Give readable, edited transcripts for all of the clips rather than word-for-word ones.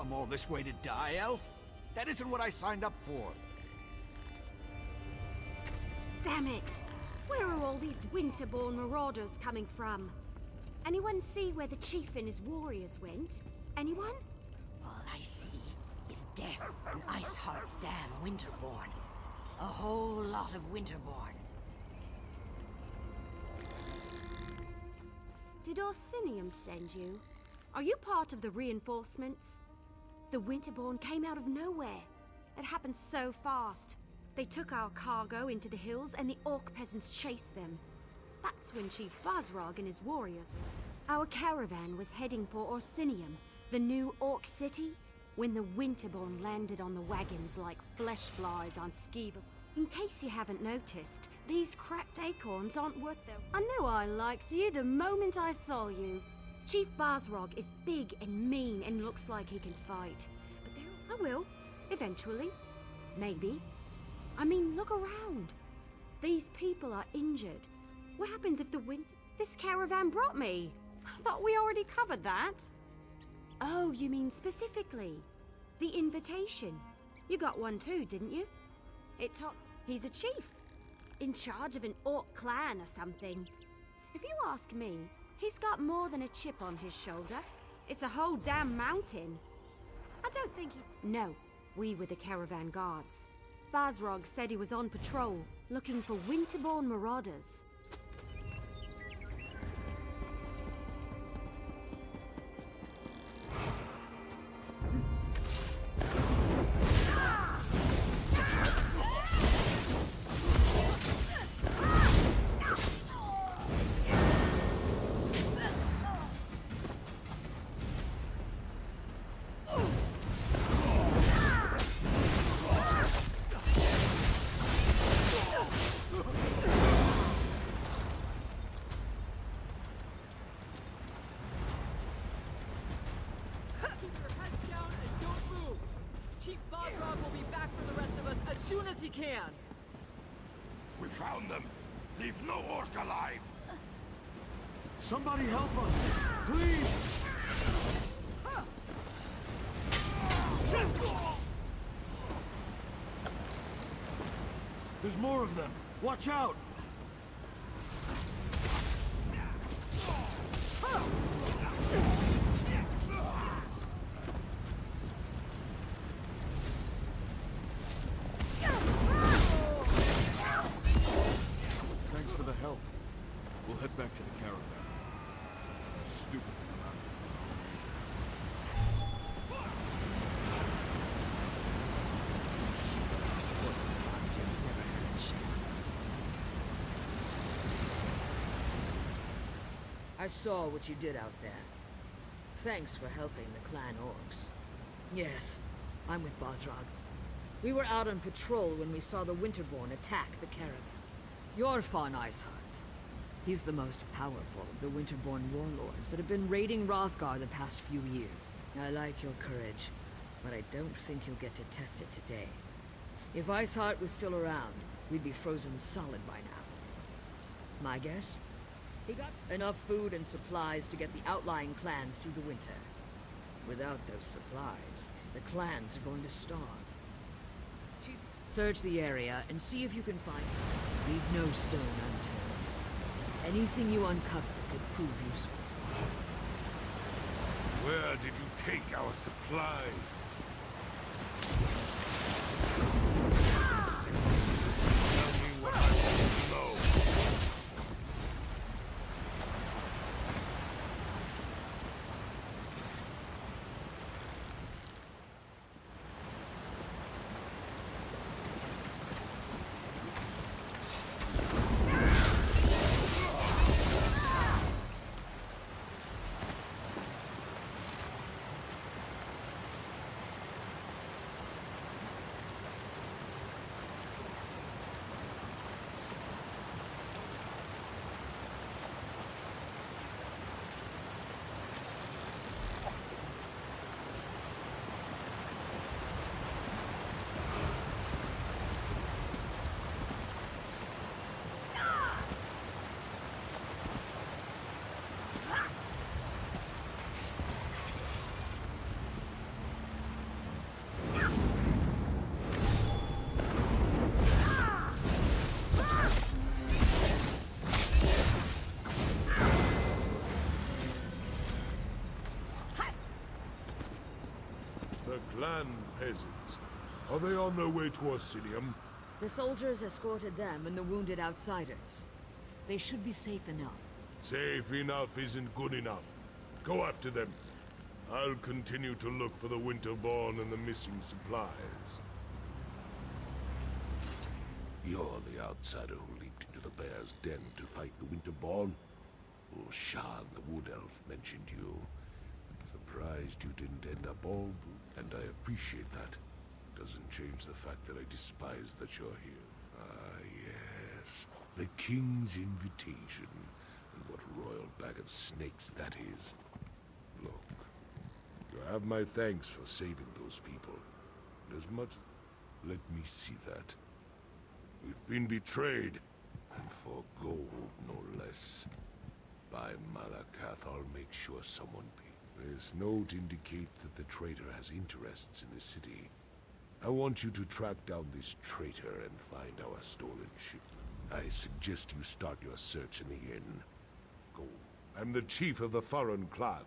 come all this way to die, Elf. That isn't what I signed up for. Damn it! Where are all these winterborn marauders coming from? Anyone see where the chief and his warriors went? Anyone? All I see is death and Iceheart's damn Winterborn. A whole lot of Winterborn. Did Orsinium send you? Are you part of the reinforcements? The Winterborn came out of nowhere. It happened so fast. They took our cargo into the hills and the orc peasants chased them. That's when Chief Bazrog and his warriors... Our caravan was heading for Orsinium, the new orc city, when the Winterborn landed on the wagons like flesh flies on Skiva. In case you haven't noticed, these cracked acorns aren't worth their... I knew I liked you the moment I saw you. Chief Bazrog is big and mean and looks like he can fight. But there... I will. Eventually. Maybe. I mean, look around. These people are injured. What happens if the wind... This caravan brought me. I thought we already covered that. Oh, you mean specifically? The invitation. You got one too, didn't you? It talked... He's a chief. In charge of an orc clan or something. If you ask me, he's got more than a chip on his shoulder. It's a whole damn mountain. I don't think he's... No, we were the caravan guards. Bazrog said he was on patrol, looking for Winterborn marauders. He can. We found them. Leave no orc alive. Somebody help us, please! There's more of them. Watch out! Thanks for the help. We'll head back to the caravan. It's stupid to come out. Bastards never had a chance. I saw what you did out there. Thanks for helping the clan orcs. Yes, I'm with Bazrog. We were out on patrol when we saw the Winterborn attack the caravan. You're Fawn Iceheart. He's the most powerful of the Winterborn warlords that have been raiding Hrothgar the past few years. I like your courage, but I don't think you'll get to test it today. If Iceheart was still around, we'd be frozen solid by now. My guess? He got enough food and supplies to get the outlying clans through the winter. Without those supplies, the clans are going to starve. Search the area and see if you can find them. Leave no stone unturned. Anything you uncover could prove useful. Where did you take our supplies? Tell me what I want to know. Clan peasants. Are they on their way to Orsinium? The soldiers escorted them and the wounded outsiders. They should be safe enough. Safe enough isn't good enough. Go after them. I'll continue to look for the Winterborn and the missing supplies. You're the outsider who leaped into the bear's den to fight the Winterborn? Shan, the Wood Elf, mentioned you. Surprised you didn't end up all, and I appreciate that. Doesn't change the fact that I despise that you're here. Ah, yes. The King's invitation. And what a royal bag of snakes that is. Look, you have my thanks for saving those people. As much... Let me see that. We've been betrayed. And for gold, no less. By Malakath, I'll make sure someone pays. This note indicates that the traitor has interests in the city. I want you to track down this traitor and find our stolen ship. I suggest you start your search in the inn. Go. I'm the chief of the Foreign Clan,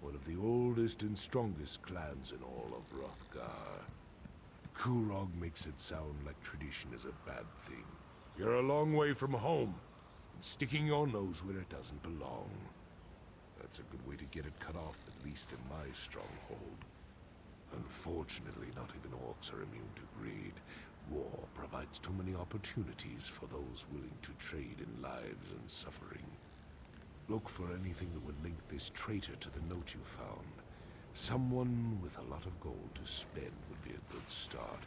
one of the oldest and strongest clans in all of Hrothgar. Kurog makes it sound like tradition is a bad thing. You're a long way from home, and sticking your nose where it doesn't belong. That's a good way to get it cut off, at least in my stronghold. Unfortunately, not even orcs are immune to greed. War provides too many opportunities for those willing to trade in lives and suffering. Look for anything that would link this traitor to the note you found. Someone with a lot of gold to spend would be a good start.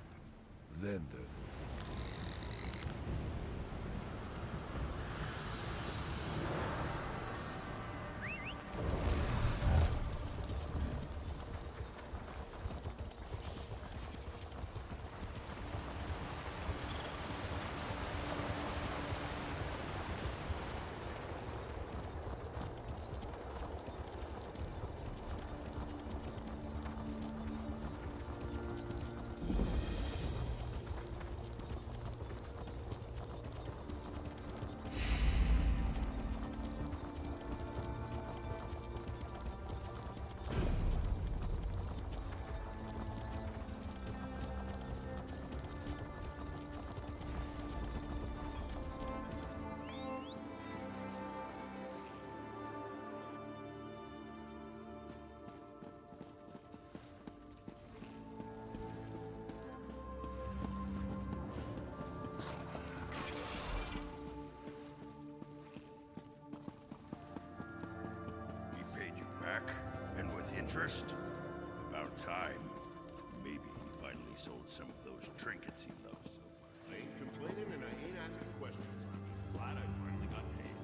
Then there... Back, and with interest. About time. Maybe he finally sold some of those trinkets he loves so much. I ain't complaining and I ain't asking questions. I'm just glad I finally got paid.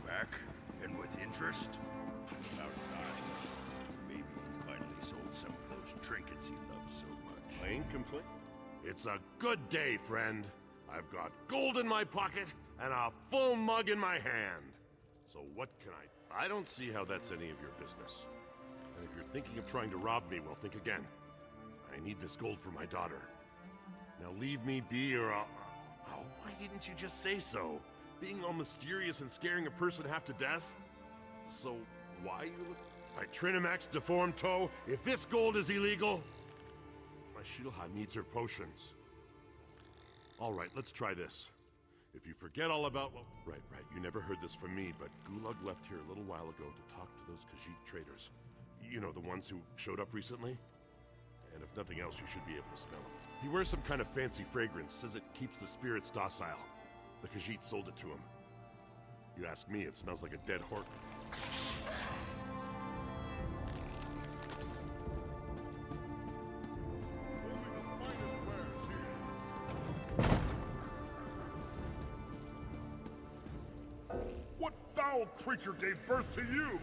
Back, and with interest. About time. Maybe he finally sold some of those trinkets he loves so much. I ain't complaining. It's a good day, friend. I've got gold in my pocket and a full mug in my hand. So what can I don't see how that's any of your business. And if you're thinking of trying to rob me, well, think again. I need this gold for my daughter. Now leave me be or I'll... Oh, why didn't you just say so? Being all mysterious and scaring a person half to death? So, why you look... My Trinamax deformed toe, if this gold is illegal... My Shilha needs her potions. Alright, let's try this. If you forget all about... Well, right, you never heard this from me, but Gulag left here a little while ago to talk to those Khajiit traders. You know, the ones who showed up recently? And if nothing else, you should be able to smell them. He wears some kind of fancy fragrance, says it keeps the spirits docile. The Khajiit sold it to him. You ask me, it smells like a dead horse. What foul creature gave birth to you?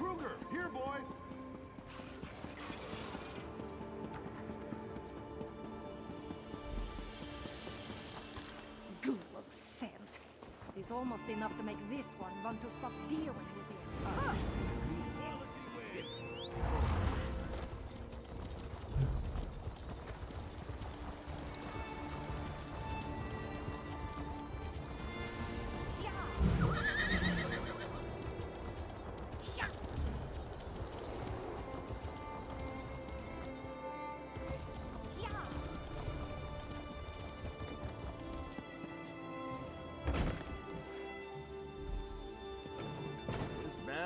Kruger! Here, boy! Good scent. It is almost enough to make this one want to stop dealing with it.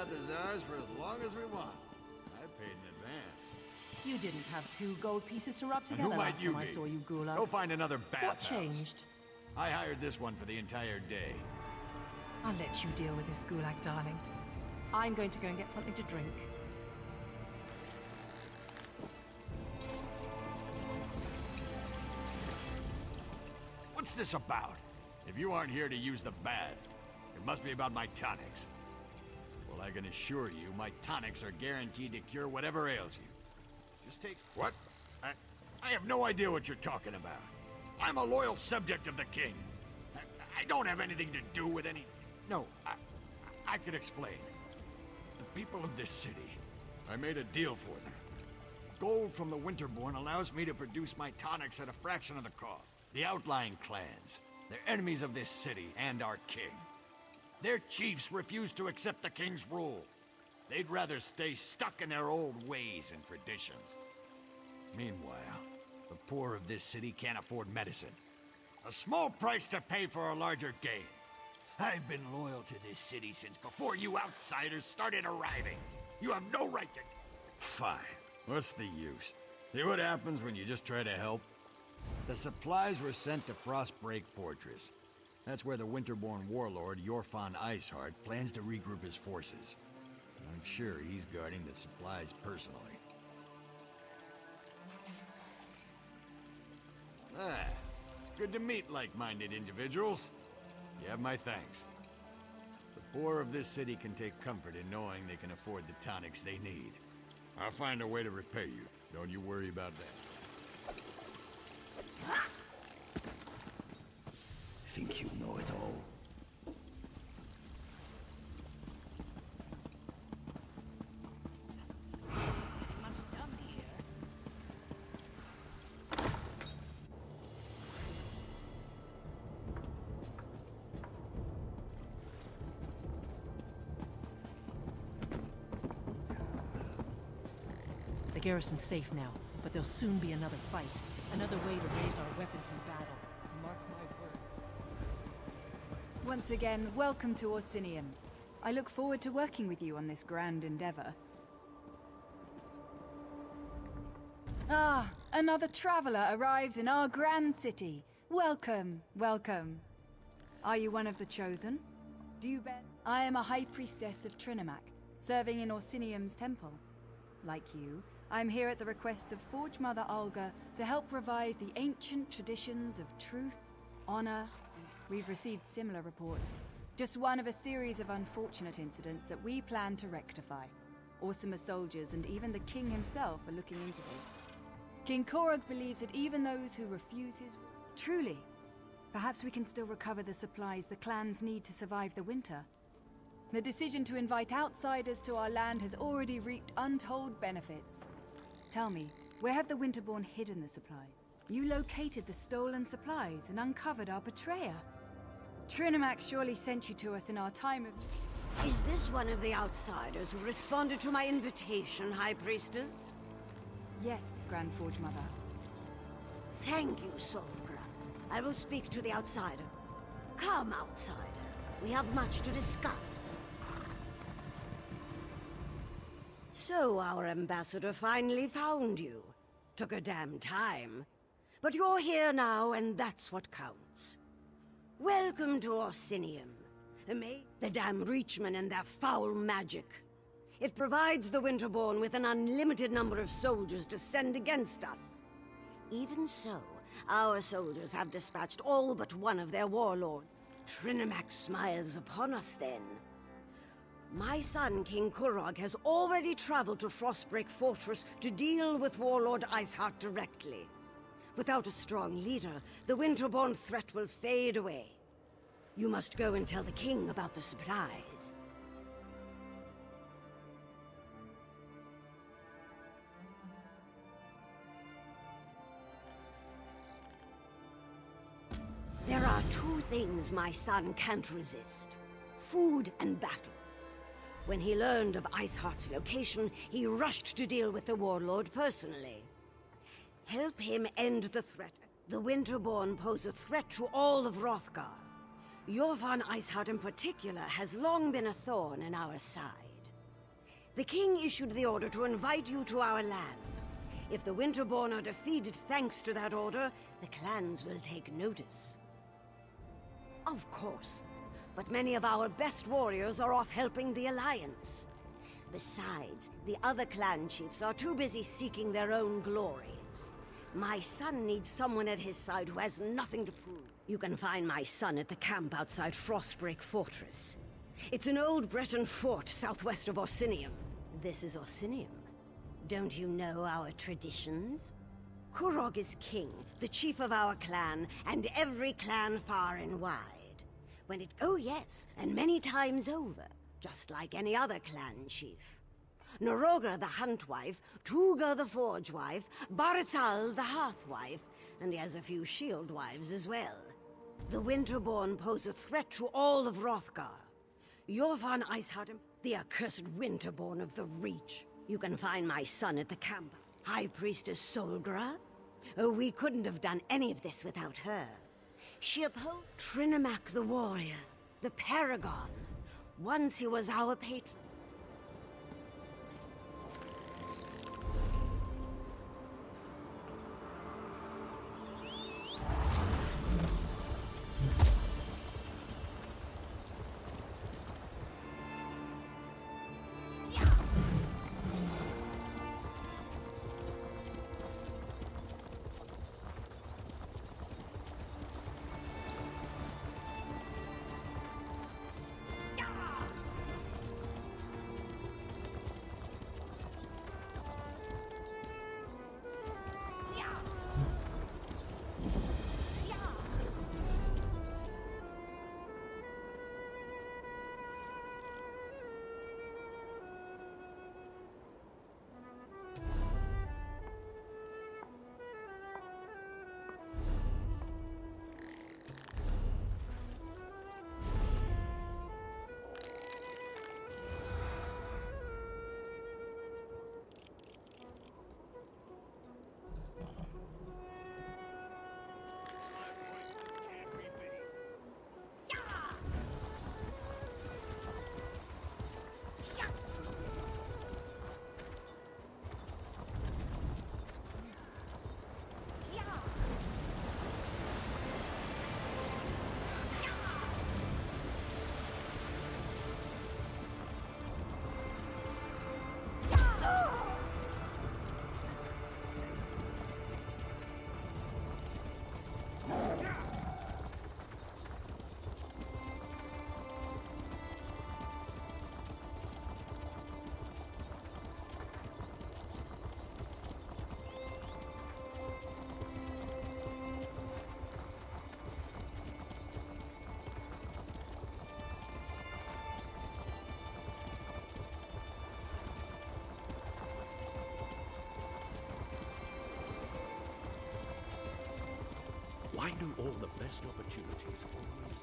Is ours for as long as we want. I paid in advance. You didn't have 2 gold pieces to rub And together who might last you time I be? saw you, Gulag. Go find another bathhouse. What changed? I hired this one for the entire day. I'll let you deal with this, Gulag, darling. I'm going to go and get something to drink. What's this about? If you aren't here to use the baths, it must be about my tonics. Well, I can assure you, my tonics are guaranteed to cure whatever ails you. Just take... What? I have no idea what you're talking about. I'm a loyal subject of the king. I don't have anything to do with any... No, I can explain. The people of this city, I made a deal for them. Gold from the Winterborn allows me to produce my tonics at a fraction of the cost. The outlying clans, they're enemies of this city and our king. Their chiefs refuse to accept the king's rule. They'd rather stay stuck in their old ways and traditions. Meanwhile, the poor of this city can't afford medicine. A small price to pay for a larger gain. I've been loyal to this city since before you outsiders started arriving. You have no right to... Fine. What's the use? See what happens when you just try to help? The supplies were sent to Frostbreak Fortress. That's where the Winterborn warlord, Yorfan Iceheart, plans to regroup his forces. I'm sure he's guarding the supplies personally. It's good to meet like-minded individuals. You have my thanks. The poor of this city can take comfort in knowing they can afford the tonics they need. I'll find a way to repay you. Don't you worry about that. Think you know it all? The garrison's safe now, but there'll soon be another fight. Another way to raise our weapons in battle. Mark my words. Once again, welcome to Orsinium. I look forward to working with you on this grand endeavor. Ah, another traveler arrives in our grand city. Welcome, welcome. Are you one of the chosen? Do you bet? I am a high priestess of Trinimac, serving in Orsinium's temple. Like you, I'm here at the request of Forge Mother Alga to help revive the ancient traditions of truth, honor. We've received similar reports. Just one of a series of unfortunate incidents that we plan to rectify. Orsimer soldiers and even the king himself are looking into this. King Korog believes that even those who refuse his... Truly, perhaps we can still recover the supplies the clans need to survive the winter. The decision to invite outsiders to our land has already reaped untold benefits. Tell me, where have the Winterborn hidden the supplies? You located the stolen supplies and uncovered our betrayer. Trinimac surely sent you to us in our time of... Is this one of the outsiders who responded to my invitation, High Priestess? Yes, Grand Forge Mother. Thank you, Solfra. I will speak to the outsider. Come, outsider. We have much to discuss. So our ambassador finally found you. Took a damn time. But you're here now, and that's what counts. Welcome to Orsinium. May the damn Reachmen and their foul magic. It provides the Winterborn with an unlimited number of soldiers to send against us. Even so, our soldiers have dispatched all but one of their warlords. Trinimac smiles upon us then. My son, King Kurog, has already traveled to Frostbreak Fortress to deal with Warlord Iceheart directly. Without a strong leader, the Winterborn threat will fade away. You must go and tell the king about the supplies. There are two things my son can't resist: food and battle. When he learned of Iceheart's location, he rushed to deal with the warlord personally. Help him end the threat. The Winterborn pose a threat to all of Hrothgar. Jorvan Iceheart in particular has long been a thorn in our side. The king issued the order to invite you to our land. If the Winterborn are defeated thanks to that order, the clans will take notice. Of course, but many of our best warriors are off helping the Alliance. Besides, the other clan chiefs are too busy seeking their own glory. My son needs someone at his side who has nothing to prove. You can find my son at the camp outside Frostbreak Fortress. It's an old Breton fort southwest of Orsinium. This is Orsinium. Don't you know our traditions? Kurog is king, the chief of our clan, and every clan far and wide. Oh yes, and many times over, just like any other clan chief. Norogra the Huntwife, Tuga the Forgewife, Baritzal the Hearthwife, and he has a few shield wives as well. The Winterborn pose a threat to all of Hrothgar. Jorvan Iceheart, the accursed Winterborn of the Reach. You can find my son at the camp. High Priestess Solgra? Oh, we couldn't have done any of this without her. She upholds Trinimac the warrior, the paragon. Once he was our patron. Why do all the best opportunities always...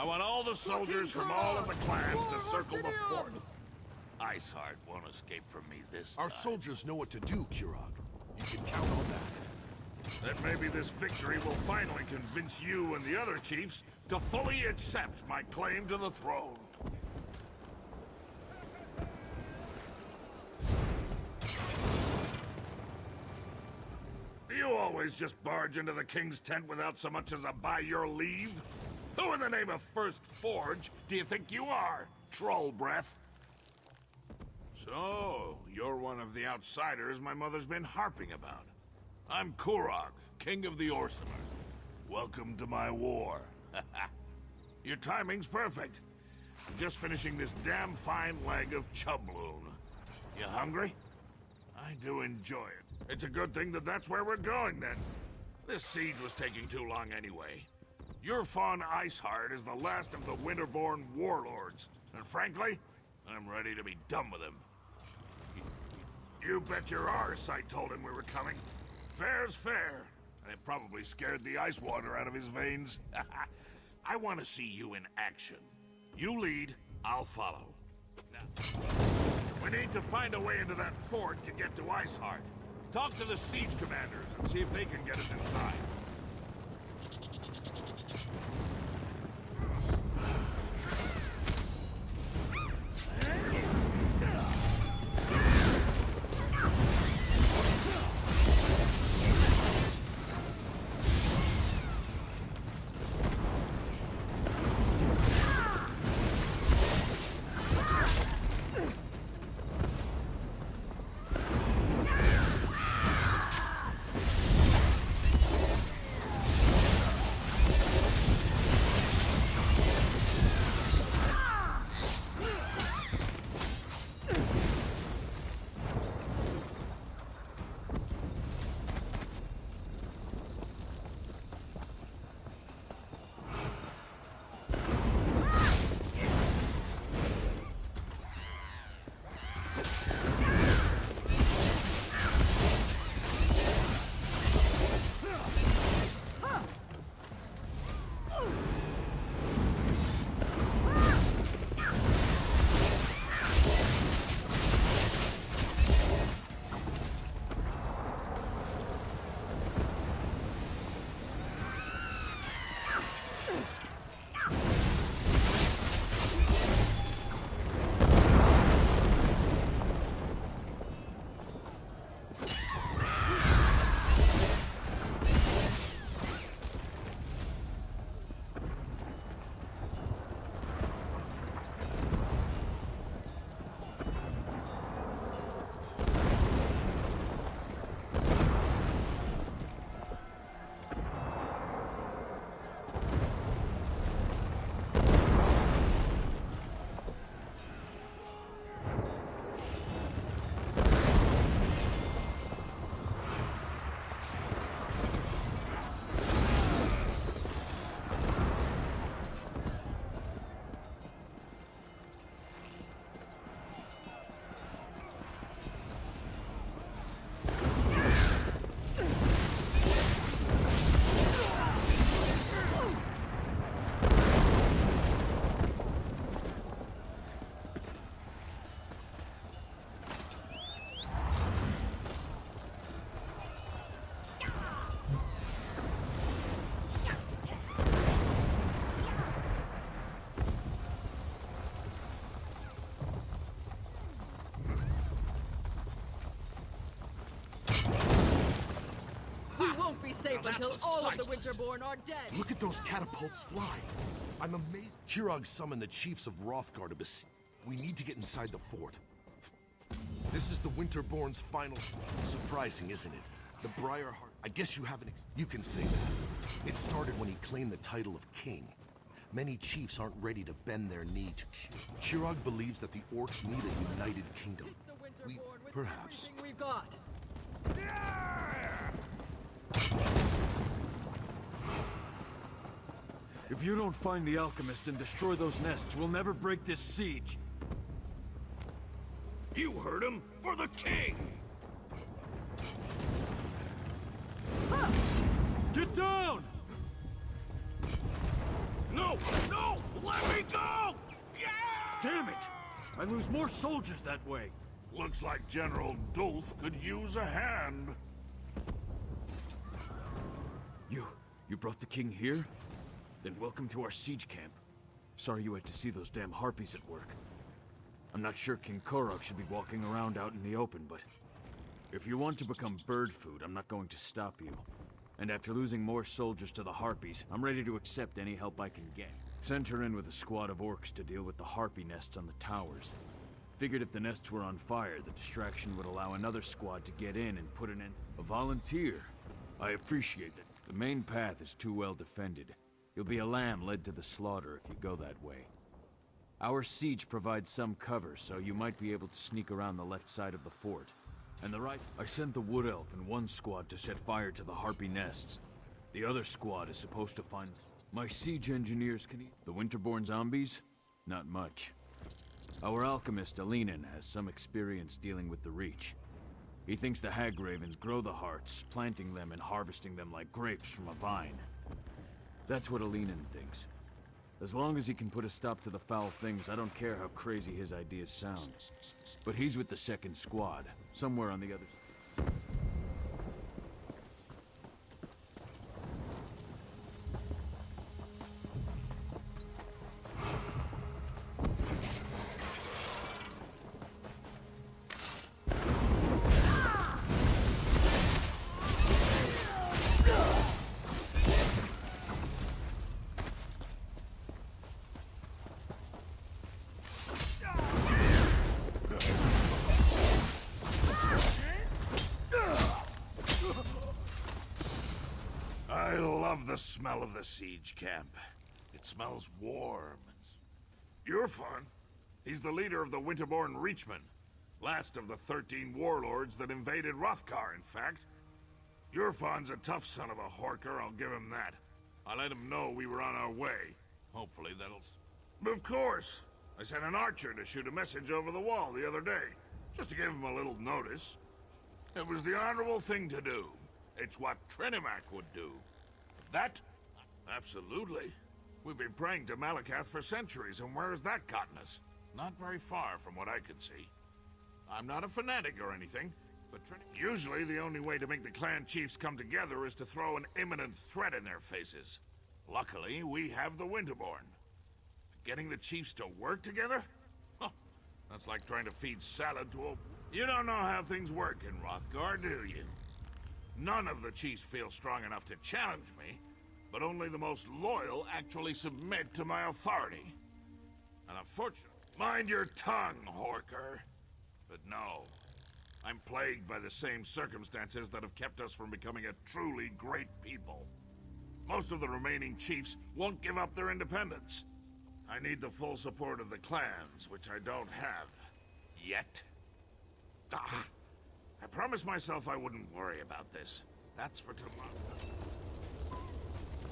I want all the soldiers from all of the clans to circle the fort. Iceheart won't escape from me this time. Our soldiers know what to do, Kurog. You can count on that. Then maybe this victory will finally convince you and the other chiefs to fully accept my claim to the throne. Do you always just barge into the king's tent without so much as a by your leave? Who in the name of First Forge do you think you are, troll breath? So, you're one of the outsiders my mother's been harping about. I'm Kurog, king of the Orsimer. Welcome to my war. Your timing's perfect. I'm just finishing this damn fine leg of chubloon. You hungry? I do enjoy it. It's a good thing that that's where we're going, then. This siege was taking too long anyway. Your fawn Iceheart is the last of the Winterborn warlords, and frankly, I'm ready to be done with him. You bet your arse I told him we were coming. Fair's fair. And it probably scared the ice water out of his veins. I want to see you in action. You lead, I'll follow. Now, we need to find a way into that fort to get to Iceheart. Talk to the siege commanders and see if they can get us inside. Safe until all of the Winterborn are dead. Look at those catapults fly. I'm amazed. Kurog summoned the chiefs of Hrothgar to besiege. We need to get inside the fort. This is the Winterborn's final. Surprising, isn't it? The Briarheart. I guess you haven't. You can say that. It started when he claimed the title of king. Many chiefs aren't ready to bend their knee to Kurog believes that the orcs need a united kingdom. Perhaps. Everything we've got. If you don't find the alchemist and destroy those nests, we'll never break this siege. You heard him! For the king! Get down! No! No! Let me go! Yeah! Damn it! I lose more soldiers that way. Looks like General Dulf could use a hand. You brought the king here? Then welcome to our siege camp. Sorry you had to see those damn harpies at work. I'm not sure King Korok should be walking around out in the open, but if you want to become bird food, I'm not going to stop you. And after losing more soldiers to the harpies, I'm ready to accept any help I can get. Sent her in with a squad of orcs to deal with the harpy nests on the towers. Figured if the nests were on fire, the distraction would allow another squad to get in and put an end. A volunteer. I appreciate that. The main path is too well defended. You'll be a lamb led to the slaughter if you go that way. Our siege provides some cover, so you might be able to sneak around the left side of the fort. And the right... I sent the wood elf and one squad to set fire to the harpy nests. The other squad is supposed to find... My siege engineers can eat... The winterborn zombies? Not much. Our alchemist Alinen has some experience dealing with the Reach. He thinks the hagravens grow the hearts, planting them and harvesting them like grapes from a vine. That's what Alinen thinks. As long as he can put a stop to the foul things, I don't care how crazy his ideas sound. But he's with the second squad, somewhere on the other side. I love the smell of the siege camp. It smells warm. You're fun. He's the leader of the Winterborn Reachmen. Last of the 13 warlords that invaded Hrothgar, in fact. Yurfan's a tough son of a horker, I'll give him that. I let him know we were on our way. Hopefully that'll... Of course! I sent an archer to shoot a message over the wall the other day, just to give him a little notice. It was the honorable thing to do. It's what Trinimac would do. That? Absolutely. We've been praying to Malakath for centuries, and where has that gotten us? Not very far from what I could see. I'm not a fanatic or anything, but usually the only way to make the clan chiefs come together is to throw an imminent threat in their faces. Luckily, we have the Winterborn. Getting the chiefs to work together? Huh. That's like trying to feed salad to a... You don't know how things work in Hrothgar, do you? None of the chiefs feel strong enough to challenge me, but only the most loyal actually submit to my authority. And unfortunately... Mind your tongue, Horker. But no, I'm plagued by the same circumstances that have kept us from becoming a truly great people. Most of the remaining chiefs won't give up their independence. I need the full support of the clans, which I don't have. Yet. Ah, I promised myself I wouldn't worry about this. That's for tomorrow.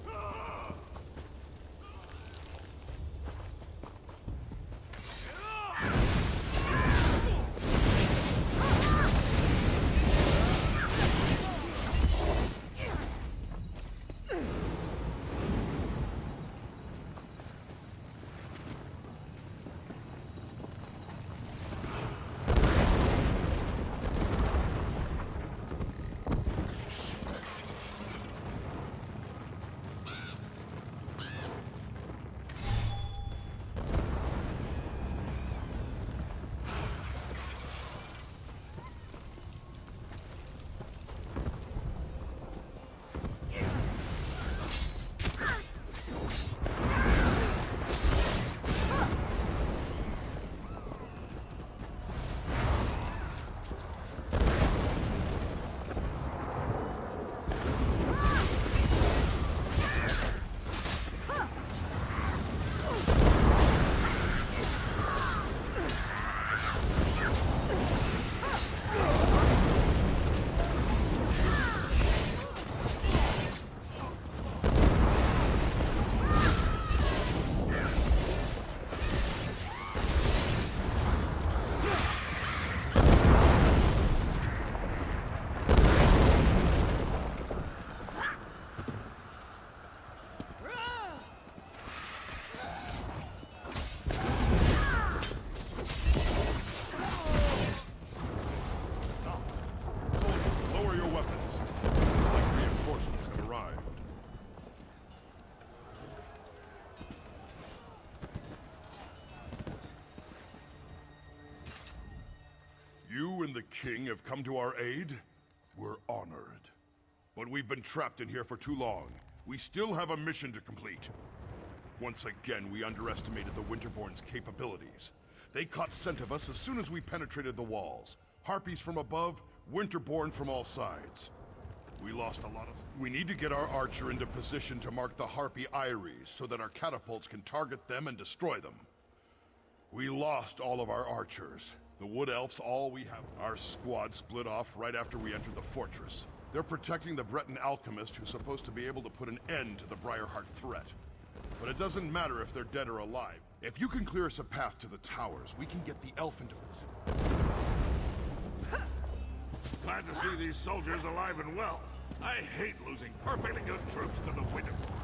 Ah! and the king have come to our aid. We're honored. But we've been trapped in here for too long. We still have a mission to complete. Once again, we underestimated the Winterborn's capabilities. They caught scent of us as soon as we penetrated the walls. Harpies from above, Winterborn from all sides. We lost a lot of... We need to get our archer into position to mark the Harpy Eyries so that our catapults can target them and destroy them. We lost all of our archers. The Wood Elves, all we have. Our squad split off right after we entered the fortress. They're protecting the Breton alchemist who's supposed to be able to put an end to the Briarheart threat. But it doesn't matter if they're dead or alive. If you can clear us a path to the towers, we can get the elf into it. Glad to see these soldiers alive and well. I hate losing perfectly good troops to the Winterborn.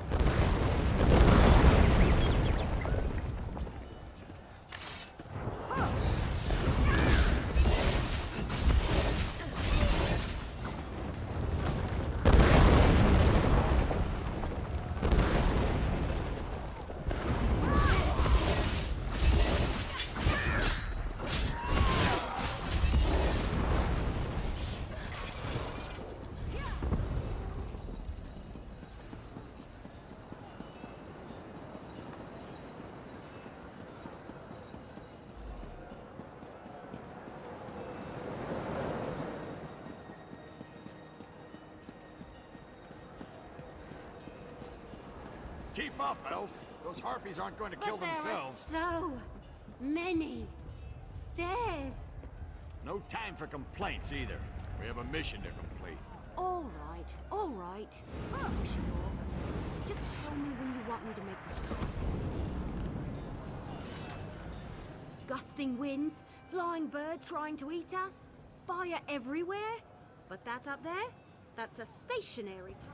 Keep up, Elf. Those harpies aren't going to kill But there themselves. are so many stairs. No time for complaints either. We have a mission to complete. All right, all right. Sure. Just tell me when you want me to make the strike. Gusting winds, flying birds trying to eat us, fire everywhere. But that up there, that's a stationary time.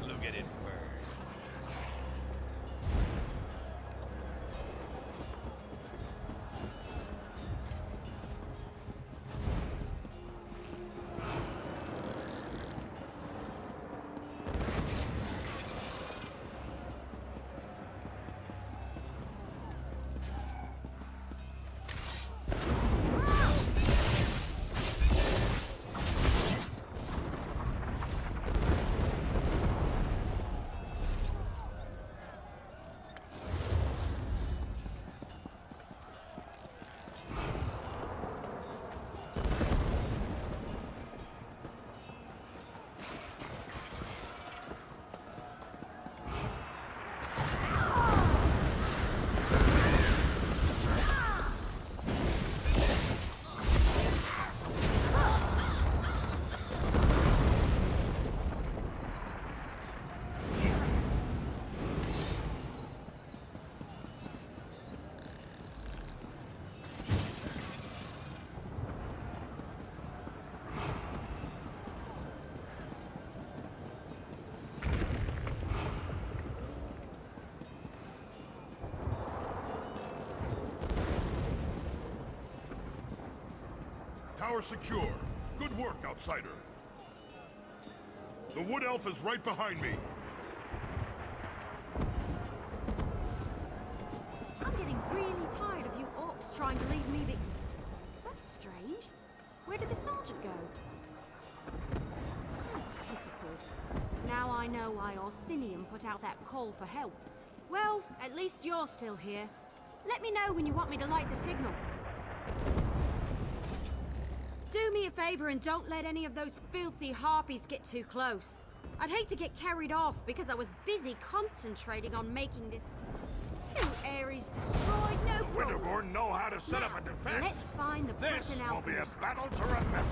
Look at it burn. Tower secure. Good work, outsider. The Wood Elf is right behind me. I'm getting really tired of you orcs trying to leave me be... That's strange. Where did the sergeant go? Typical. Now I know why Orsinium put out that call for help. Well, at least you're still here. Let me know when you want me to light the signal. Do me a favor and don't let any of those filthy harpies get too close. I'd hate to get carried off because I was busy concentrating on making this... 2 Ares destroyed, no problem. Winterborn know how to set up a defense. Let's find the This Breton will be a alchemist. battle to remember.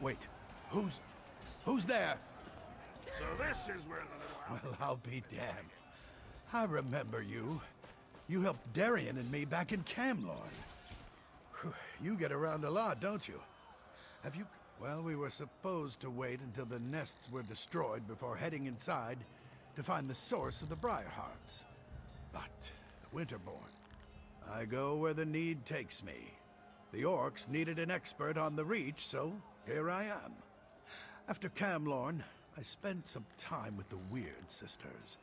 Wait, who's there? So this is where the little... Well, I'll be damned. I remember you. You helped Darien and me back in Camlorn. Whew, you get around a lot, don't you? Have you... Well, we were supposed to wait until the nests were destroyed before heading inside to find the source of the Briarhearts. But the Winterborn... I go where the need takes me. The orcs needed an expert on the Reach, so here I am. After Camlorn, I spent some time with the Weird Sisters.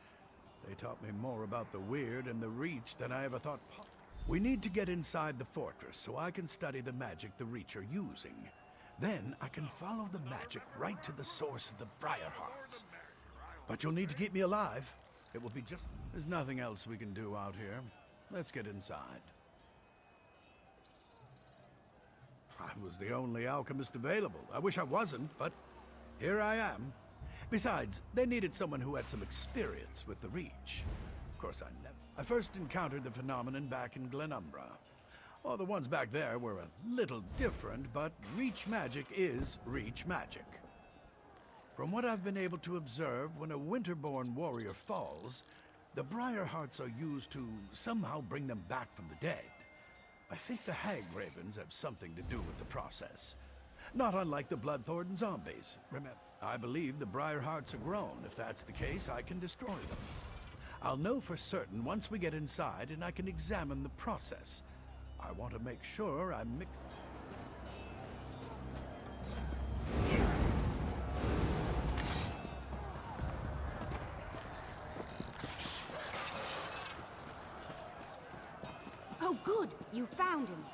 They taught me more about the Weird and the Reach than I ever thought possible. We need to get inside the fortress so I can study the magic the Reach are using. Then I can follow the magic right to the source of the Briarhearts. But you'll need to keep me alive. It will be just... There's nothing else we can do out here. Let's get inside. I was the only alchemist available. I wish I wasn't, but here I am. Besides, they needed someone who had some experience with the Reach. Of course, I first encountered the phenomenon back in Glenumbra. Well, the ones back there were a little different, but Reach magic is Reach magic. From what I've been able to observe, when a Winterborn warrior falls, the Briarhearts are used to somehow bring them back from the dead. I think the Hag Ravens have something to do with the process. Not unlike the Bloodthorn zombies. Remember, I believe the Briarhearts are grown. If that's the case, I can destroy them. I'll know for certain once we get inside and I can examine the process. I want to make sure I'm mixed. Oh, good! You found him.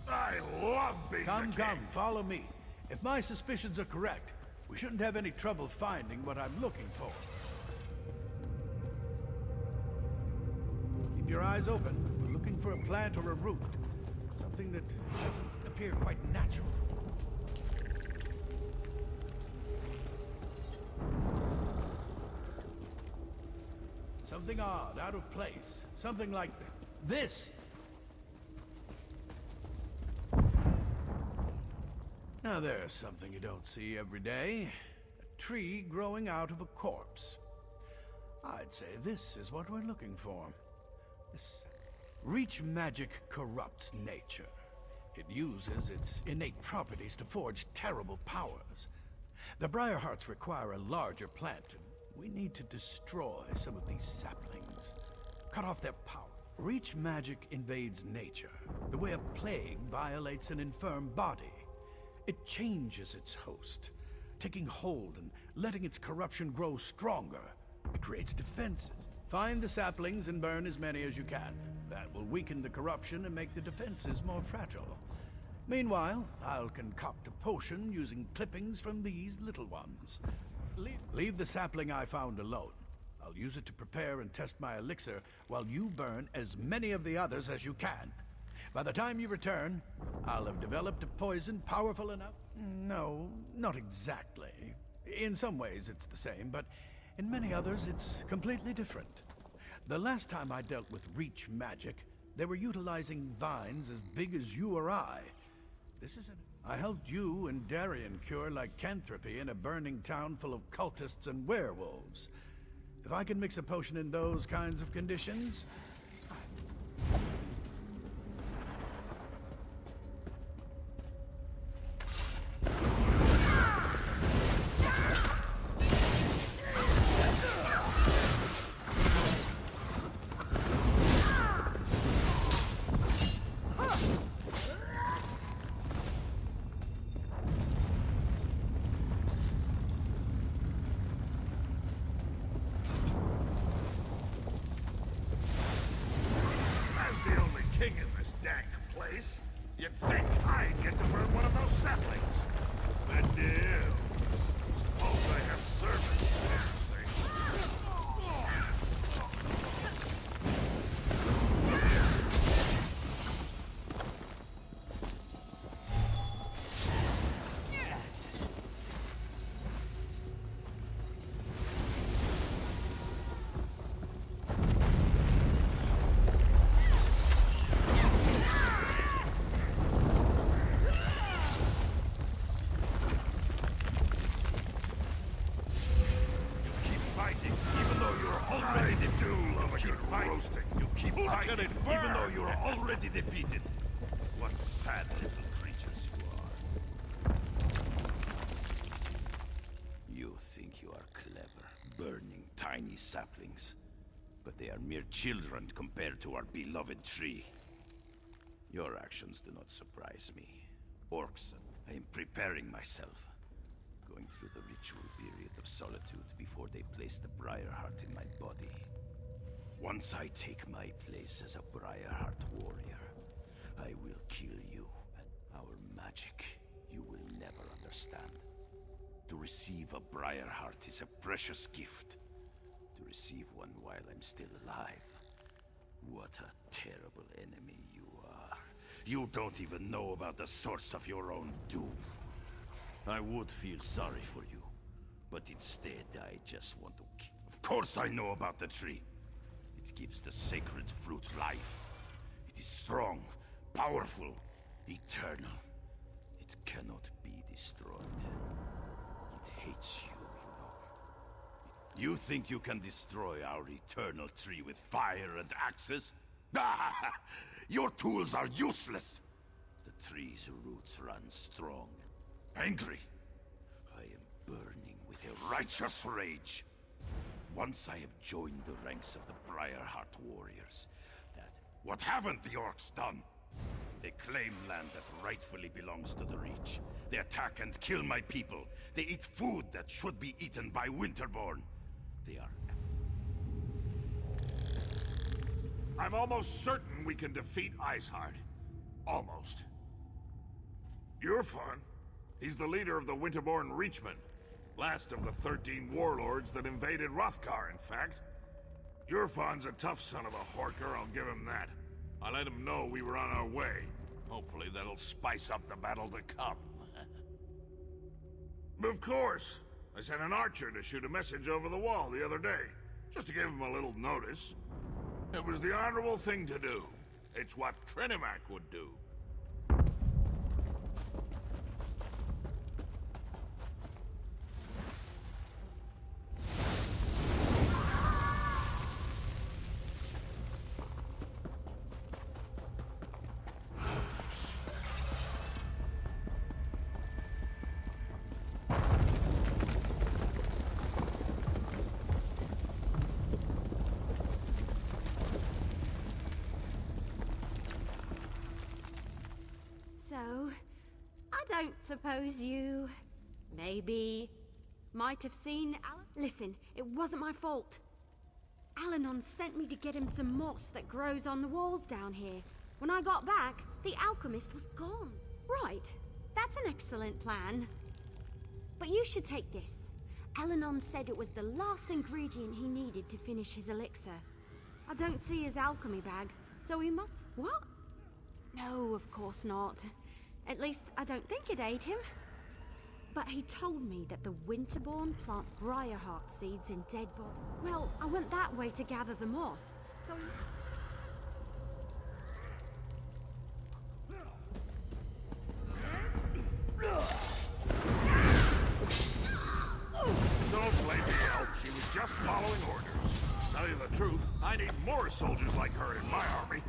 I love being Come, the king. come, follow me. If my suspicions are correct, we shouldn't have any trouble finding what I'm looking for. Keep your eyes open. We're looking for a plant or a root. Something that doesn't appear quite natural. Something odd, out of place. Something like this. Now there's something you don't see every day. A tree growing out of a corpse. I'd say this is what we're looking for. This Reach magic corrupts nature. It uses its innate properties to forge terrible powers. The Briarhearts require a larger plant, and we need to destroy some of these saplings. Cut off their power. Reach magic invades nature, the way a plague violates an infirm body. It changes its host, taking hold and letting its corruption grow stronger. It creates defenses. Find the saplings and burn as many as you can. That will weaken the corruption and make the defenses more fragile. Meanwhile, I'll concoct a potion using clippings from these little ones. Leave the sapling I found alone. I'll use it to prepare and test my elixir while you burn as many of the others as you can. By the time you return, I'll have developed a poison powerful enough... No, not exactly. In some ways it's the same, but in many others it's completely different. The last time I dealt with Reach magic, they were utilizing vines as big as you or I. This isn't... I helped you and Darien cure lycanthropy in a burning town full of cultists and werewolves. If I can mix a potion in those kinds of conditions... You'd think I'd get to burn one of those saplings. But no. Suppose I have servants for these things. tiny saplings, but they are mere children compared to our beloved tree. Your actions do not surprise me. Orcs, I am preparing myself. Going through the ritual period of solitude before they place the Briarheart in my body. Once I take my place as a Briarheart warrior, I will kill you. And our magic, you will never understand. To receive a Briarheart is a precious gift. To receive one while I'm still alive. What a terrible enemy you are. You don't even know about the source of your own doom. I would feel sorry for you, but instead I just want to kill. Of course I know about the tree. It gives the sacred fruit life. It is strong, powerful, eternal. It cannot be destroyed. It hates you, you know. You think you can destroy our eternal tree with fire and axes? Ah! Your tools are useless! The tree's roots run strong. Angry. I am burning with a righteous rage. Once I have joined the ranks of the Briarheart warriors, what haven't the orcs done? They claim land that rightfully belongs to the Reach. They attack and kill my people. They eat food that should be eaten by Winterborn. They are... I'm almost certain we can defeat Iceheart. Almost. You're fun. He's the leader of the Winterborn Reachmen. Last of the 13 warlords that invaded Hrothgar, in fact. Yurfan's a tough son of a horker, I'll give him that. I let him know we were on our way. Hopefully that'll spice up the battle to come. Of course. I sent an archer to shoot a message over the wall the other day, just to give him a little notice. It was the honorable thing to do. It's what Trinimac would do. So, I don't suppose you... maybe... might have seen Alan? Listen, it wasn't my fault. Alanon sent me to get him some moss that grows on the walls down here. When I got back, the alchemist was gone. Right, that's an excellent plan. But you should take this. Alanon said it was the last ingredient he needed to finish his elixir. I don't see his alchemy bag, so he must... What? No, of course not. At least, I don't think it ate him. But he told me that the Winterborn plant Briarheart seeds in dead bodies. Well, I went that way to gather the moss, so... Don't blame the elf, she was just following orders. Tell you the truth, I need more soldiers like her in my army.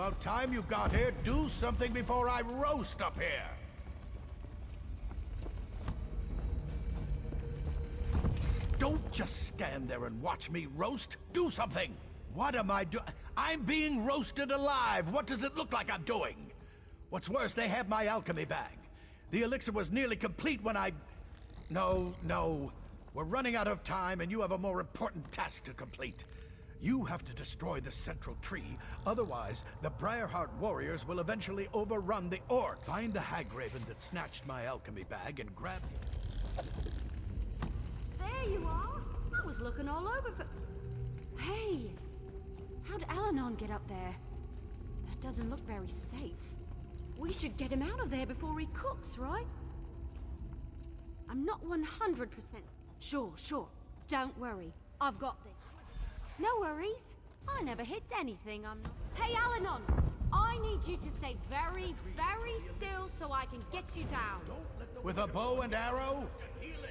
about time you got here. Do something before I roast up here. Don't just stand there and watch me roast. Do something. What am I doing? I'm being roasted alive. What does it look like I'm doing? What's worse, they have my alchemy bag. The elixir was nearly complete when I... No. We're running out of time, and you have a more important task to complete. You have to destroy the central tree, otherwise the Briarheart warriors will eventually overrun the orcs. Find the Hagraven that snatched my alchemy bag and grab... There you are. I was looking all over for... Hey! How'd Alanon get up there? That doesn't look very safe. We should get him out of there before he cooks, right? I'm not 100%... Sure. Don't worry. I've got this. No worries. I never hit anything, I'm not... Hey, Alanon! I need you to stay very, very still so I can get you down. With a bow and arrow,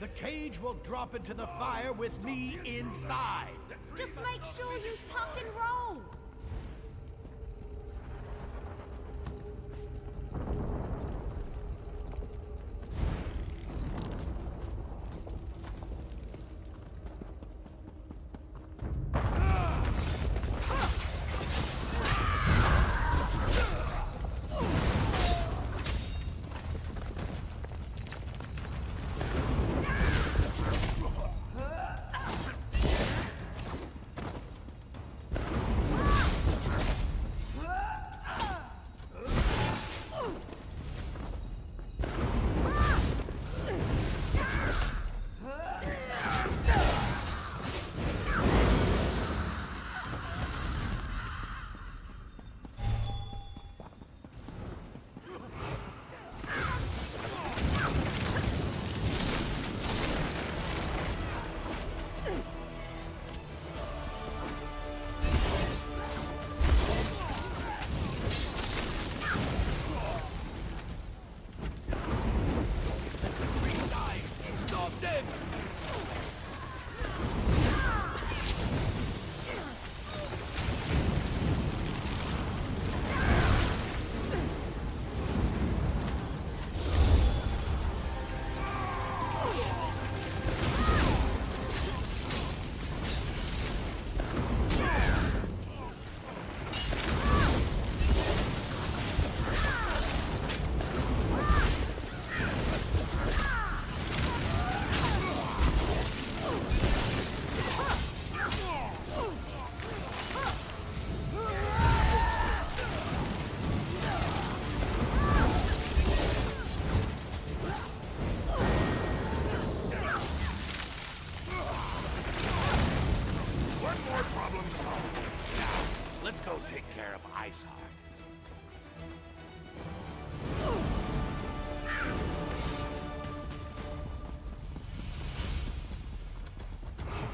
the cage will drop into the fire with me inside. Just make sure you tuck and roll.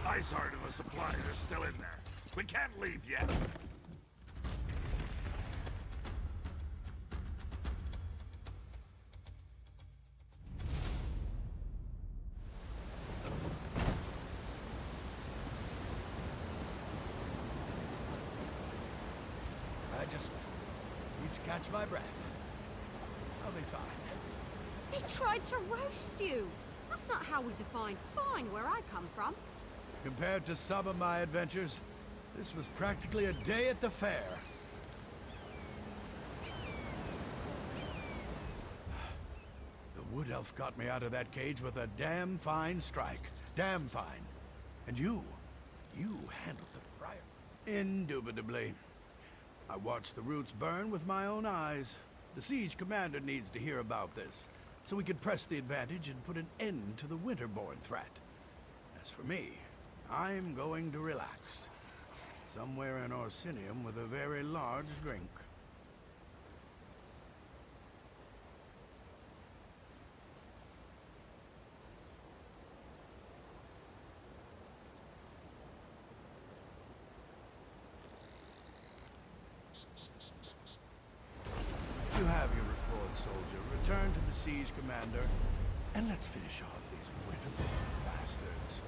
Iceheart and the supplies are still in there. We can't leave yet. I just need to catch my breath. I'll be fine. He tried to roast you. That's not how we define fine where I come from. Compared to some of my adventures, this was practically a day at the fair. The wood elf got me out of that cage with a damn fine strike. Damn fine. And you handled the briar. Indubitably. I watched the roots burn with my own eyes. The siege commander needs to hear about this, so we can press the advantage and put an end to the Winterborn threat. As for me, I'm going to relax. Somewhere in Orsinium with a very large drink. You have your report, soldier. Return to the siege commander, and let's finish off these Winterborn bastards.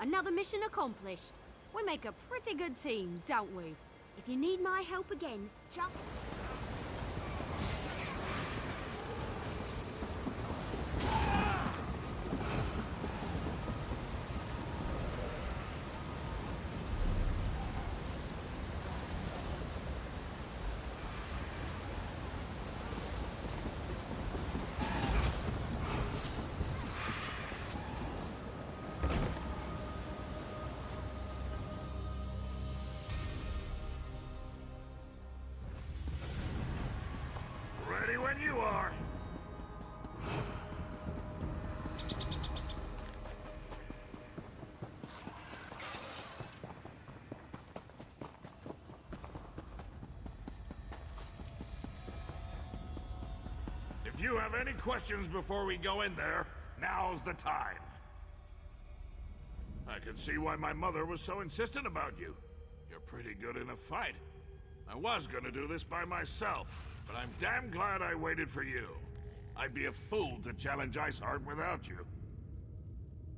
Another mission accomplished. We make a pretty good team, don't we? If you need my help again, just... Ready when you are. If you have any questions before we go in there, now's the time. I can see why my mother was so insistent about you. You're pretty good in a fight. I was gonna do this by myself, but I'm damn glad I waited for you. I'd be a fool to challenge Iceheart without you.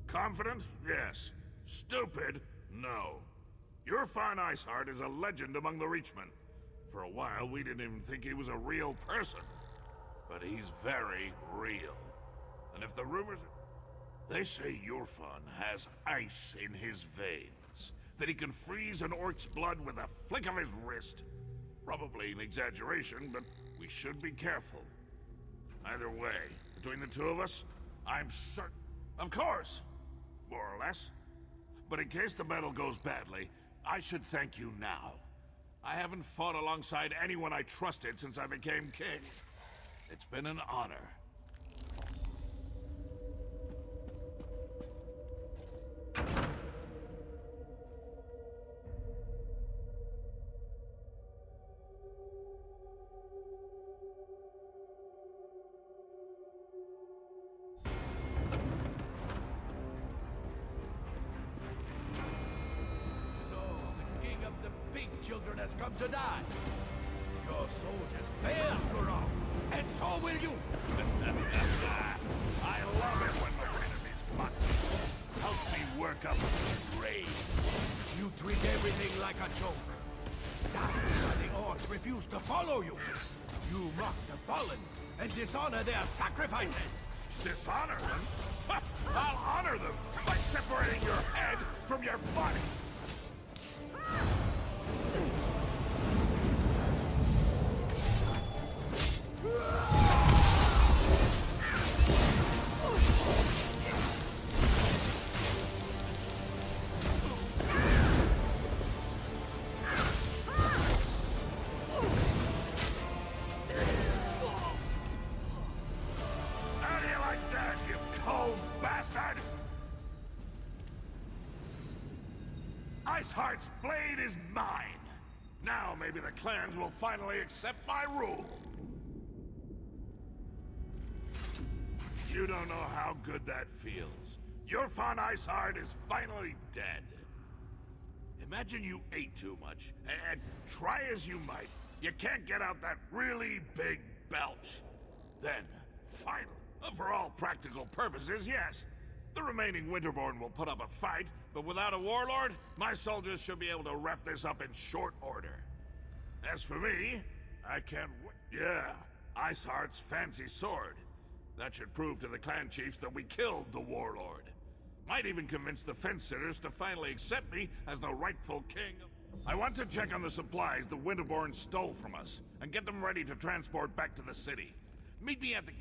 Confident? Yes. Stupid? No. Your fine Iceheart is a legend among the Reachmen. For a while, we didn't even think he was a real person. But he's very real. And if the rumors... They say Yurfan has ice in his veins. That he can freeze an orc's blood with a flick of his wrist. Probably an exaggeration, but we should be careful. Either way, between the two of us, I'm certain... Of course! More or less. But in case the battle goes badly, I should thank you now. I haven't fought alongside anyone I trusted since I became king. It's been an honor. Children has come to die. Your soldiers failed, Gurok, and so will you. I love it when my enemies mock me. Helps me work up rage. You treat everything like a joke. That's why the orcs refuse to follow you. You mock the fallen and dishonor their sacrifices. Dishonor them? I'll honor them by separating your head from your body. Iceheart's blade is mine. Now maybe the clans will finally accept my rule. You don't know how good that feels. Your fond Iceheart is finally dead. Imagine you ate too much, and try as you might, you can't get out that really big belch. Then, finally, for all practical purposes, yes, the remaining Winterborn will put up a fight, but without a warlord, my soldiers should be able to wrap this up in short order. As for me, I can't wait. Yeah, Iceheart's fancy sword. That should prove to the clan chiefs that we killed the warlord. Might even convince the fence-sitters to finally accept me as the rightful king. I want to check on the supplies the Winterborn stole from us, and get them ready to transport back to the city. Meet me at the...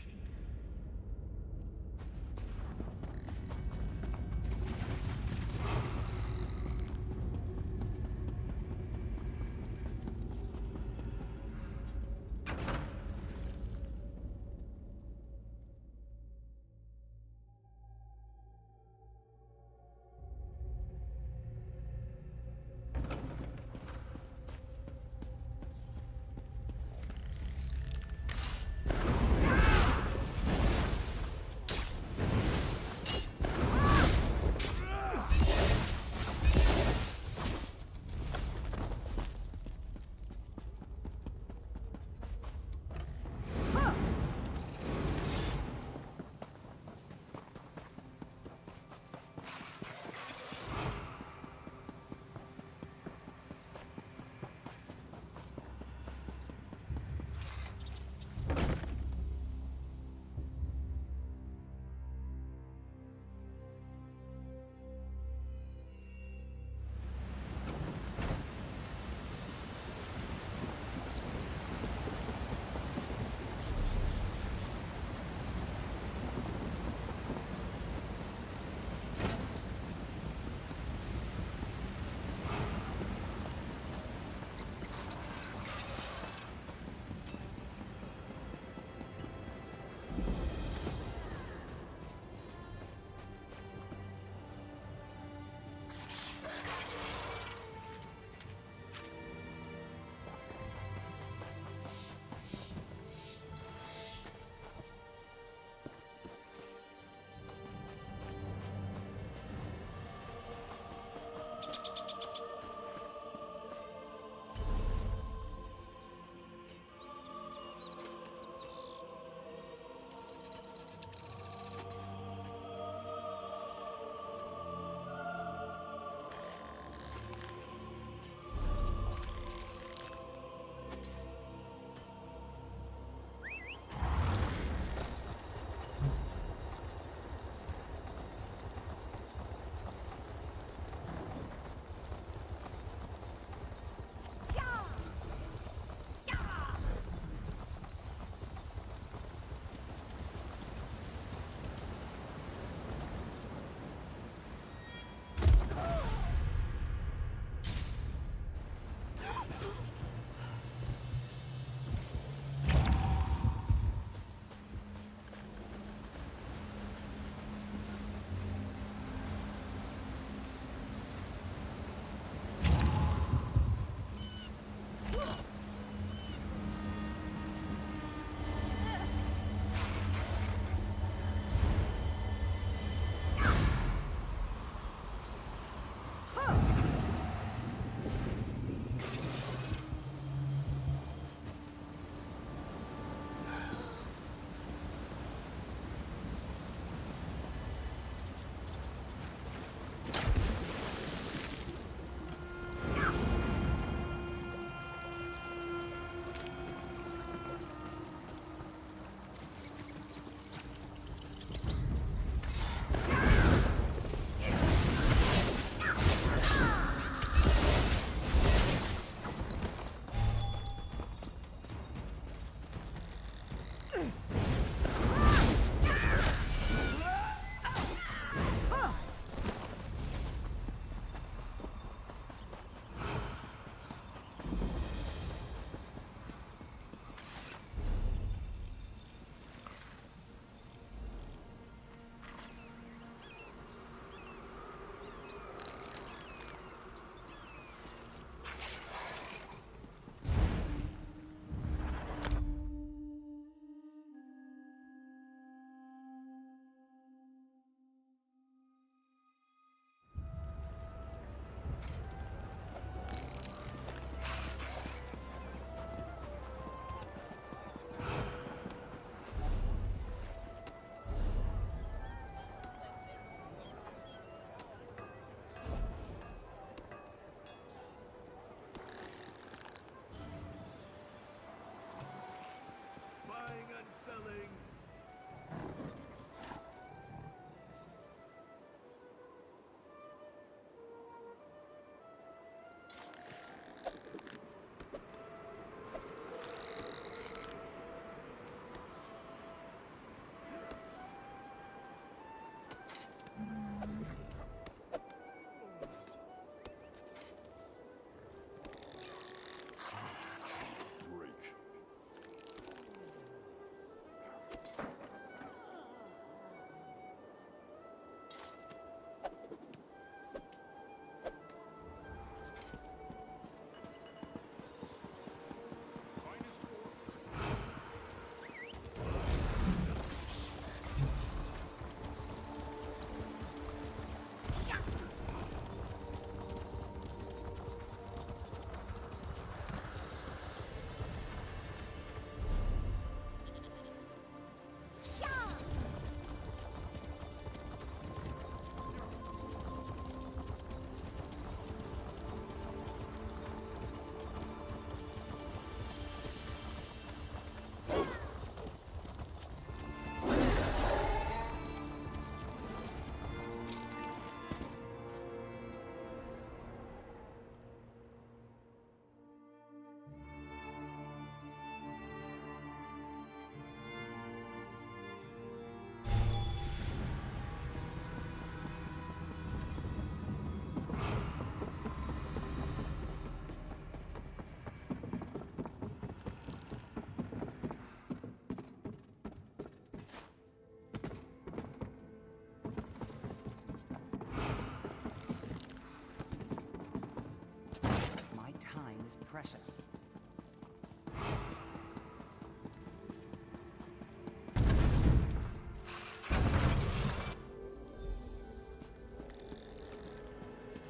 precious.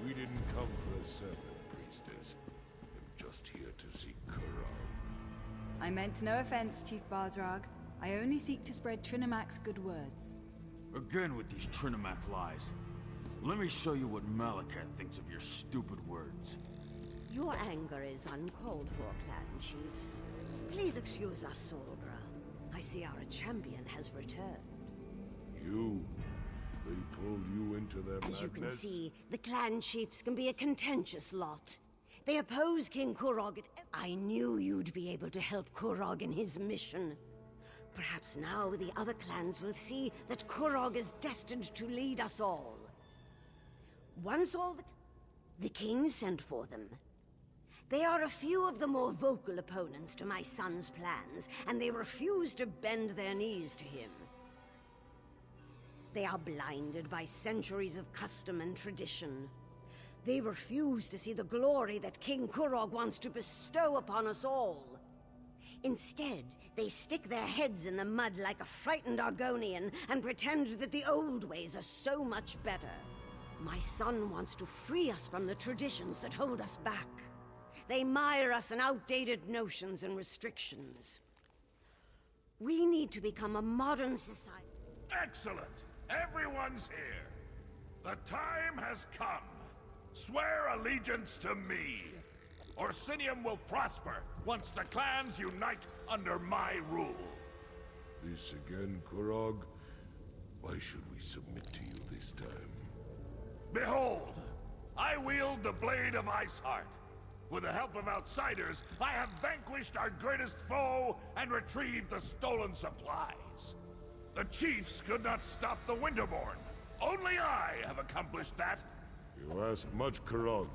We didn't come for a sermon, priestess. I'm just here to see Kurog. I meant no offense, Chief Bazrag. I only seek to spread Trinamac's good words. Again with these Trinomac lies. Let me show you what Malakat thinks of your stupid words. Your anger is uncalled for, clan chiefs. Please excuse us, Solbra. I see our champion has returned. You? They pulled you into their madness? As you can see, the clan chiefs can be a contentious lot. They oppose King Kurog. I knew you'd be able to help Kurog in his mission. Perhaps now the other clans will see that Kurog is destined to lead us all. Once all the king sent for them. They are a few of the more vocal opponents to my son's plans, and they refuse to bend their knees to him. They are blinded by centuries of custom and tradition. They refuse to see the glory that King Kurog wants to bestow upon us all. Instead, they stick their heads in the mud like a frightened Argonian and pretend that the old ways are so much better. My son wants to free us from the traditions that hold us back. They mire us in outdated notions and restrictions. We need to become a modern society. Excellent! Everyone's here. The time has come. Swear allegiance to me. Orsinium will prosper once the clans unite under my rule. This again, Kurog? Why should we submit to you this time? Behold, I wield the blade of Iceheart. With the help of outsiders, I have vanquished our greatest foe and retrieved the stolen supplies. The chiefs could not stop the Winterborn. Only I have accomplished that. You ask much, Kurog.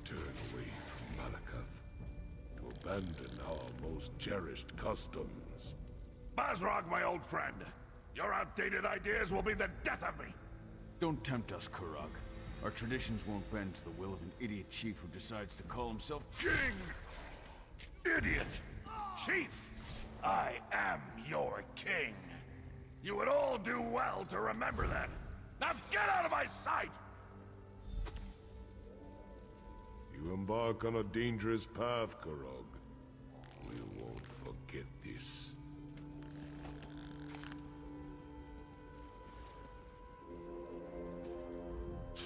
To turn away from Malakath. To abandon our most cherished customs. Bazrog, my old friend. Your outdated ideas will be the death of me. Don't tempt us, Kurog. Our traditions won't bend to the will of an idiot chief who decides to call himself King! Idiot! Chief! I am your king. You would all do well to remember that. Now get out of my sight! You embark on a dangerous path, Kurog. We won't forget this.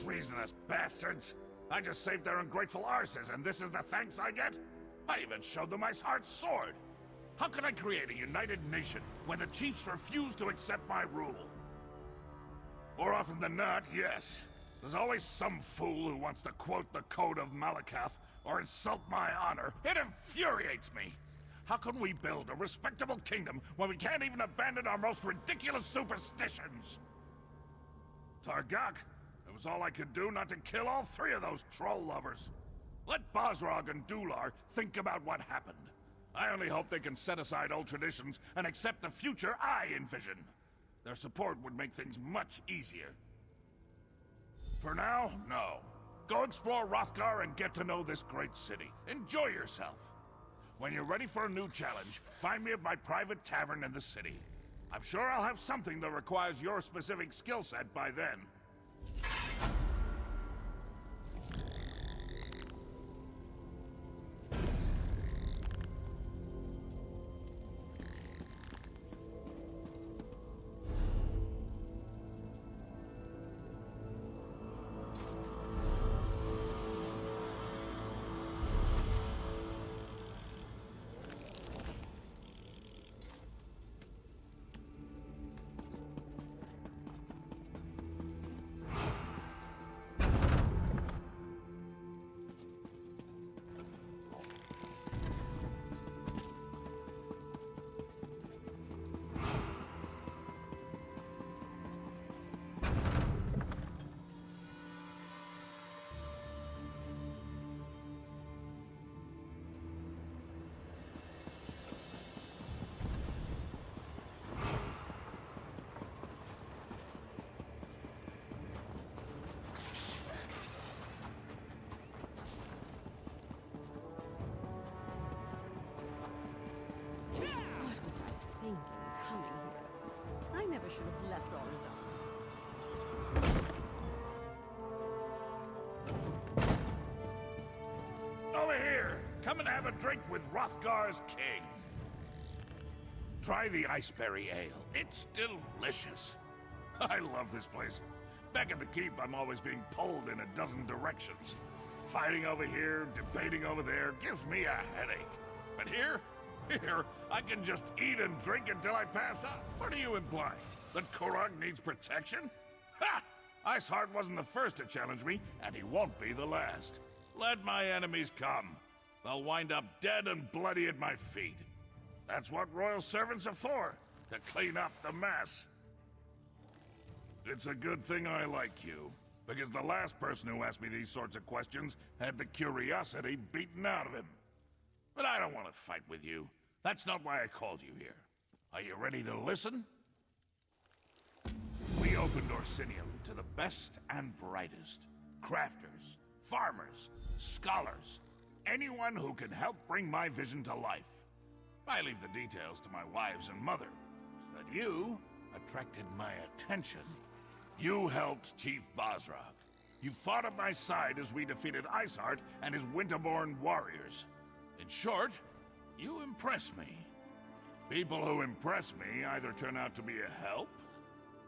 Treasonous bastards! I just saved their ungrateful arses, and this is the thanks I get? I even showed them Iceheart's sword! How can I create a united nation when the chiefs refuse to accept my rule? More often than not, yes. There's always some fool who wants to quote the Code of Malakath or insult my honor. It infuriates me! How can we build a respectable kingdom when we can't even abandon our most ridiculous superstitions? Targak, it was all I could do not to kill all three of those troll lovers. Let Bazrog and Dular think about what happened. I only hope they can set aside old traditions and accept the future I envision. Their support would make things much easier. For now, no. Go explore Hrothgar and get to know this great city. Enjoy yourself. When you're ready for a new challenge, find me at my private tavern in the city. I'm sure I'll have something that requires your specific skill set by then. never should have left all alone. Over here! Come and have a drink with Hrothgar's king. Try the Iceberry Ale. It's delicious. I love this place. Back at the keep, I'm always being pulled in a dozen directions. Fighting over here, debating over there, gives me a headache. But here, I can just eat and drink until I pass out. What are you implying? That Kurog needs protection? Ha! Iceheart wasn't the first to challenge me, and he won't be the last. Let my enemies come. They'll wind up dead and bloody at my feet. That's what royal servants are for, to clean up the mess. It's a good thing I like you, because the last person who asked me these sorts of questions had the curiosity beaten out of him. But I don't want to fight with you. That's not why I called you here. Are you ready to listen? We opened Orsinium to the best and brightest. Crafters, farmers, scholars, anyone who can help bring my vision to life. I leave the details to my wives and mother. But you attracted my attention. You helped Chief Bozrog. You fought at my side as we defeated Iceheart and his Winterborn warriors. In short, you impress me. People who impress me either turn out to be a help,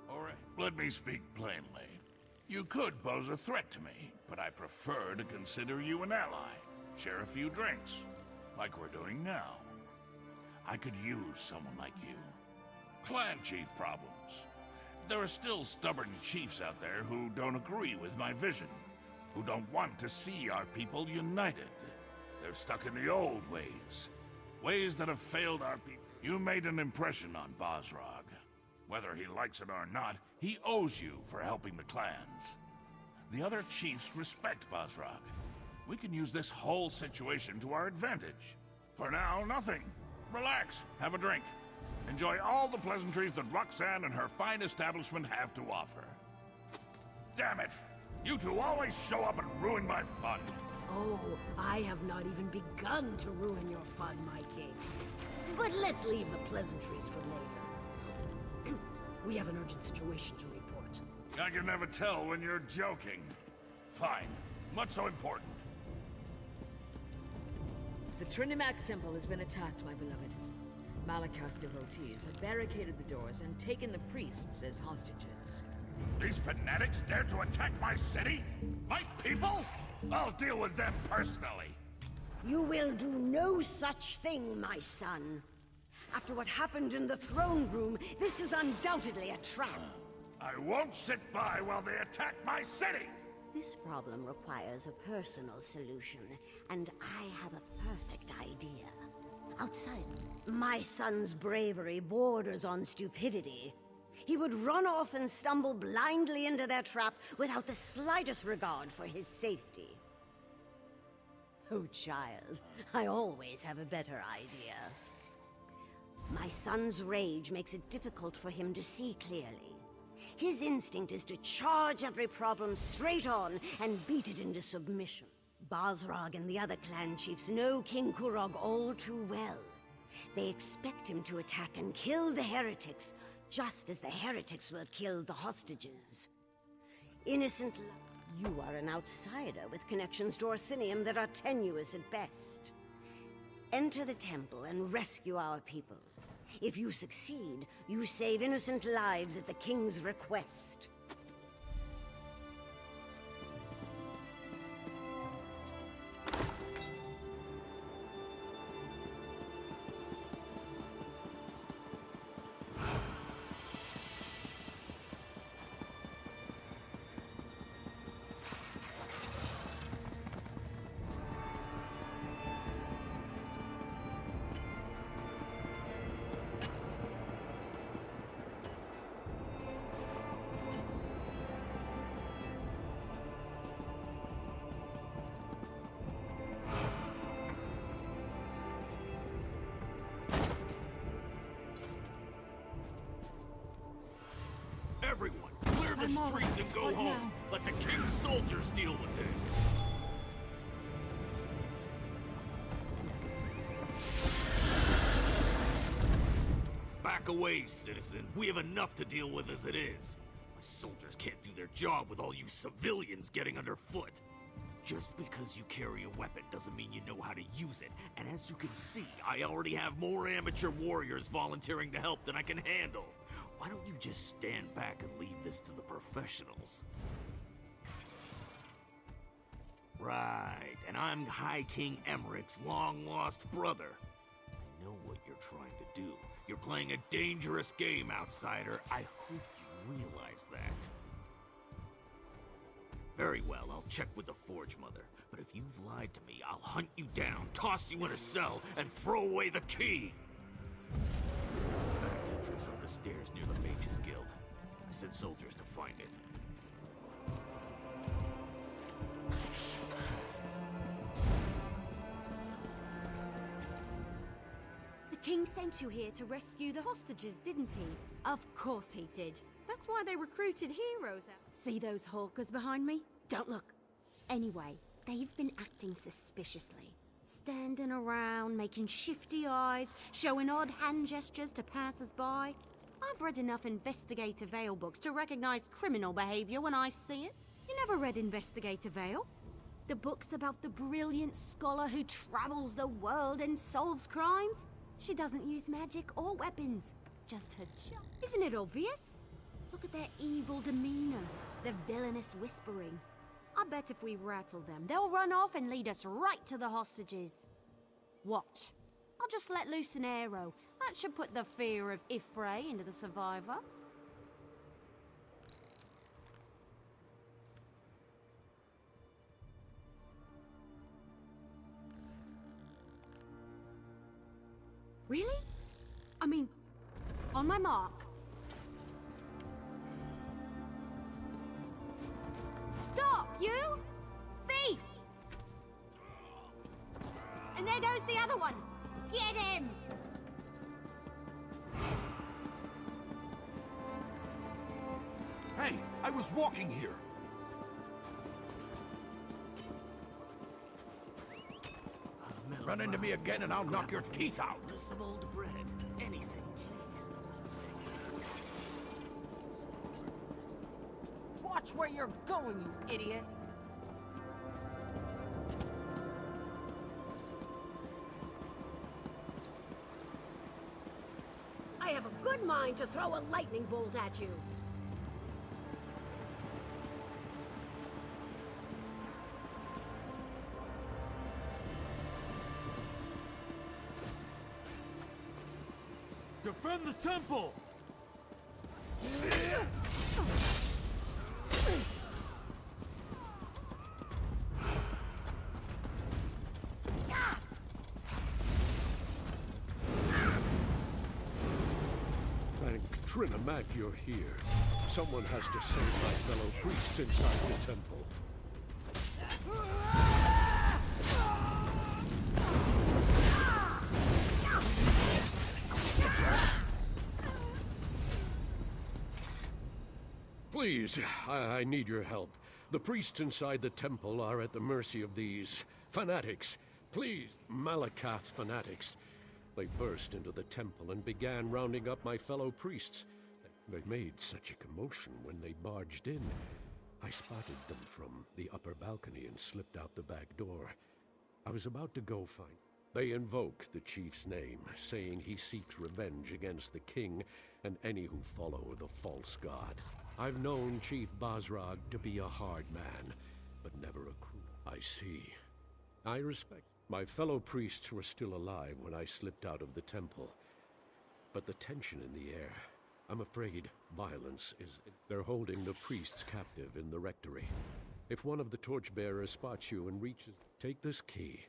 or let me speak plainly. You could pose a threat to me, but I prefer to consider you an ally. Share a few drinks, like we're doing now. I could use someone like you. Clan chief problems. There are still stubborn chiefs out there who don't agree with my vision, who don't want to see our people united. They're stuck in the old ways, ways that have failed our people. You made an impression on Bozrog. Whether he likes it or not, he owes you for helping the clans. The other chiefs respect Bozrog. We can use this whole situation to our advantage. For now, nothing. Relax, have a drink. Enjoy all the pleasantries that Roxanne and her fine establishment have to offer. Damn it! You two always show up and ruin my fun. Oh, I have not even begun to ruin your fun, my king. But let's leave the pleasantries for later. We have an urgent situation to report. I can never tell when you're joking. Fine. What's so important? The Trinimac Temple has been attacked, my beloved. Malakath devotees have barricaded the doors and taken the priests as hostages. These fanatics dare to attack my city? My people? I'll deal with them personally. You will do no such thing, my son. After what happened in the throne room, this is undoubtedly a trap. I won't sit by while they attack my city! This problem requires a personal solution, and I have a perfect idea. Outside, my son's bravery borders on stupidity. He would run off and stumble blindly into their trap without the slightest regard for his safety. Oh, child, I always have a better idea. My son's rage makes it difficult for him to see clearly. His instinct is to charge every problem straight on and beat it into submission. Bozrog and the other clan chiefs know King Kurog all too well. They expect him to attack and kill the heretics, just as the heretics will kill the hostages. Innocent, you are an outsider with connections to Orsinium that are tenuous at best. Enter the temple and rescue our people. If you succeed, you save innocent lives at the king's request. Everyone, clear the streets and go home. now? Let the king's soldiers deal with this. Back away, citizen. We have enough to deal with as it is. My soldiers can't do their job with all you civilians getting underfoot. Just because you carry a weapon doesn't mean you know how to use it. And as you can see, I already have more amateur warriors volunteering to help than I can handle. Why don't you just stand back and leave this to the professionals? Right, and I'm High King Emmerich's long-lost brother. I know what you're trying to do. You're playing a dangerous game, outsider. I hope you realize that. Very well, I'll check with the Forge Mother. But if you've lied to me, I'll hunt you down, toss you in a cell, and throw away the key! Back entrance up the stairs near the Mages Guild. I sent soldiers to find it. The king sent you here to rescue the hostages, didn't he? Of course he did. That's why they recruited heroes out. See those hawkers behind me? Don't look. Anyway, they've been acting suspiciously. Standing around, making shifty eyes, showing odd hand gestures to passers-by. I've read enough Investigator Vale books to recognize criminal behavior when I see it. You never read Investigator Vale? The book's about the brilliant scholar who travels the world and solves crimes? She doesn't use magic or weapons, just her job. Isn't it obvious? Look at their evil demeanor, their villainous whispering. I bet if we rattle them, they'll run off and lead us right to the hostages. Watch. I'll just let loose an arrow. That should put the fear of Ifray into the survivor. Really? I mean, on my mark. Stop, you! Thief! And there goes the other one! Get him! Hey, I was walking here. Run into me again and I'll knock your teeth out. Some old bread. Anything, please. Watch where you're going, you idiot. I have a good mind to throw a lightning bolt at you. Defend the temple! Thank Trinamak you're here. Someone has to save my fellow priests inside the temple. Please, I need your help. The priests inside the temple are at the mercy of these fanatics. Please, Malakath fanatics. They burst into the temple and began rounding up my fellow priests. They made such a commotion when they barged in. I spotted them from the upper balcony and slipped out the back door. I was about to go find. They invoke the chief's name, saying he seeks revenge against the king and any who follow the false god. I've known Chief Basrag to be a hard man, but never a cruel. I see. I respect. My fellow priests were still alive when I slipped out of the temple. But the tension in the air, I'm afraid violence is... They're holding the priests captive in the rectory. If one of the torchbearers spots you and reaches... Take this key.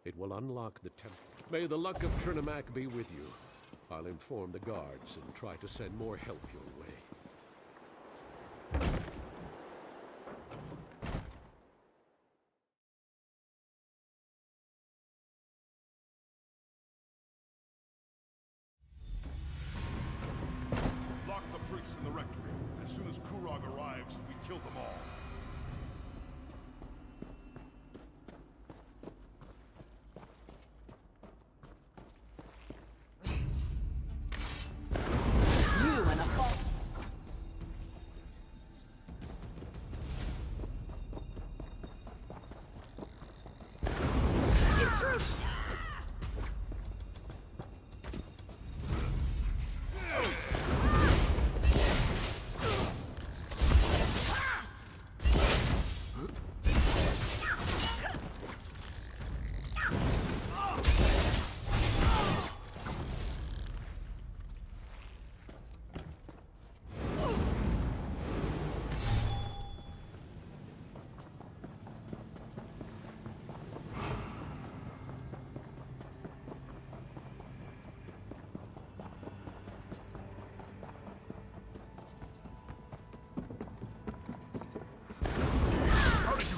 It will unlock the temple. May the luck of Trinamak be with you. I'll inform the guards and try to send more help your way. Lock the priests in the rectory. As soon as Kurog arrives, we kill them all.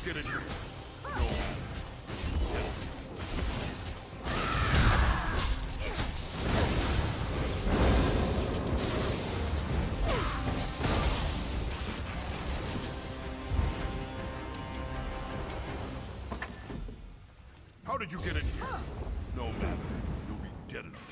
get in here? No. How did you get in here? No matter. You'll be dead in a minute.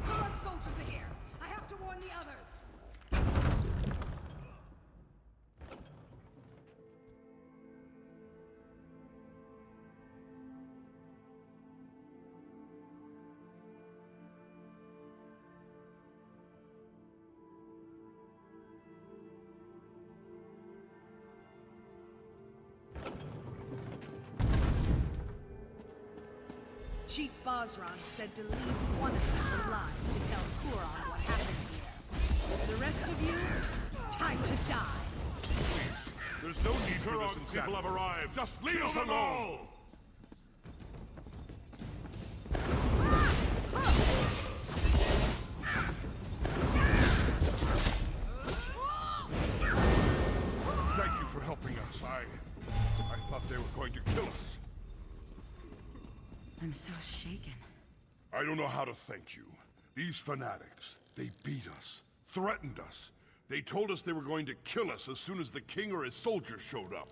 Kurok soldiers are here. I have to warn the others. Chief Basran said to leave one of you alive to tell Kuran what happened here. The rest of you, time to die. Please, there's no need for this insanity. People have arrived. Just leave us alone! Thank you for helping us. I thought they were going to kill us. I'm so shaken. I don't know how to thank you. These fanatics, they beat us, threatened us. They told us they were going to kill us as soon as the king or his soldiers showed up.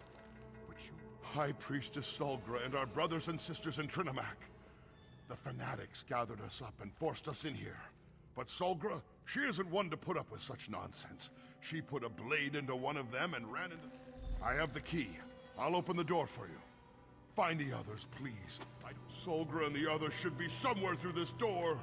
But you, High Priestess Solgra and our brothers and sisters in Trinamak, the fanatics gathered us up and forced us in here. But Solgra, she isn't one to put up with such nonsense. She put a blade into one of them and ran into... I have the key. I'll open the door for you. Find the others, please. Solgra and the others should be somewhere through this door.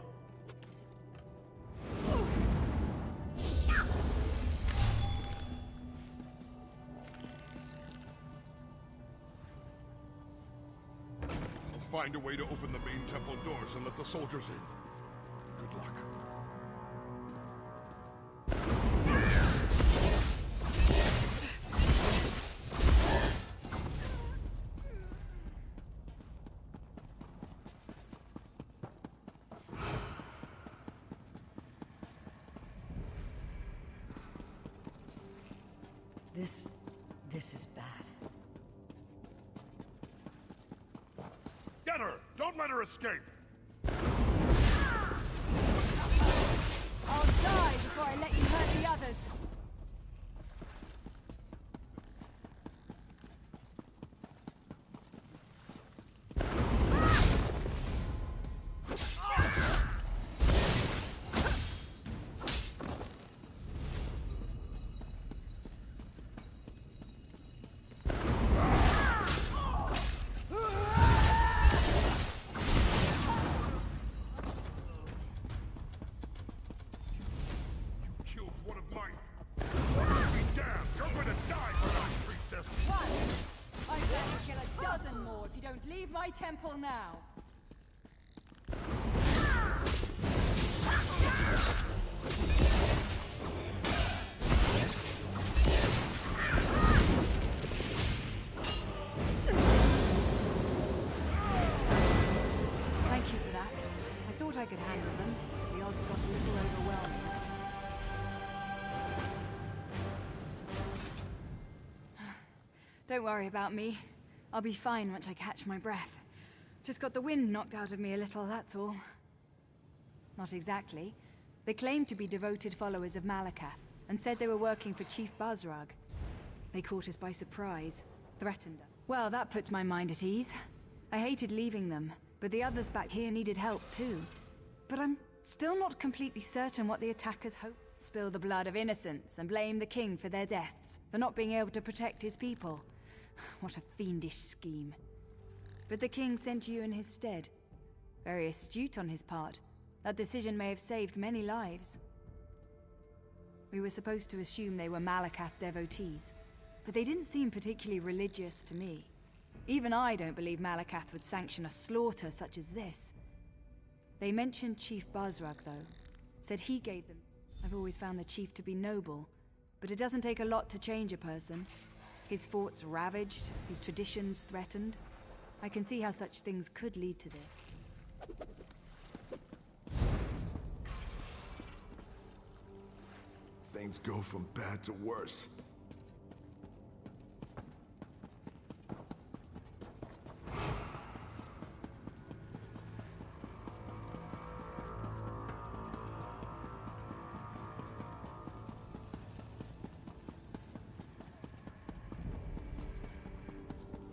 I'll find a way to open the main temple doors and let the soldiers in. Good luck. This is bad. Get her! Don't let her escape! I'll die before I let you hurt the others. Leave my temple now. Thank you for that. I thought I could handle them. The odds got a little overwhelming. Don't worry about me. I'll be fine once I catch my breath. Just got the wind knocked out of me a little, that's all. Not exactly. They claimed to be devoted followers of Malakath, and said they were working for Chief Basrag. They caught us by surprise, threatened us. Well, that puts my mind at ease. I hated leaving them, but the others back here needed help too. But I'm still not completely certain what the attackers hoped. Spill the blood of innocents and blame the king for their deaths, for not being able to protect his people. What a fiendish scheme. But the king sent you in his stead. Very astute on his part. That decision may have saved many lives. We were supposed to assume they were Malakath devotees, but they didn't seem particularly religious to me. Even I don't believe Malakath would sanction a slaughter such as this. They mentioned Chief Basrag, though. Said he gave them. I've always found the chief to be noble, but it doesn't take a lot to change a person. His forts ravaged, his traditions threatened. I can see how such things could lead to this. Things go from bad to worse.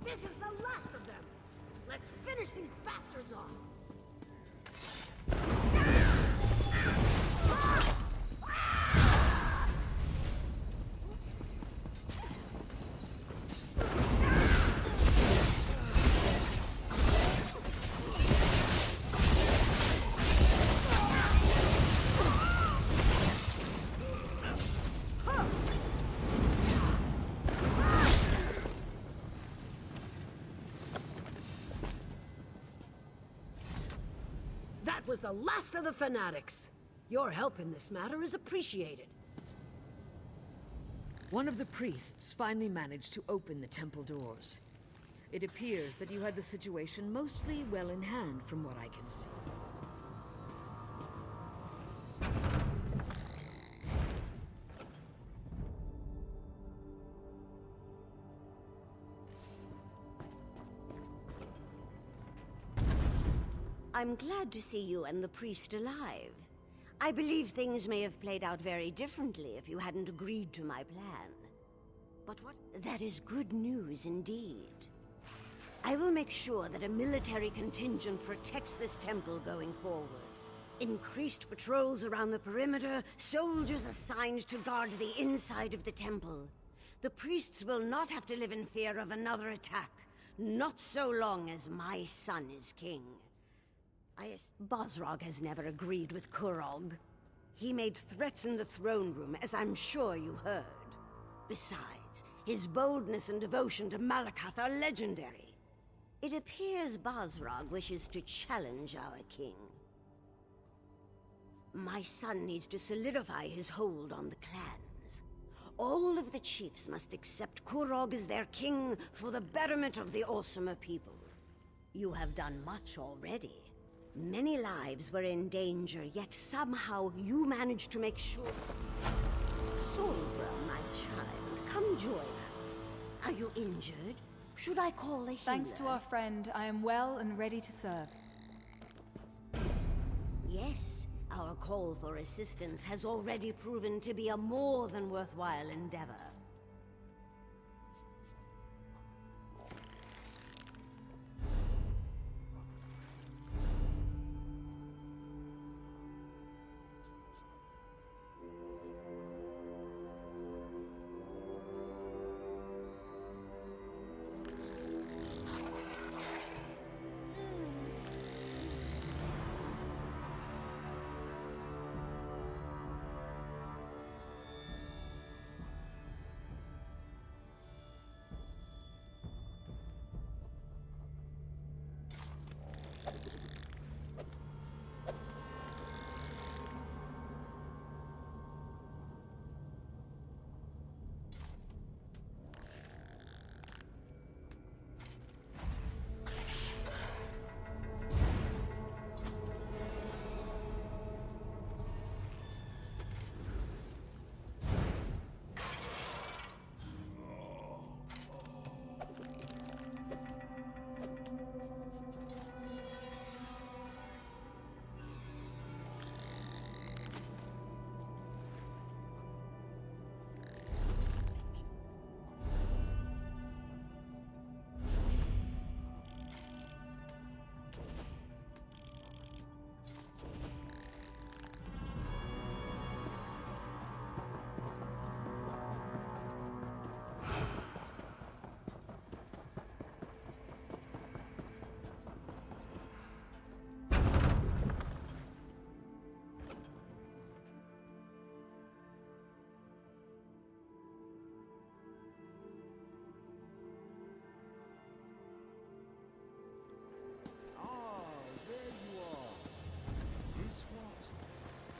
This is the last of them! Let's finish these bastards off! That was the last of the fanatics. Your help in this matter is appreciated. One of the priests finally managed to open the temple doors. It appears that you had the situation mostly well in hand from what I can see. I'm glad to see you and the priest alive. I believe things may have played out very differently if you hadn't agreed to my plan. But what? That is good news indeed. I will make sure that a military contingent protects this temple going forward. Increased patrols around the perimeter, soldiers assigned to guard the inside of the temple. The priests will not have to live in fear of another attack, not so long as my son is king. Bosrog has never agreed with Kurog. He made threats in the throne room, as I'm sure you heard. Besides, his boldness and devotion to Malakath are legendary. It appears Bosrog wishes to challenge our king. My son needs to solidify his hold on the clans. All of the chiefs must accept Kurog as their king for the betterment of the Orsimer people. You have done much already. Many lives were in danger, yet somehow you managed to make sure... Solbra, my child, come join us. Are you injured? Should I call a healer? Thanks to our friend, I am well and ready to serve. Yes, our call for assistance has already proven to be a more than worthwhile endeavor.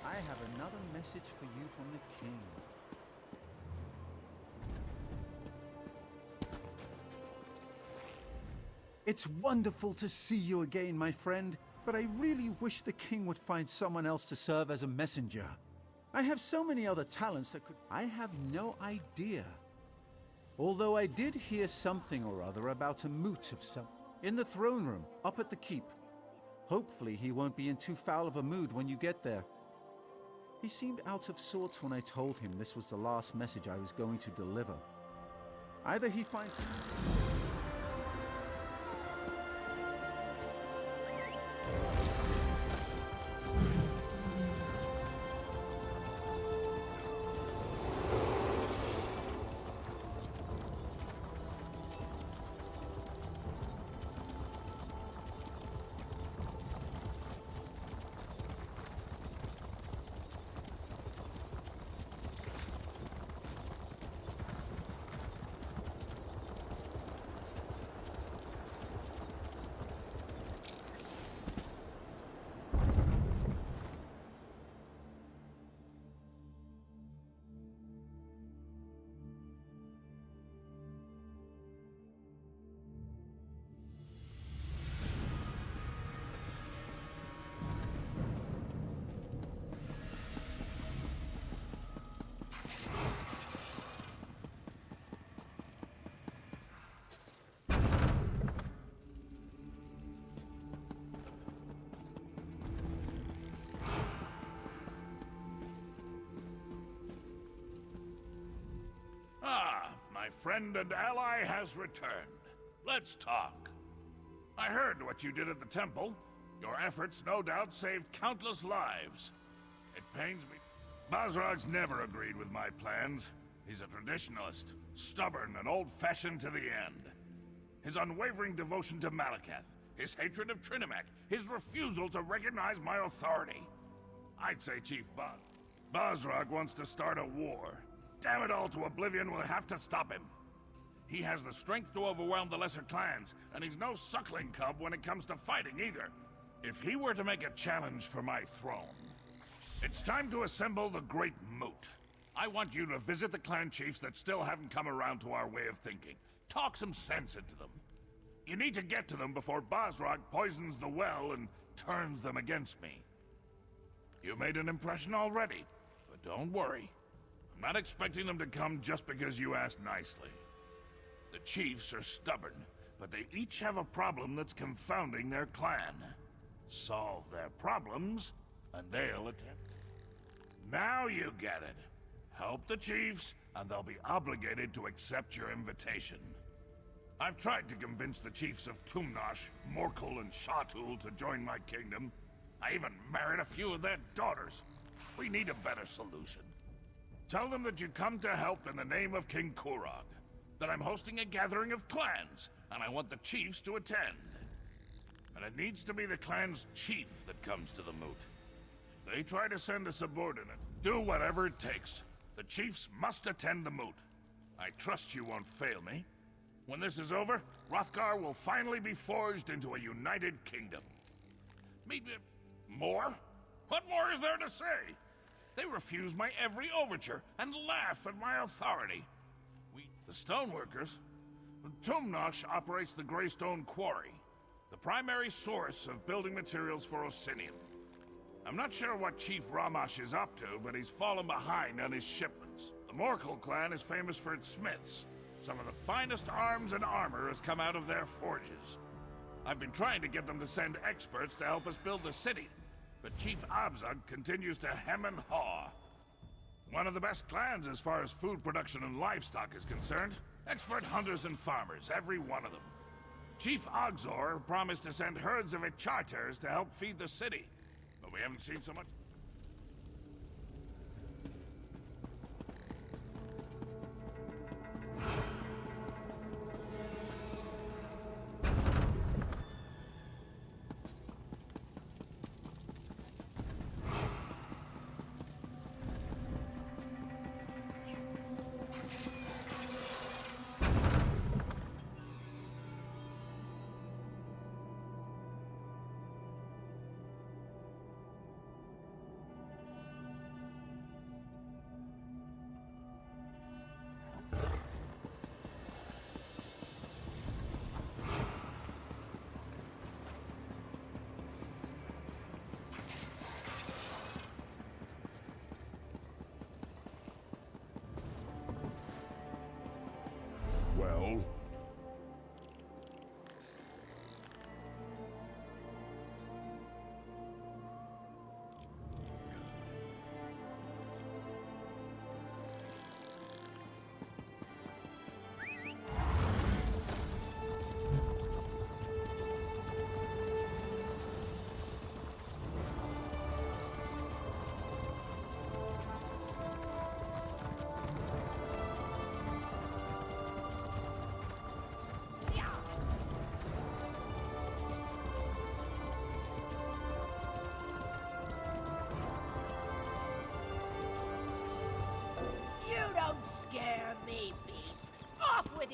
I have another message for you from the king. It's wonderful to see you again, my friend, but I really wish the king would find someone else to serve as a messenger. I have so many other talents that could... I have no idea. Although I did hear something or other about a moot of some... in the throne room, up at the keep. Hopefully he won't be in too foul of a mood when you get there. He seemed out of sorts when I told him this was the last message I was going to deliver. Either he finds... My friend and ally has returned. Let's talk. I heard what you did at the temple. Your efforts no doubt saved countless lives. It pains me. Basrag's never agreed with my plans. He's a traditionalist, stubborn and old-fashioned to the end. His unwavering devotion to Malakath, his hatred of Trinimac, his refusal to recognize my authority. I'd say Chief Basrag wants to start a war. Damn it all to oblivion, we'll have to stop him. He has the strength to overwhelm the lesser clans, and he's no suckling cub when it comes to fighting either. If he were to make a challenge for my throne, it's time to assemble the Great Moot. I want you to visit the clan chiefs that still haven't come around to our way of thinking. Talk some sense into them. You need to get to them before Basrag poisons the well and turns them against me. You made an impression already, but don't worry. I'm not expecting them to come just because you asked nicely. The chiefs are stubborn, but they each have a problem that's confounding their clan. Solve their problems, and they'll attempt. Now you get it. Help the chiefs, and they'll be obligated to accept your invitation. I've tried to convince the chiefs of Tumnash, Morkel, and Shatul to join my kingdom. I even married a few of their daughters. We need a better solution. Tell them that you come to help in the name of King Kurog, that I'm hosting a gathering of clans, and I want the chiefs to attend. And it needs to be the clan's chief that comes to the moot. If they try to send a subordinate, do whatever it takes. The chiefs must attend the moot. I trust you won't fail me. When this is over, Hrothgar will finally be forged into a united kingdom. Maybe more? What more is there to say? They refuse my every overture and laugh at my authority. The stoneworkers? Tumnash operates the Greystone Quarry, the primary source of building materials for Osinium. I'm not sure what Chief Ramash is up to, but he's fallen behind on his shipments. The Morkel clan is famous for its smiths. Some of the finest arms and armor has come out of their forges. I've been trying to get them to send experts to help us build the city, but Chief Abzug continues to hem and haw. One of the best clans as far as food production and livestock is concerned. Expert hunters and farmers, every one of them. Chief Ogzor promised to send herds of Icharters to help feed the city, but we haven't seen so much.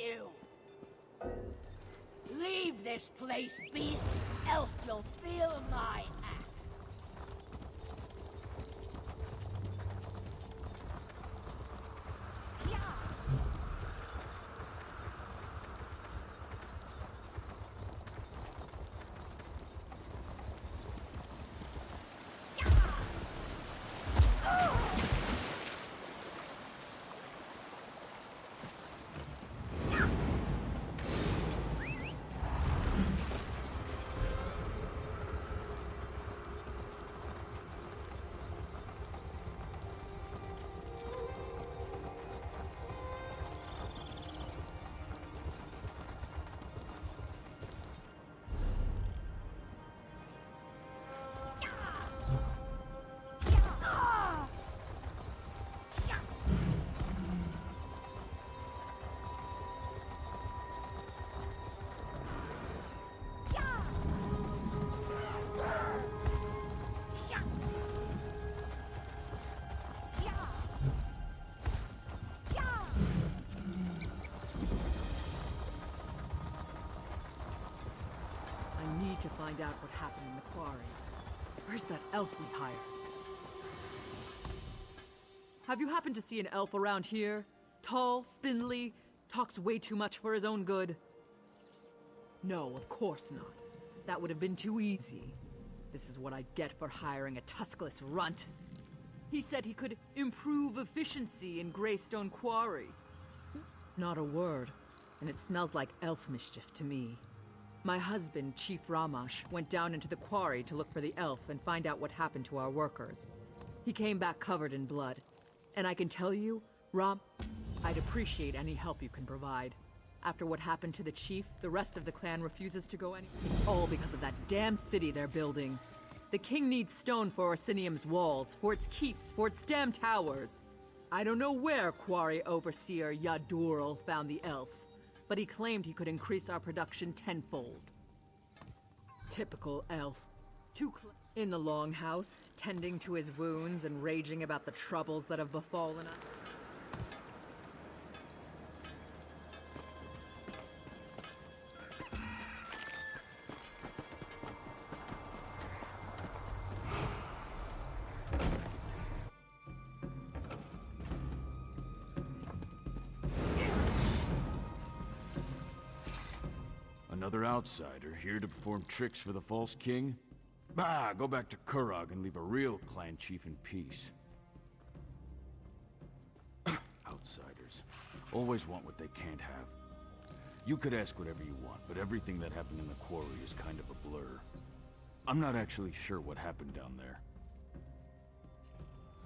you! Leave this place, beast, else you'll feel my axe. I need to find out what happened in the quarry. Where's that elf we hired? Have you happened to see an elf around here? Tall, spindly, talks way too much for his own good? No, of course not. That would have been too easy. This is what I get for hiring a tuskless runt. He said he could improve efficiency in Greystone Quarry. Not a word, and it smells like elf mischief to me. My husband, Chief Ramash, went down into the quarry to look for the elf and find out what happened to our workers. He came back covered in blood. And I can tell you, I'd appreciate any help you can provide. After what happened to the chief, the rest of the clan refuses to go anywhere. It's all because of that damn city they're building. The king needs stone for Orsinium's walls, for its keeps, for its damn towers. I don't know where Quarry Overseer Yadurl found the elf, but he claimed he could increase our production tenfold. Typical elf. In the longhouse, tending to his wounds and raging about the troubles that have befallen us. Another outsider here to perform tricks for the false king? Bah, go back to Kurog and leave a real clan chief in peace. Outsiders. Always want what they can't have. You could ask whatever you want, but everything that happened in the quarry is kind of a blur. I'm not actually sure what happened down there.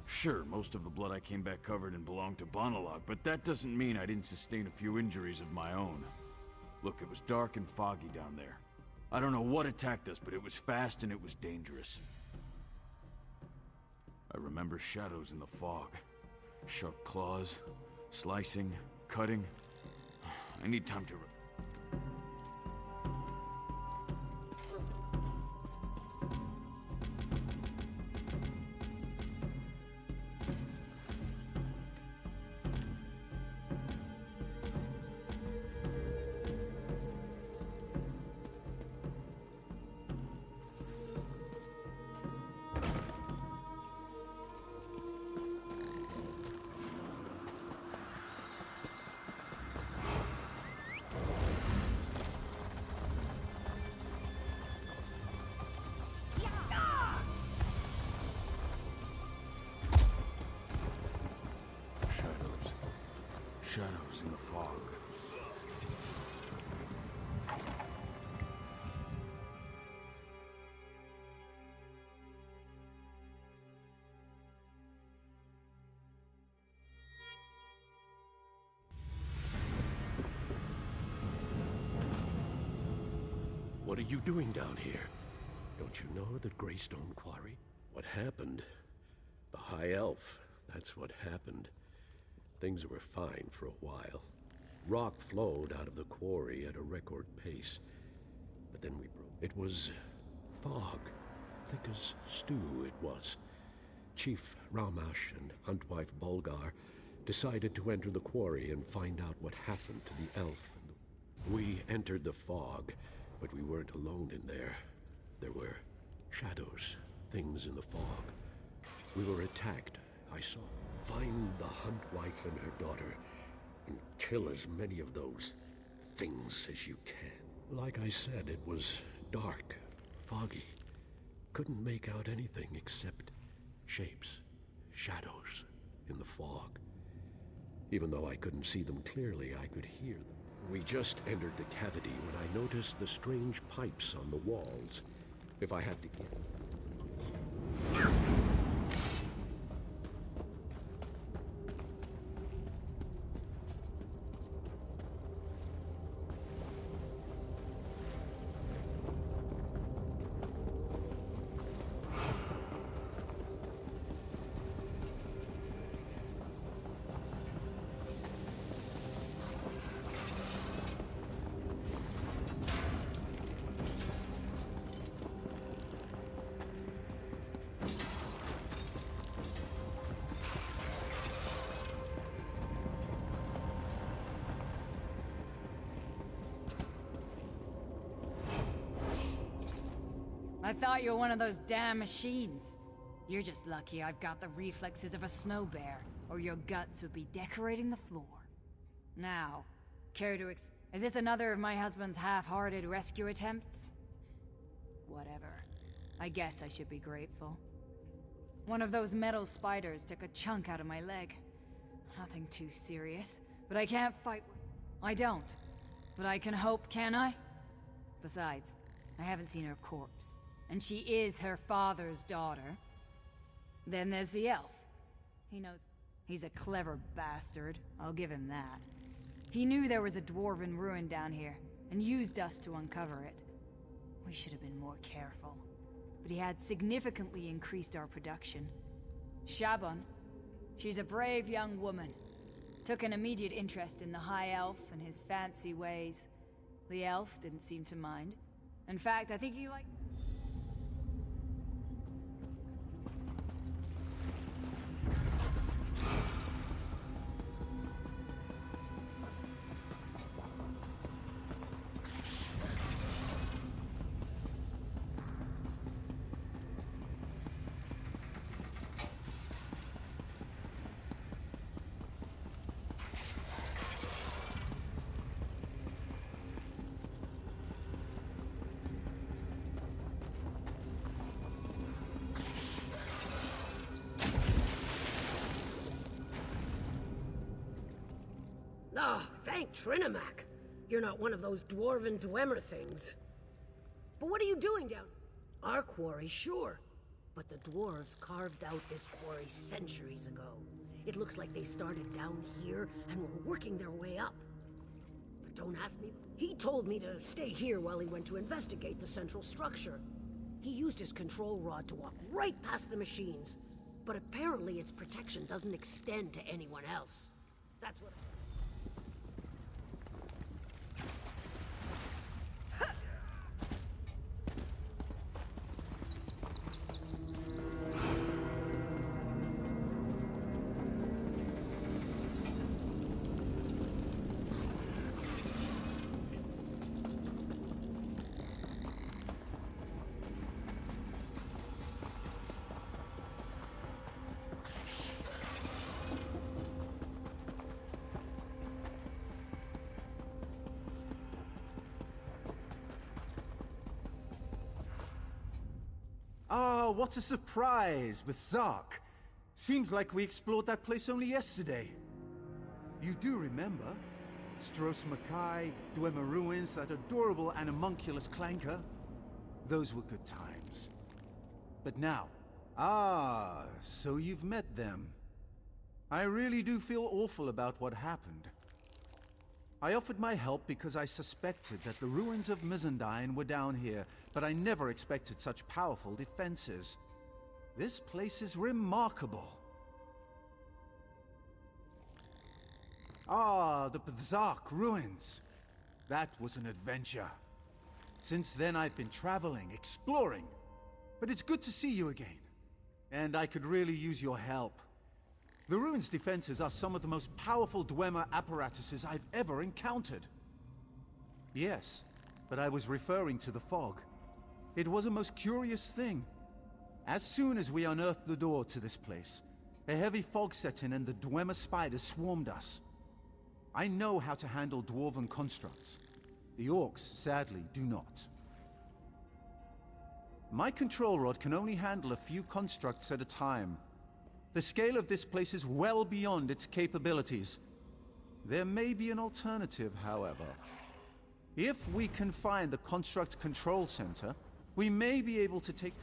Sure, most of the blood I came back covered in belonged to Bonalog, but that doesn't mean I didn't sustain a few injuries of my own. Look, it was dark and foggy down there. I don't know what attacked us, but it was fast and it was dangerous. I remember shadows in the fog. Sharp claws, slicing, cutting. I need time to... Shadows in the fog. What are you doing down here? Don't you know the Greystone Quarry? What happened? The High Elf, that's what happened. Things were fine for a while. Rock flowed out of the quarry at a record pace. But then we broke. It was fog. Thick as stew it was. Chief Ramash and Huntwife Bulgar decided to enter the quarry and find out what happened to the elf. We entered the fog, but we weren't alone in there. There were shadows, things in the fog. We were attacked, I saw. Find the hunt wife and her daughter, and kill as many of those things as you can. Like I said, it was dark, foggy. Couldn't make out anything except shapes, shadows in the fog. Even though I couldn't see them clearly, I could hear them. We just entered the cavity when I noticed the strange pipes on the walls. If I had to... I thought you were one of those damn machines. You're just lucky I've got the reflexes of a snow bear, or your guts would be decorating the floor. Now, care to is this another of my husband's half-hearted rescue attempts? Whatever. I guess I should be grateful. One of those metal spiders took a chunk out of my leg. Nothing too serious, but I can't fight with... I don't. But I can hope, can I? Besides, I haven't seen her corpse. And she is her father's daughter. Then there's the elf. He knows... He's a clever bastard, I'll give him that. He knew there was a dwarven ruin down here, and used us to uncover it. We should have been more careful. But he had significantly increased our production. Shaban, she's a brave young woman. Took an immediate interest in the High Elf and his fancy ways. The elf didn't seem to mind. In fact, I think he liked... Oh, thank Trinimac. You're not one of those dwarven dwemer things. But what are you doing down? Our quarry, sure. But the dwarves carved out this quarry centuries ago. It looks like they started down here and were working their way up. But don't ask me. He told me to stay here while he went to investigate the central structure. He used his control rod to walk right past the machines. But apparently its protection doesn't extend to anyone else. That's what... Ah, what a surprise with Zark. Seems like we explored that place only yesterday. You do remember? Stros Mackay, Dwemer Ruins, that adorable animunculus clanker. Those were good times. But now... Ah, so you've met them. I really do feel awful about what happened. I offered my help because I suspected that the ruins of Mizandine were down here, but I never expected such powerful defenses. This place is remarkable. Ah, the Zark ruins. That was an adventure. Since then I've been traveling, exploring. But it's good to see you again. And I could really use your help. The ruins' defenses are some of the most powerful Dwemer apparatuses I've ever encountered. Yes, but I was referring to the fog. It was a most curious thing. As soon as we unearthed the door to this place, a heavy fog set in and the Dwemer spiders swarmed us. I know how to handle dwarven constructs. The orcs, sadly, do not. My control rod can only handle a few constructs at a time. The scale of this place is well beyond its capabilities. There may be an alternative, however. If we can find the construct control center, we may be able to take...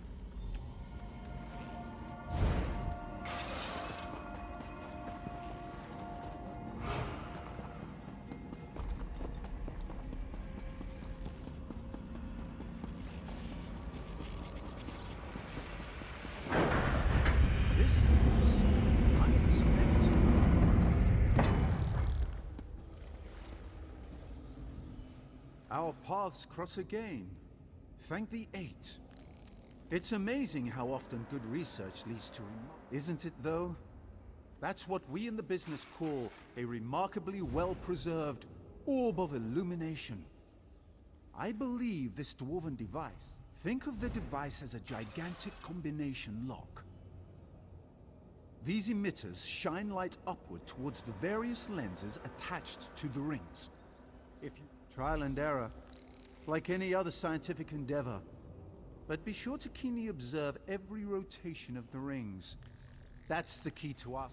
This is unexpected. Our paths cross again. Thank the Eight. It's amazing how often good research leads to isn't it though? That's what we in the business call a remarkably well-preserved orb of illumination. I believe this dwarven device. Think of the device as a gigantic combination lock. These emitters shine light upward towards the various lenses attached to the rings. If you trial and error, like any other scientific endeavor, but be sure to keenly observe every rotation of the rings. That's the key to us.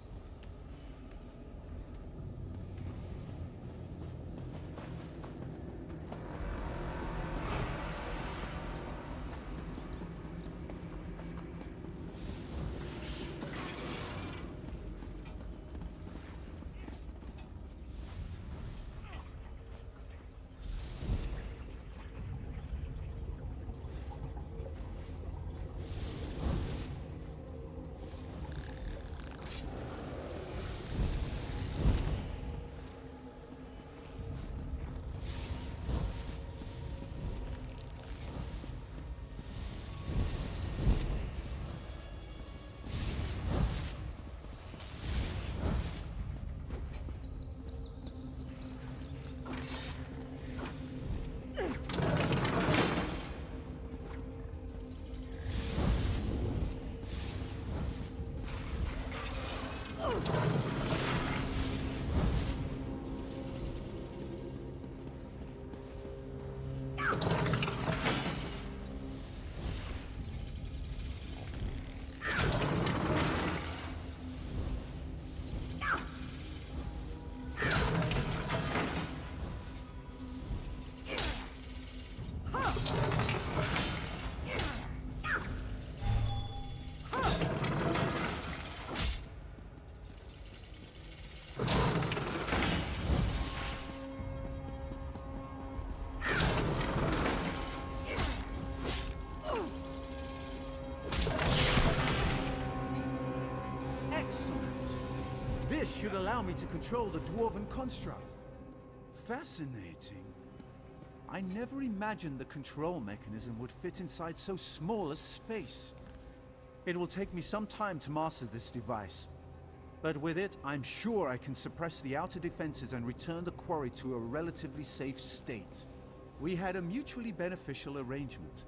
This should allow me to control the dwarven construct. Fascinating. I never imagined the control mechanism would fit inside so small a space. It will take me some time to master this device. But with it, I'm sure I can suppress the outer defenses and return the quarry to a relatively safe state. We had a mutually beneficial arrangement.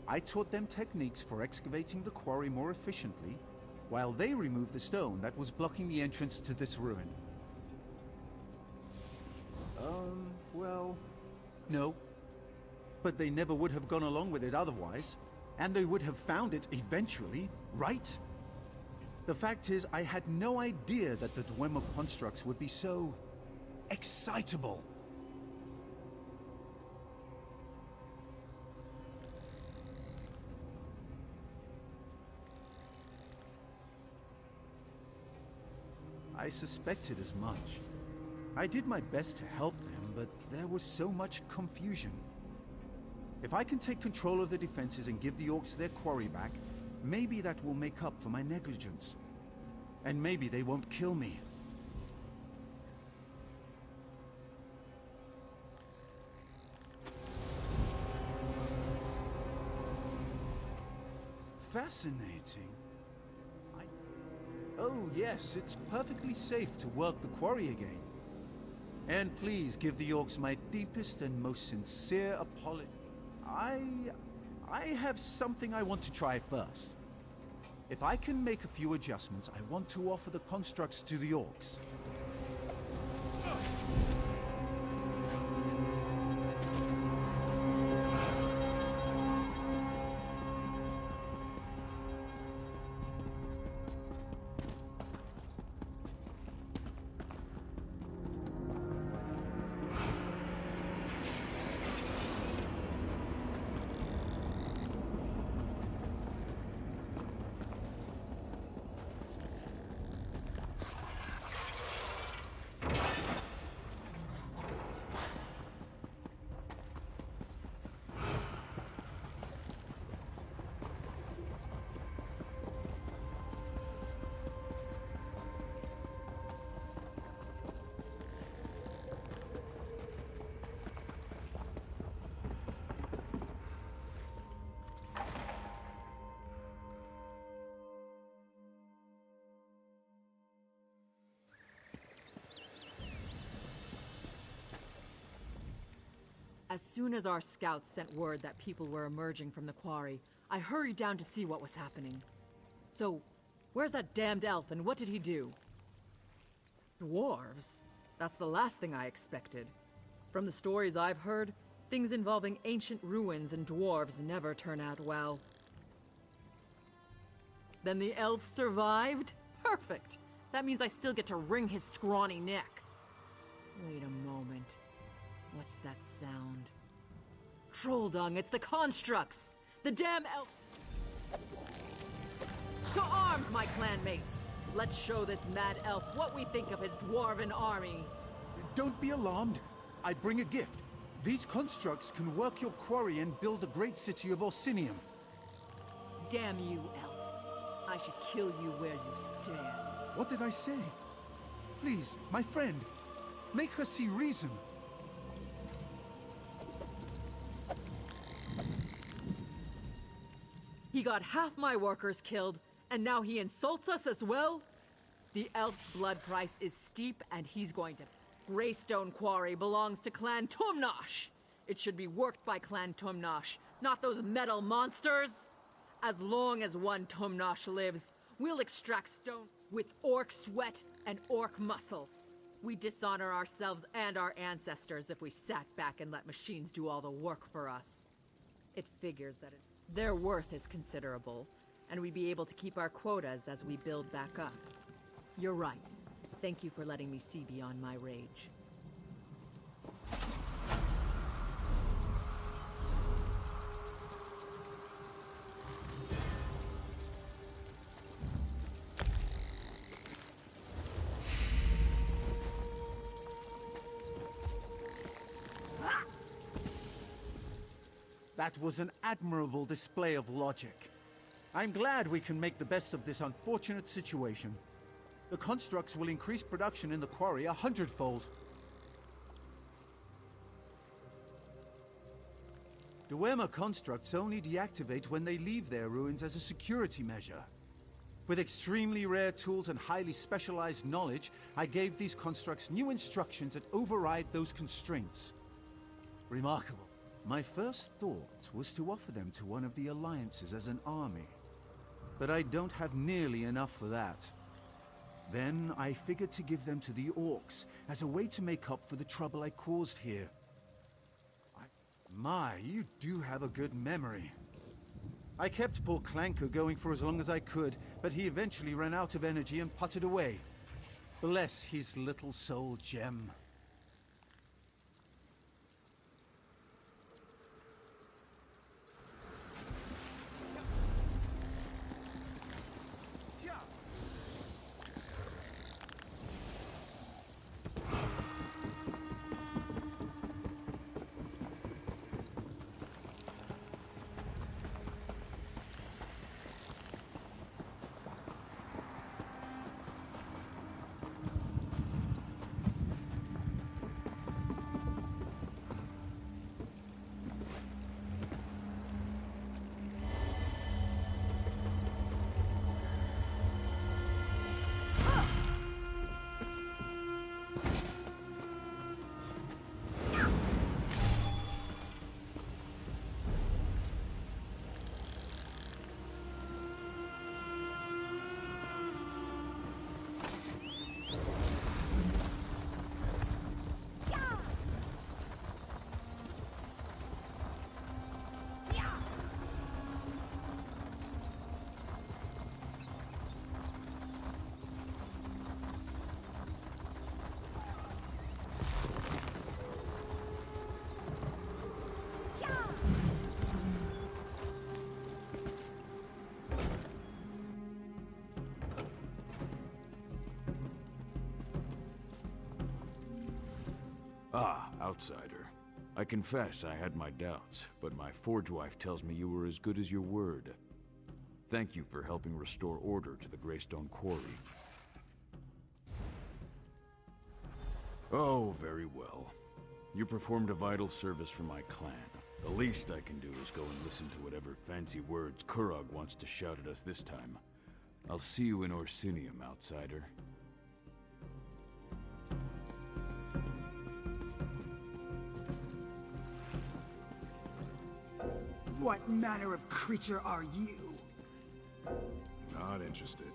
I taught them techniques for excavating the quarry more efficiently, while they removed the stone that was blocking the entrance to this ruin. Well, no. But they never would have gone along with it otherwise, and they would have found it eventually, right? The fact is, I had no idea that the Dwemer constructs would be so... excitable. I suspected as much. I did my best to help them, but there was so much confusion. If I can take control of the defenses and give the orcs their quarry back, maybe that will make up for my negligence. And maybe they won't kill me. Fascinating. Oh yes, it's perfectly safe to work the quarry again. And please give the orcs my deepest and most sincere apology. I have something I want to try first. If I can make a few adjustments, I want to offer the constructs to the orcs. As soon as our scouts sent word that people were emerging from the quarry, I hurried down to see what was happening. So, where's that damned elf and what did he do? Dwarves? That's the last thing I expected. From the stories I've heard, things involving ancient ruins and dwarves never turn out well. Then the elf survived? Perfect! That means I still get to wring his scrawny neck. Wait a moment. What's that sound? Troll dung, it's the constructs! The damn elf... To arms, my clanmates! Let's show this mad elf what we think of his dwarven army. Don't be alarmed. I bring a gift. These constructs can work your quarry and build a great city of Orsinium. Damn you, elf. I should kill you where you stand. What did I say? Please, my friend, make her see reason. He got half my workers killed, and now he insults us as well? The elf's blood price is steep, and he's going to... Greystone Quarry belongs to Clan Tumnosh. It should be worked by Clan Tumnosh, not those metal monsters. As long as one Tumnosh lives, we'll extract stone with orc sweat and orc muscle. We dishonor ourselves and our ancestors if we sat back and let machines do all the work for us. It figures that their worth is considerable, and we'd be able to keep our quotas as we build back up. You're right. Thank you for letting me see beyond my rage. That was an admirable display of logic. I'm glad we can make the best of this unfortunate situation. The constructs will increase production in the quarry 100-fold. Duema constructs only deactivate when they leave their ruins as a security measure. With extremely rare tools and highly specialized knowledge, I gave these constructs new instructions that override those constraints. Remarkable. My first thought was to offer them to one of the alliances as an army. But I don't have nearly enough for that. Then I figured to give them to the orcs as a way to make up for the trouble I caused here. My, you do have a good memory. I kept poor Clanker going for as long as I could, but he eventually ran out of energy and puttered away. Bless his little soul gem. Ah, outsider. I confess I had my doubts, but my forge wife tells me you were as good as your word. Thank you for helping restore order to the Greystone Quarry. Oh, very well. You performed a vital service for my clan. The least I can do is go and listen to whatever fancy words Kurog wants to shout at us this time. I'll see you in Orsinium, outsider. What manner of creature are you? Not interested.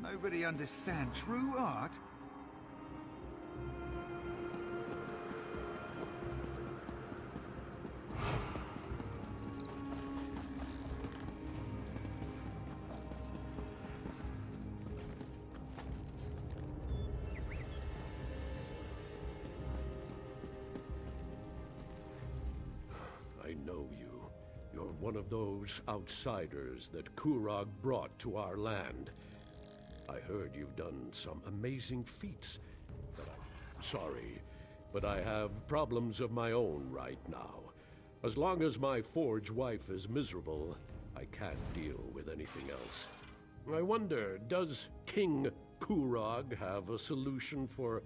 Nobody understand true art? I know you. You're one of those outsiders that Kurog brought to our land. I heard you've done some amazing feats, but I'm sorry, but I have problems of my own right now. As long as my forge wife is miserable, I can't deal with anything else. I wonder, does King Kurog have a solution for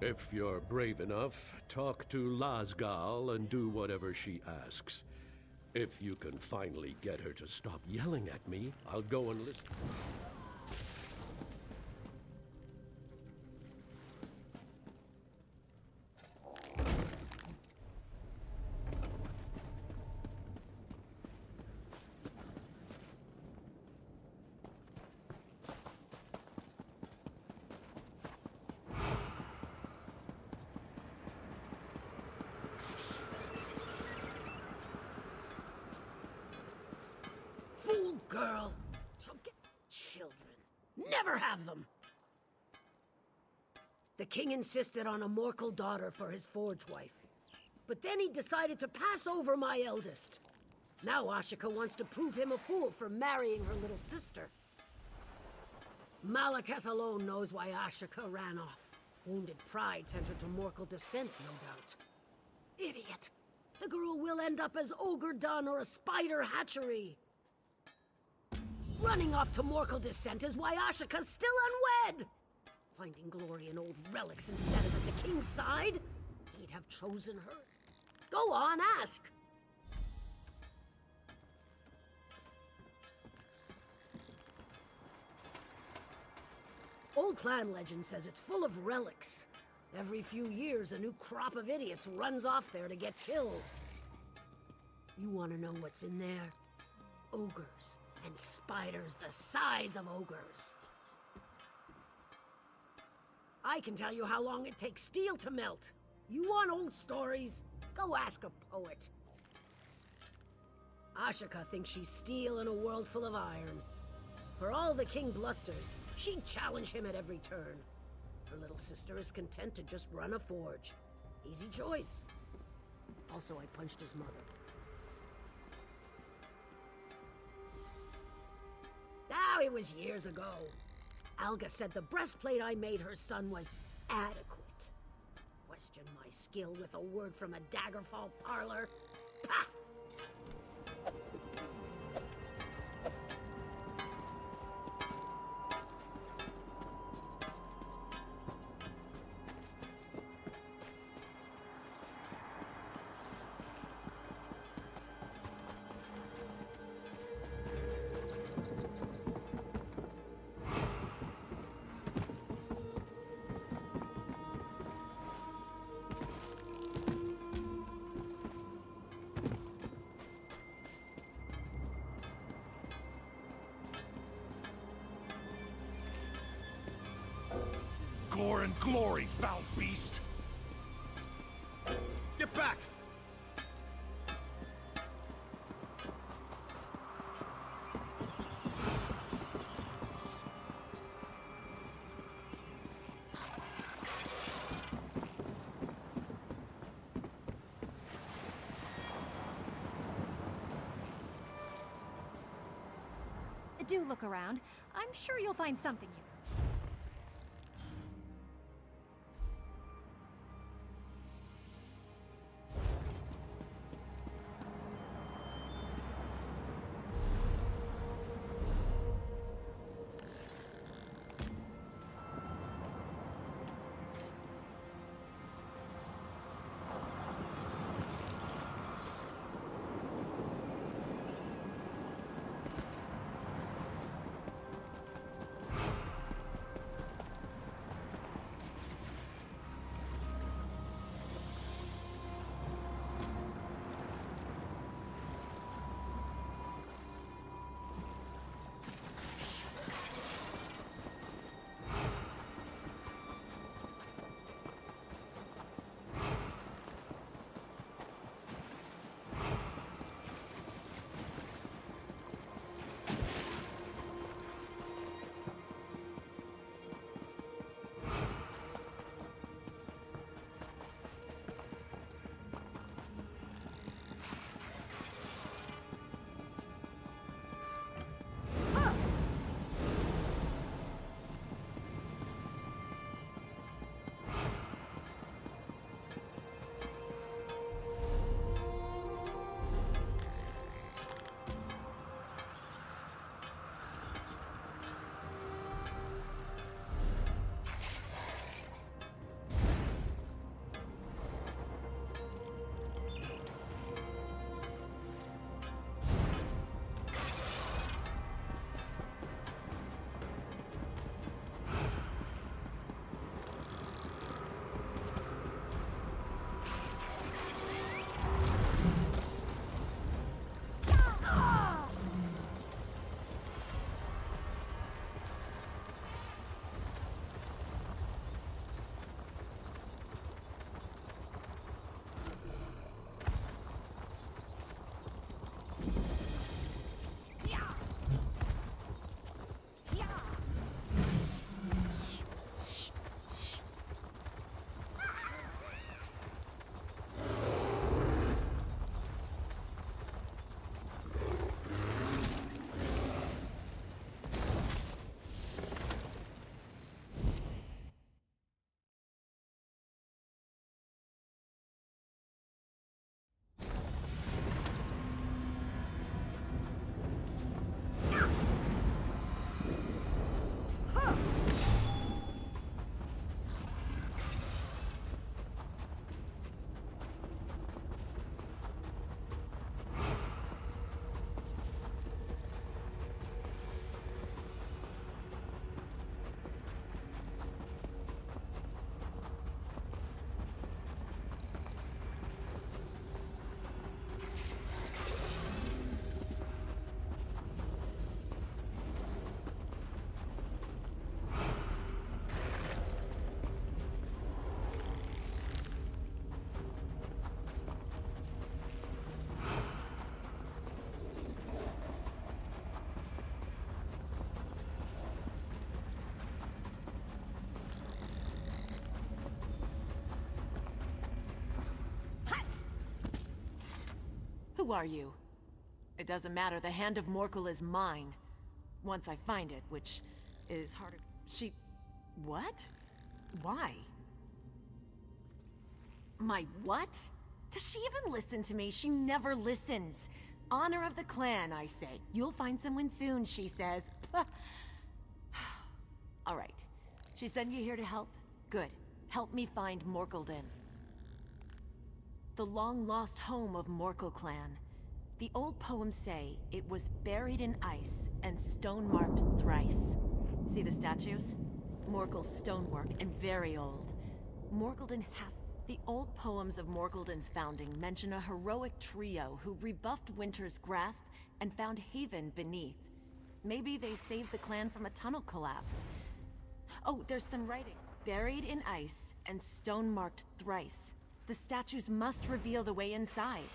If you're brave enough, talk to Lasgal and do whatever she asks. If you can finally get her to stop yelling at me, I'll go and listen. Never have them! The king insisted on a mortal daughter for his forge wife. But then he decided to pass over my eldest. Now Ashika wants to prove him a fool for marrying her little sister. Malekith alone knows why Ashika ran off. Wounded pride sent her to mortal descent, no doubt. Idiot! The girl will end up as ogre dun or a spider hatchery. Running off to mortal descent is why Ashika's still unwed! Finding glory in old relics instead of at the king's side? He'd have chosen her. Go on, ask! Old clan legend says it's full of relics. Every few years, a new crop of idiots runs off there to get killed. You want to know what's in there? Ogres and spiders the size of ogres. I can tell you how long it takes steel to melt. You want old stories? Go ask a poet. Ashika thinks she's steel in a world full of iron. For all the king blusters, she'd challenge him at every turn. Her little sister is content to just run a forge. Easy choice. Also, I punched his mother. Now, it was years ago. Alga said the breastplate I made her son was adequate. Question my skill with a word from a Daggerfall parlor? Pah! Gore and glory, foul beast! Get back! Do look around. I'm sure you'll find something you... Who are you? It doesn't matter, the Hand of Morkel is mine. Once I find it, which is harder. She... what? Why? My what? Does she even listen to me? She never listens. Honor of the clan, I say. You'll find someone soon, she says. All right. She sent you here to help? Good. Help me find Morkelden. The long-lost home of Morkel clan. The old poems say it was buried in ice and stone-marked thrice. See the statues? Morkel's stonework and very old. Morkelden has... The old poems of Morkelden's founding mention a heroic trio who rebuffed Winter's grasp and found haven beneath. Maybe they saved the clan from a tunnel collapse. Oh, there's some writing. Buried in ice and stone-marked thrice. The statues must reveal the way inside.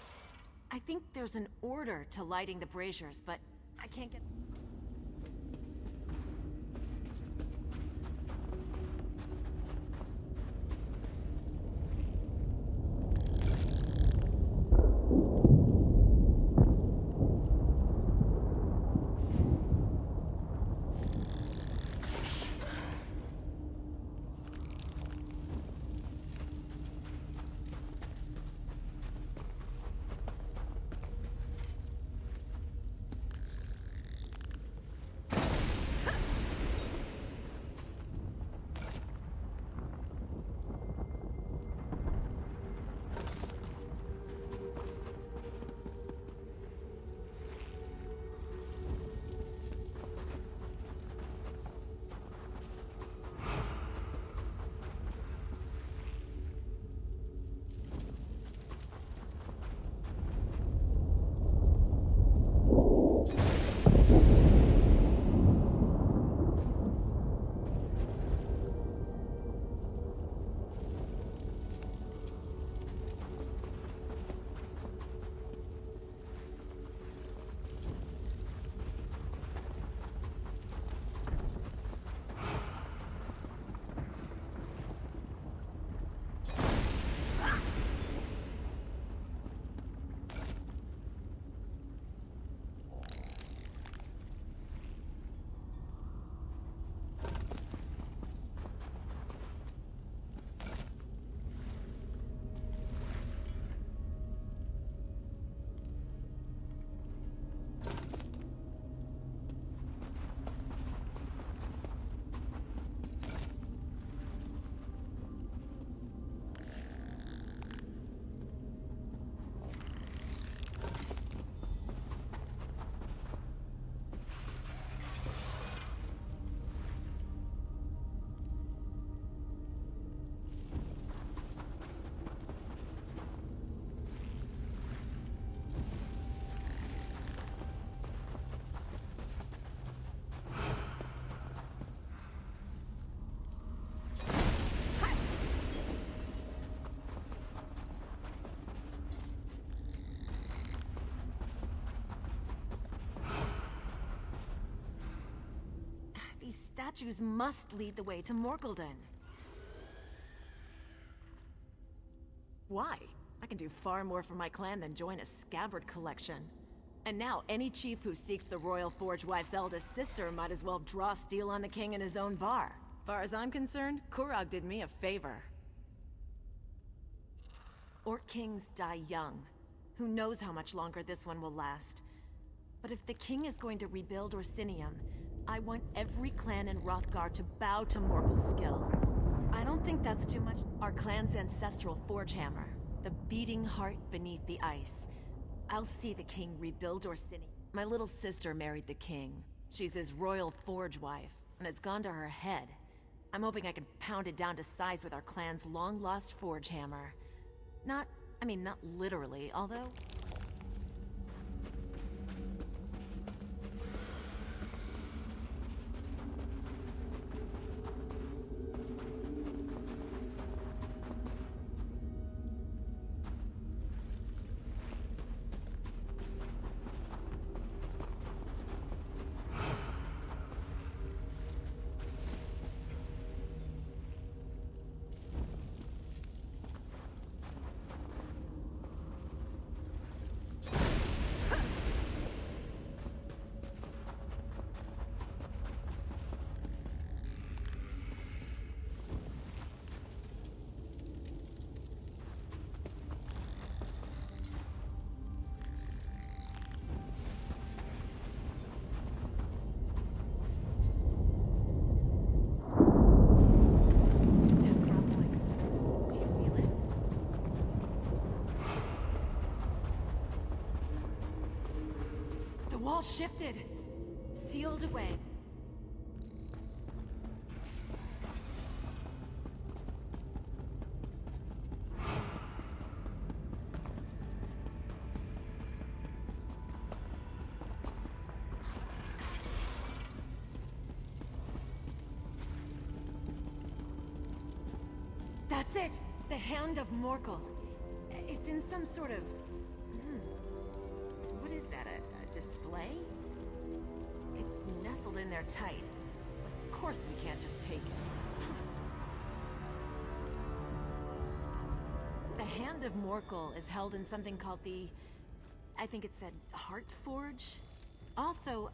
I think there's an order to lighting the braziers, but I can't get... Statues must lead the way to Morkelden. Why? I can do far more for my clan than join a scabbard collection. And now, any chief who seeks the royal forge wife's eldest sister might as well draw steel on the king in his own bar. Far as I'm concerned, Kurog did me a favor. Orc kings die young. Who knows how much longer this one will last. But if the king is going to rebuild Orsinium, I want every clan in Hrothgar to bow to Morkel's skill. I don't think that's too much. Our clan's ancestral forge hammer, the beating heart beneath the ice. I'll see the king rebuild Orsinium. My little sister married the king. She's his royal forge wife, and it's gone to her head. I'm hoping I can pound it down to size with our clan's long-lost forge hammer. Not literally, although... all shifted. Sealed away. That's it! The Hand of Morkel. It's in some sort of... What is that, a display? It's nestled in there tight. Of course we can't just take it. The Hand of Morkel is held in something called the... I think it said Heart Forge? Also,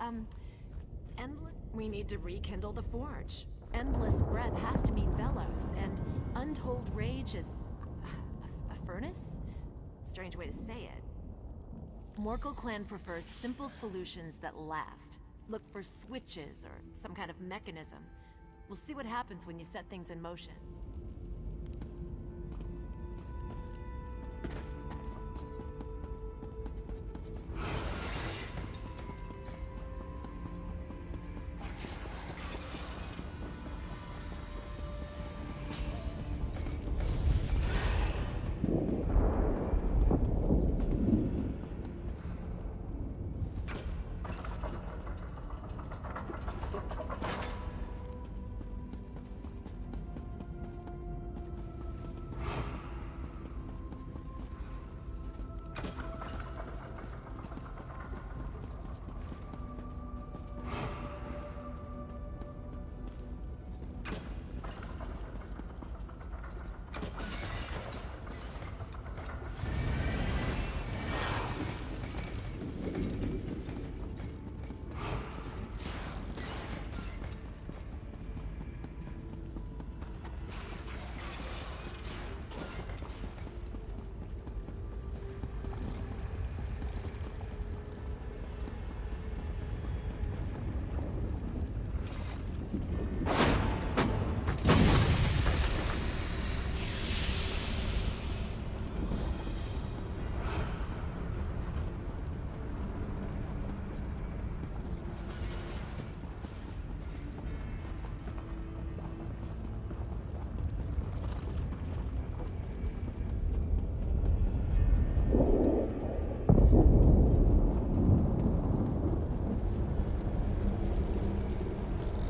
endless... We need to rekindle the forge. Endless breath has to mean bellows, and untold rage is... a furnace? Strange way to say it. Morkel clan prefers simple solutions that last. Look for switches or some kind of mechanism. We'll see what happens when you set things in motion.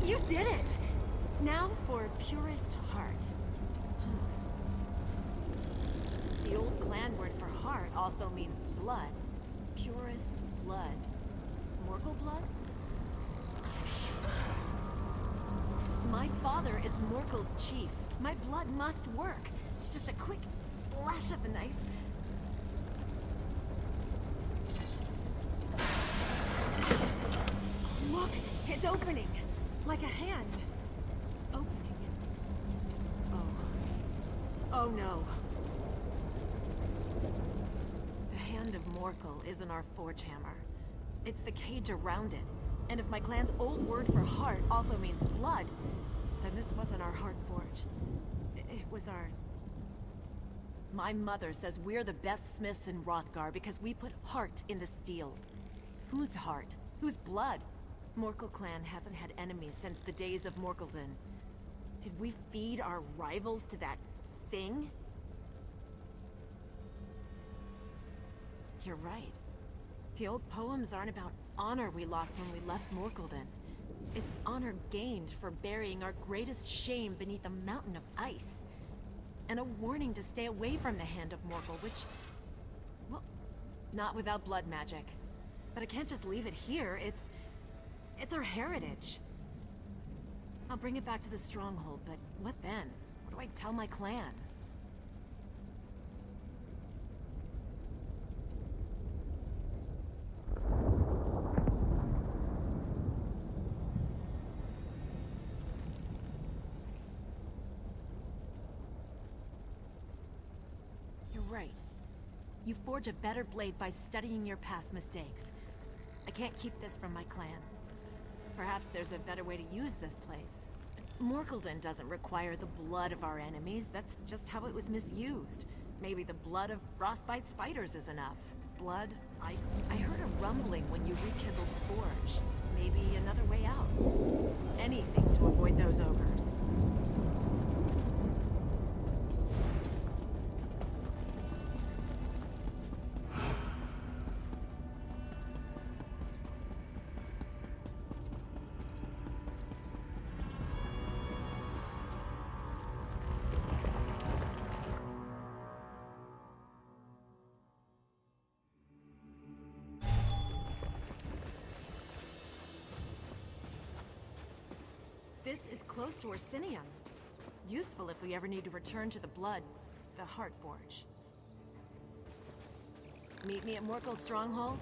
You did it! Now for purest heart. The old clan word for heart also means blood. Purest blood. Morkel blood? My father is Morkel's chief. My blood must work. Just a quick flash of the knife. Look! It's opening! Like a hand. Opening. Oh no. The Hand of Morkel isn't our forge hammer. It's the cage around it. And if my clan's old word for heart also means blood, then this wasn't our heart forge. It was our... My mother says we're the best smiths in Hrothgar because we put heart in the steel. Whose heart? Whose blood? Morkel clan hasn't had enemies since the days of Morkeldon. Did we feed our rivals to that thing? You're right. The old poems aren't about honor we lost when we left Morkeldon. It's honor gained for burying our greatest shame beneath a mountain of ice. And a warning to stay away from the Hand of Morkel, which... well, not without blood magic. But I can't just leave it here. It's our heritage. I'll bring it back to the stronghold, but what then? What do I tell my clan? You're right. You forge a better blade by studying your past mistakes. I can't keep this from my clan. Perhaps there's a better way to use this place. Morkeldon doesn't require the blood of our enemies. That's just how it was misused. Maybe the blood of frostbite spiders is enough. blood, I heard a rumbling when you rekindled the forge. Maybe another way out. Anything to avoid those ogres. This is close to Orsinium. Useful if we ever need to return to the Heart Forge. Meet me at Morkel's stronghold?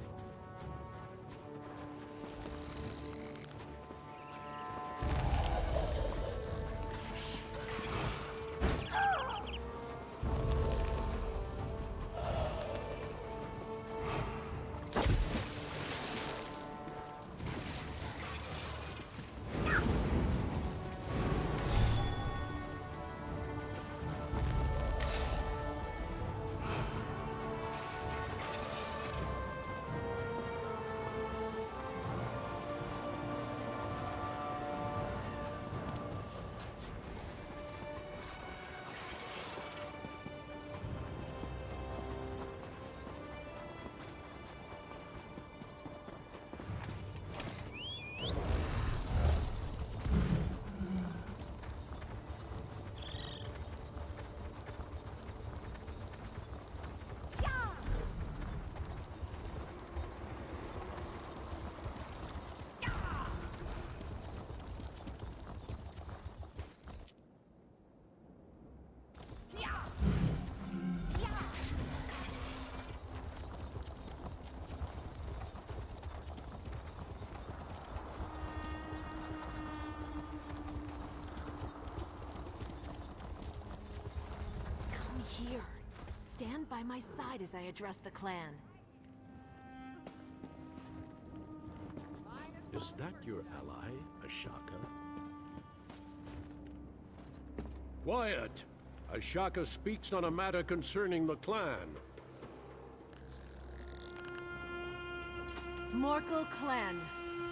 Here. Stand by my side as I address the clan. Is that your ally, Ashaka? Quiet! Ashaka speaks on a matter concerning the clan. Morkel clan,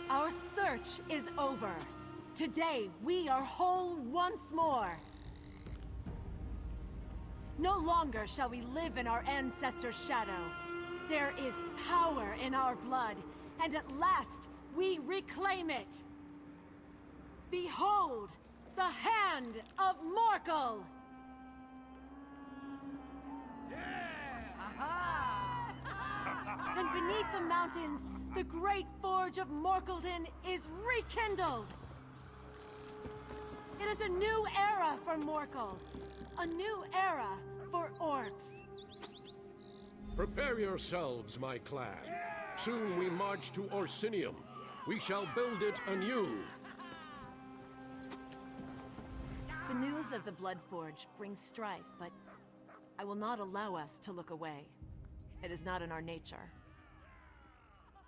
our search is over. Today, we are whole once more. No longer shall we live in our ancestors' shadow. There is power in our blood, and at last we reclaim it. Behold, the hand of Morkel! And beneath the mountains, the great forge of Morkelden is rekindled! It is a new era for Morkel. A new era for orcs. Prepare yourselves, my clan. Soon we march to Orsinium. We shall build it anew. The news of the Blood Forge brings strife, but I will not allow us to look away. It is not in our nature.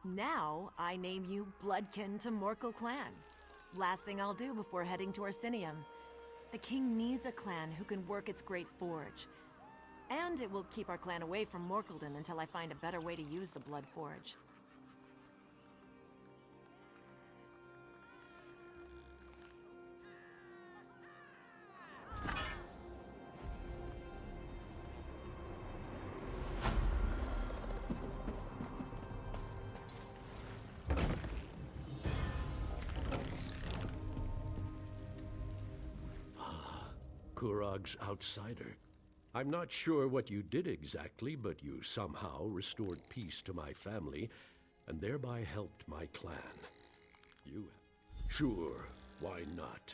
Now, I name you Bloodkin to Morkel clan. Last thing I'll do before heading to Orsinium. The king needs a clan who can work its great forge. And it will keep our clan away from Morkelden until I find a better way to use the Blood Forge. Kurog's outsider. I'm not sure what you did exactly, but you somehow restored peace to my family, and thereby helped my clan. You... Sure, why not?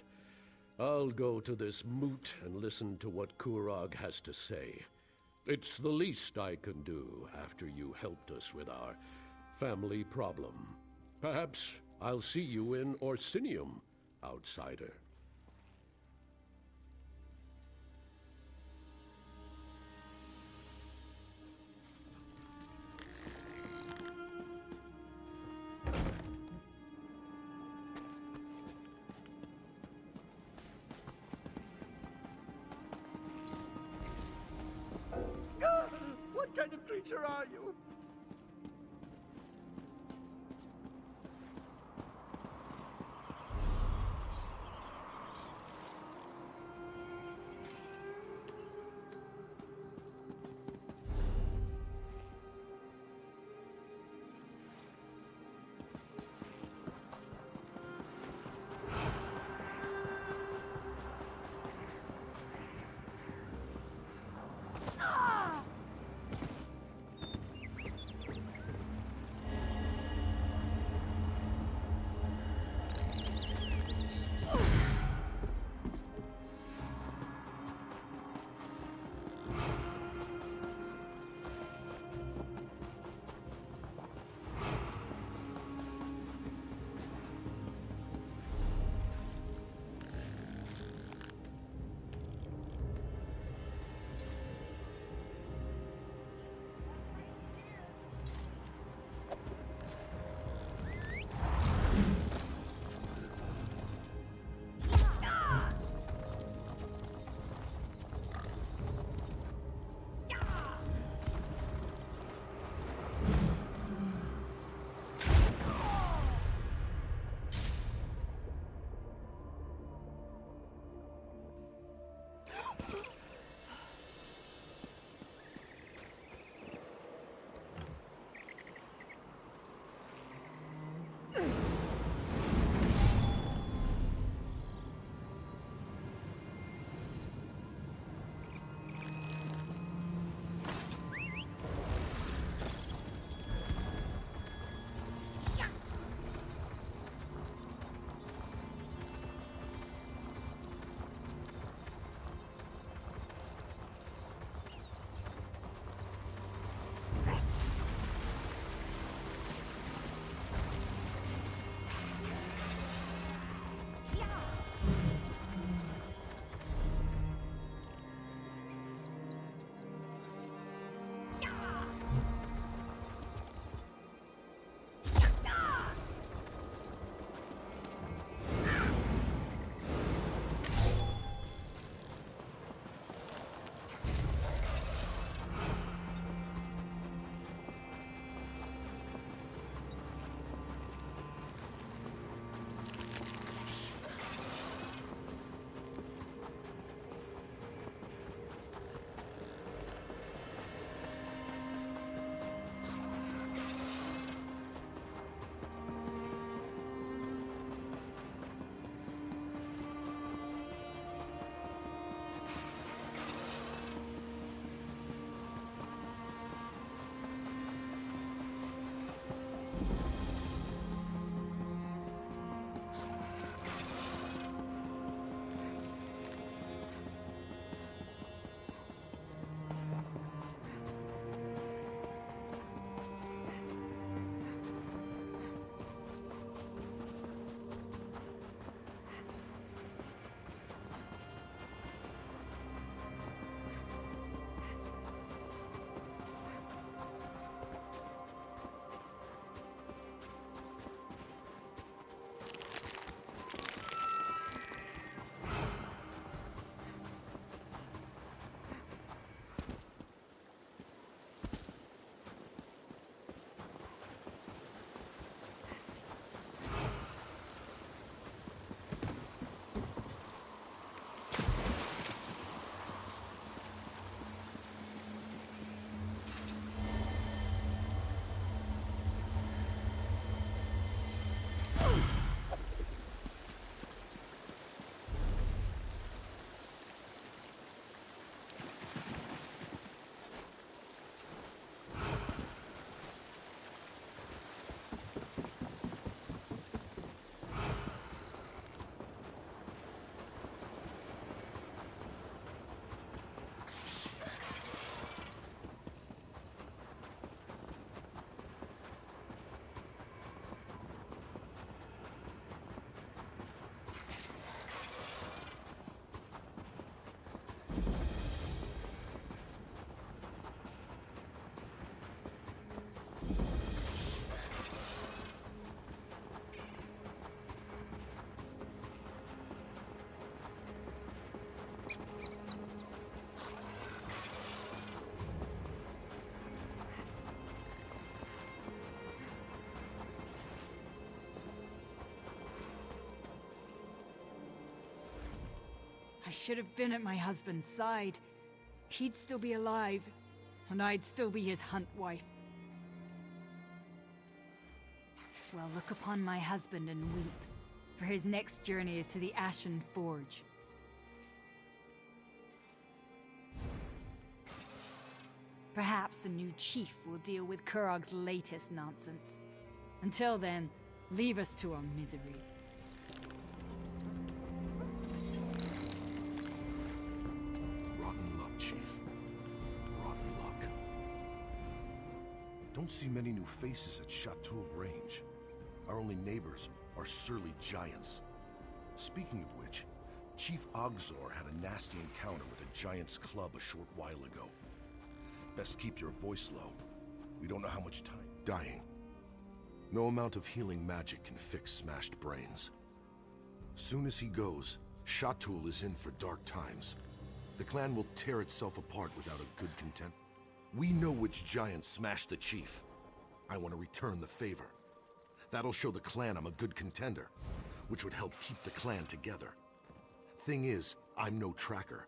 I'll go to this moot and listen to what Kurog has to say. It's the least I can do after you helped us with our family problem. Perhaps I'll see you in Orsinium, outsider. What kind of creature are you? I should have been at my husband's side. He'd still be alive, and I'd still be his hunt wife. Well, look upon my husband and weep, for his next journey is to the Ashen Forge. Perhaps a new chief will deal with Kurog's latest nonsense. Until then, leave us to our misery. Rotten luck, Chief. Rotten luck. Don't see many new faces at Chateau Range. Our only neighbors are surly giants. Speaking of which, Chief Ogzor had a nasty encounter with a giant's club a short while ago. Best keep your voice low. We don't know how much time. Dying. No amount of healing magic can fix smashed brains. Soon as he goes, Chatul is in for dark times. The clan will tear itself apart without a good content. We know which giant smashed the chief. I want to return the favor. That'll show the clan I'm a good contender, which would help keep the clan together. Thing is, I'm no tracker.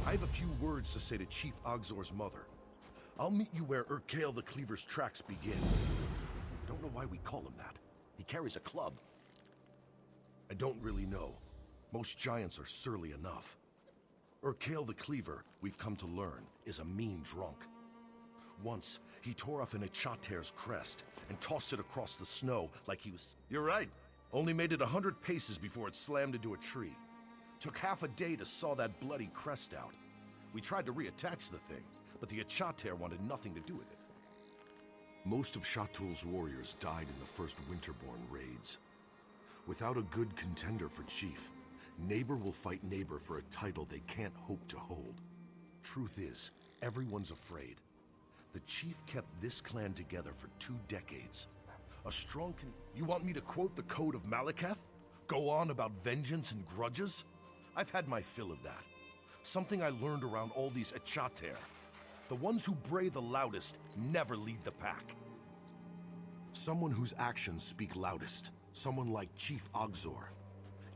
I have a few words to say to Chief Ogzor's mother. I'll meet you where Urkael the Cleaver's tracks begin. Don't know why we call him that. He carries a club. I don't really know. Most giants are surly enough. Urkael the Cleaver, we've come to learn, is a mean drunk. Once, he tore off an Echater's crest and tossed it across the snow like he was... You're right. Only made it 100 paces before it slammed into a tree. Took half a day to saw that bloody crest out. We tried to reattach the thing, but the Echater wanted nothing to do with it. Most of Chatul's warriors died in the first Winterborn raids. Without a good contender for chief, neighbor will fight neighbor for a title they can't hope to hold. Truth is, everyone's afraid. The chief kept this clan together for 2 decades. A strong You want me to quote the Code of Malekith? Go on about vengeance and grudges? I've had my fill of that. Something I learned around all these Echater. The ones who bray the loudest never lead the pack. Someone whose actions speak loudest. Someone like Chief Ogzor.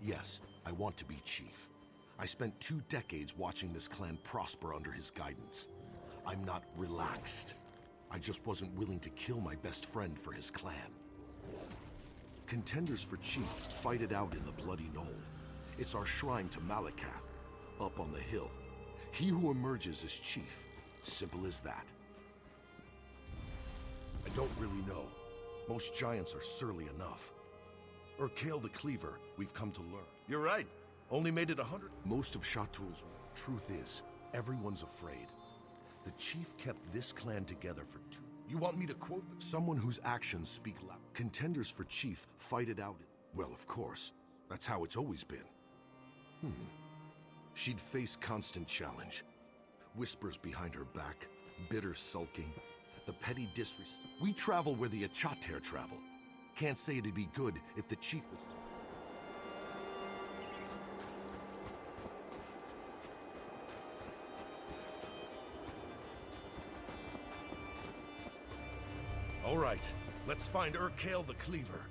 Yes, I want to be chief. I spent 2 decades watching this clan prosper under his guidance. I'm not relaxed. I just wasn't willing to kill my best friend for his clan. Contenders for chief fight it out in the Bloody Knoll. It's our shrine to Malekith, up on the hill. He who emerges is chief. Simple as that. I don't really know. Most giants are surly enough. Urkael the Cleaver, we've come to learn. You're right. Only made it 100. Most of Chatul's... Truth is, everyone's afraid. The chief kept this clan together for 2... You want me to quote someone whose actions speak loud? Contenders for chief fight it out. Well, of course. That's how it's always been. She'd face constant challenge. Whispers behind her back, bitter sulking, the petty disrespect. We travel where the Echater travel. Can't say it'd be good if the chief was... All right, let's find Urkael the Cleaver.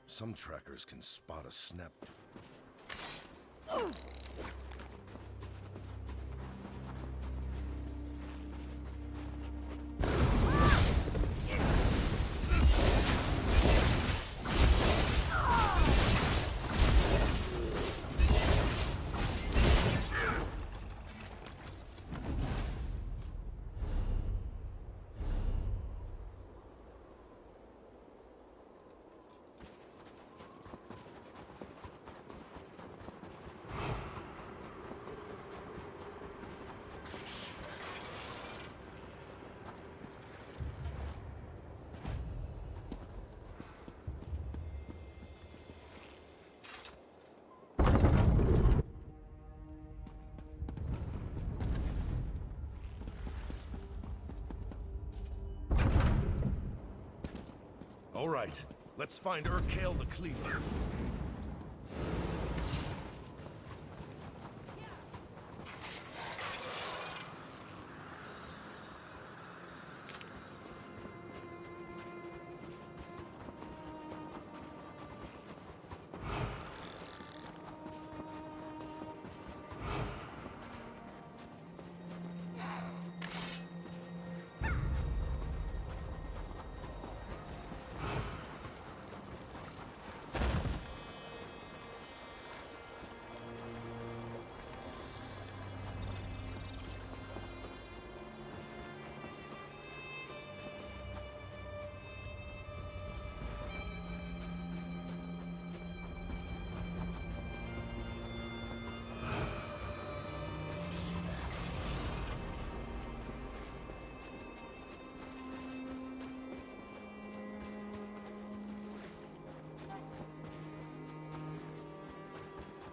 Some trackers can spot a snap. All right, let's find Urkale the Cleaver.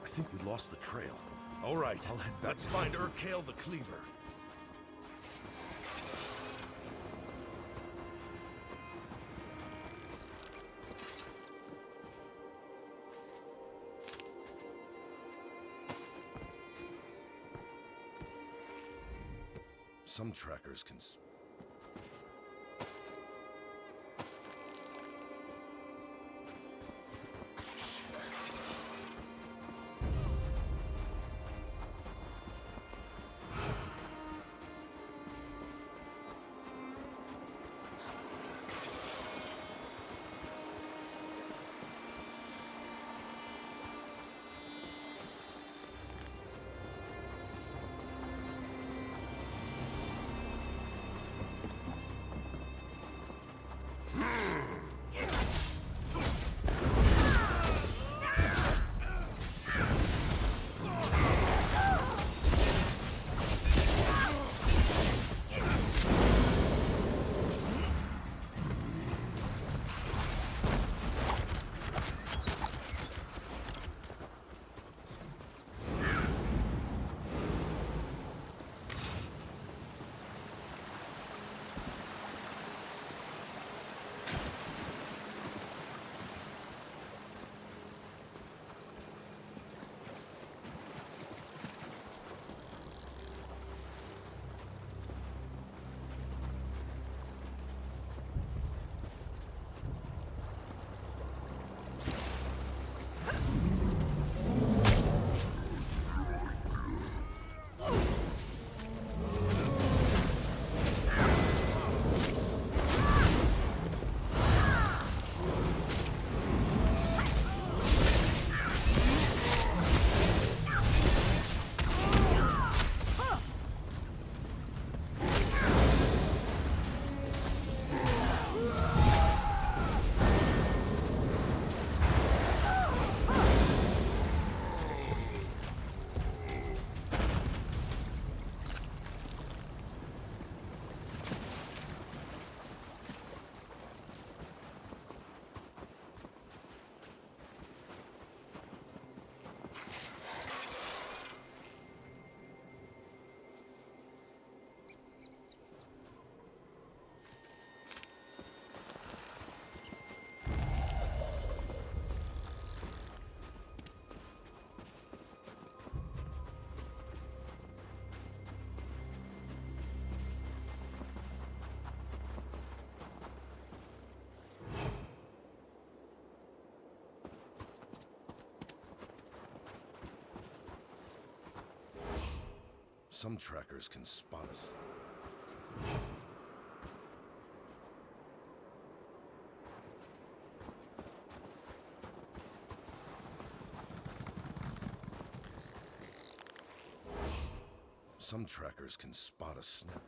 I think we lost the trail. All right, let's find Urkale the Cleaver. Some trackers can... Some trackers can spot us. Some trackers can spot a snap.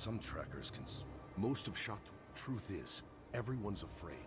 Some trackers can... Most of Chateau... Truth is, everyone's afraid.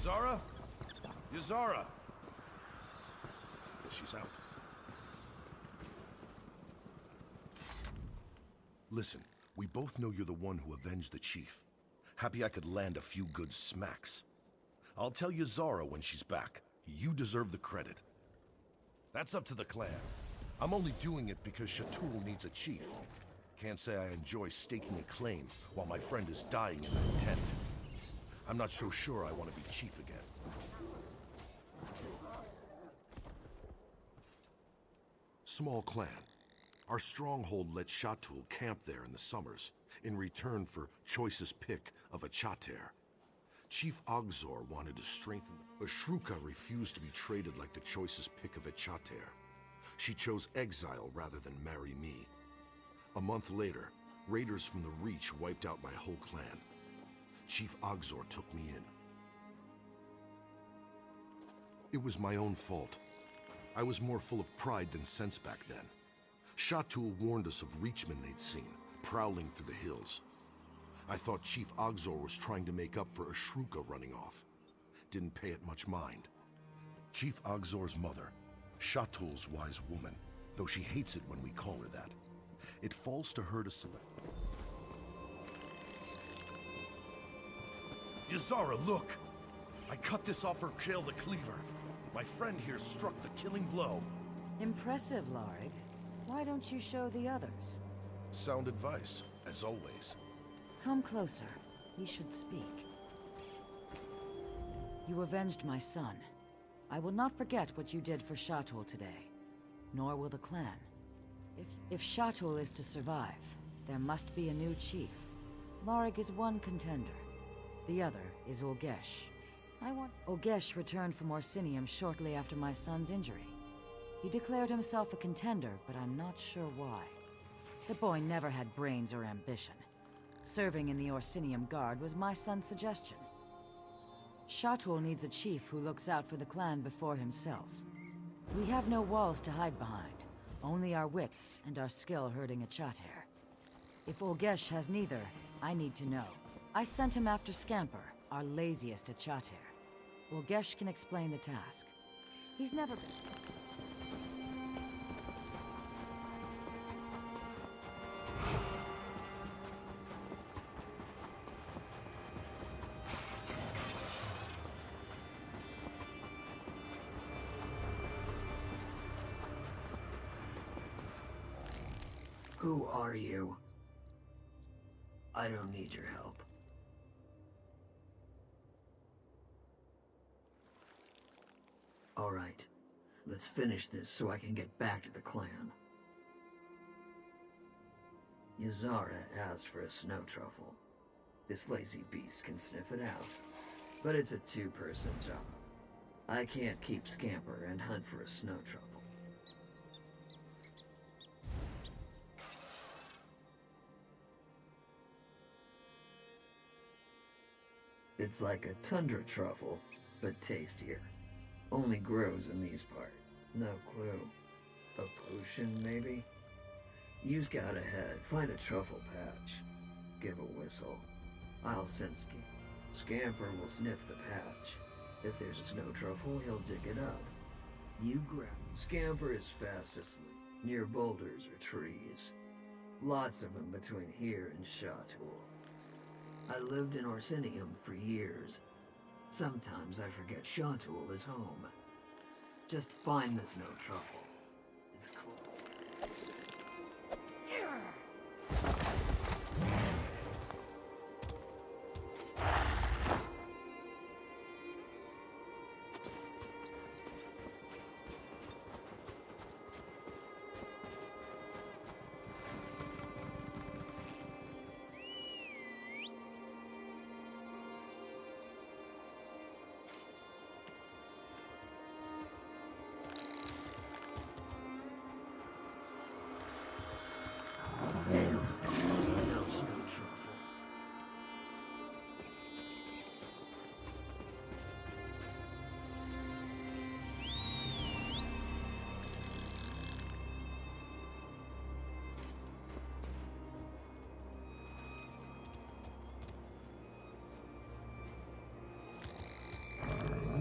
Yazara? Yazara! Guess she's out. Listen, we both know you're the one who avenged the chief. Happy I could land a few good smacks. I'll tell Yazara when she's back. You deserve the credit. That's up to the clan. I'm only doing it because Chatul needs a chief. Can't say I enjoy staking a claim while my friend is dying in that tent. I'm not so sure I want to be chief again. Small clan. Our stronghold let Chatul camp there in the summers, in return for choicest pick of a chater. Chief Ogzor wanted to strengthen... Ashruka refused to be traded like the choicest pick of a chater. She chose exile rather than marry me. A month later, raiders from the Reach wiped out my whole clan. Chief Ogzor took me in. It was my own fault. I was more full of pride than sense back then. Chatul warned us of Reachmen they'd seen, prowling through the hills. I thought Chief Ogzor was trying to make up for Ashruka running off. Didn't pay it much mind. Chief Ogzor's mother, Chatul's wise woman, though she hates it when we call her that. It falls to her to select. Yazara, look! I cut this off her kill the cleaver. My friend here struck the killing blow. Impressive, Larig. Why don't you show the others? Sound advice, as always. Come closer. He should speak. You avenged my son. I will not forget what you did for Shatul today. Nor will the clan. If Shatul is to survive, there must be a new chief. Larig is one contender. The other is Ulgesh. Ulgesh returned from Orsinium shortly after my son's injury. He declared himself a contender, but I'm not sure why. The boy never had brains or ambition. Serving in the Orsinium Guard was my son's suggestion. Shatul needs a chief who looks out for the clan before himself. We have no walls to hide behind, only our wits and our skill herding a Chater. If Ulgesh has neither, I need to know. I sent him after Scamper, our laziest at Chater. Ulgesh can explain the task. He's never been... Who are you? I don't need your help. All right, let's finish this so I can get back to the clan. Yazara asked for a snow truffle. This lazy beast can sniff it out, but it's a two-person job. I can't keep Scamper and hunt for a snow truffle. It's like a tundra truffle, but tastier. Only grows in these parts. No clue. A potion, maybe? You scout ahead, find a truffle patch. Give a whistle. I'll send Scamper will sniff the patch. If there's a snow truffle, he'll dig it up. You grab. Scamper is fast asleep, near boulders or trees. Lots of them between here and Shatul. I lived in Orsinium for years. Sometimes I forget Shatul is home. Just find the snow truffle. It's close.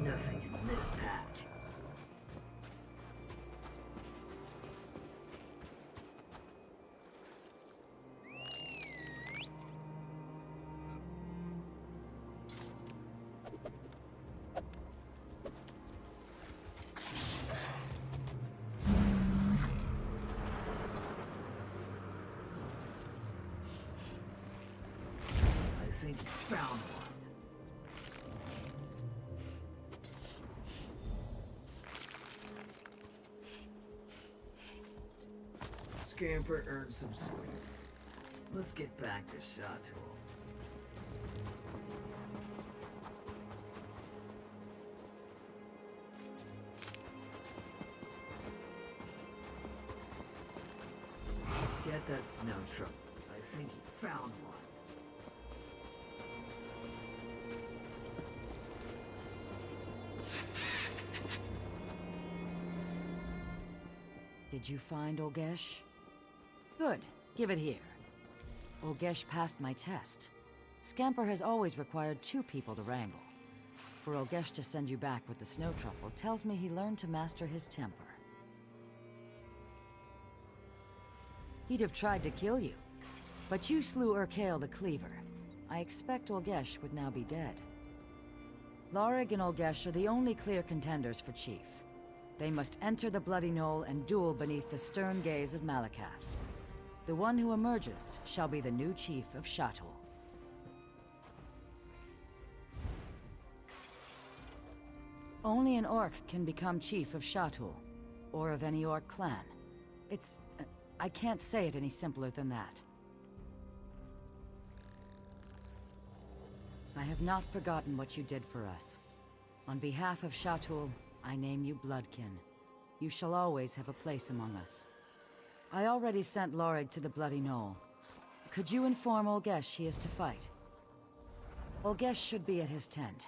Nothing in this patch. I think you found one. Scamper earned some sleep. Let's get back to Shatul. Get that snow truck. I think he found one. Did you find Ulgesh? Good. Give it here. Ulgesh passed my test. Scamper has always required 2 people to wrangle. For Ulgesh to send you back with the snow truffle tells me he learned to master his temper. He'd have tried to kill you, but you slew Urkael the Cleaver. I expect Ulgesh would now be dead. Lorig and Olgesh are the only clear contenders for chief. They must enter the Bloody Knoll and duel beneath the stern gaze of Malakath. The one who emerges shall be the new chief of Shatul. Only an orc can become chief of Shatul, or of any orc clan. It's... I can't say it any simpler than that. I have not forgotten what you did for us. On behalf of Shatul, I name you Bloodkin. You shall always have a place among us. I already sent Lorig to the Bloody Knoll. Could you inform Olgesh he is to fight? Olgesh should be at his tent.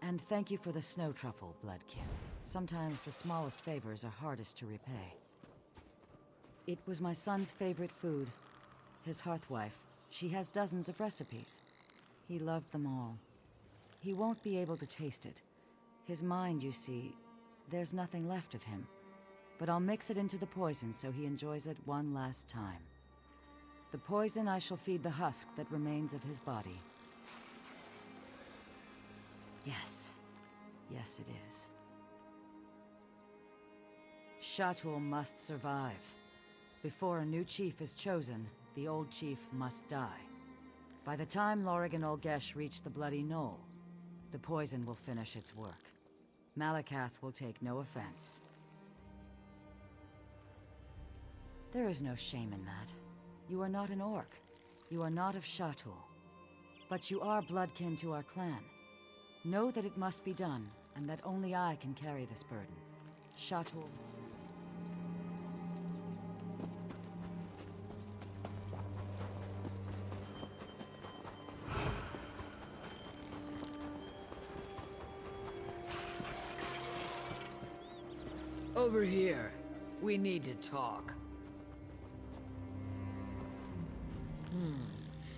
And thank you for the snow truffle, Bloodkin. Sometimes the smallest favors are hardest to repay. It was my son's favorite food. His hearthwife. She has dozens of recipes. He loved them all. He won't be able to taste it. His mind, you see, there's nothing left of him. But I'll mix it into the poison so he enjoys it one last time. The poison I shall feed the husk that remains of his body. Yes. Yes, it is. Shatul must survive. Before a new chief is chosen, the old chief must die. By the time Lorig and Olgesh reach the Bloody Knoll, the poison will finish its work. Malakath will take no offense. There is no shame in that. You are not an orc. You are not of Shatul. But you are bloodkin to our clan. Know that it must be done, and that only I can carry this burden. Shatul... Over here. We need to talk.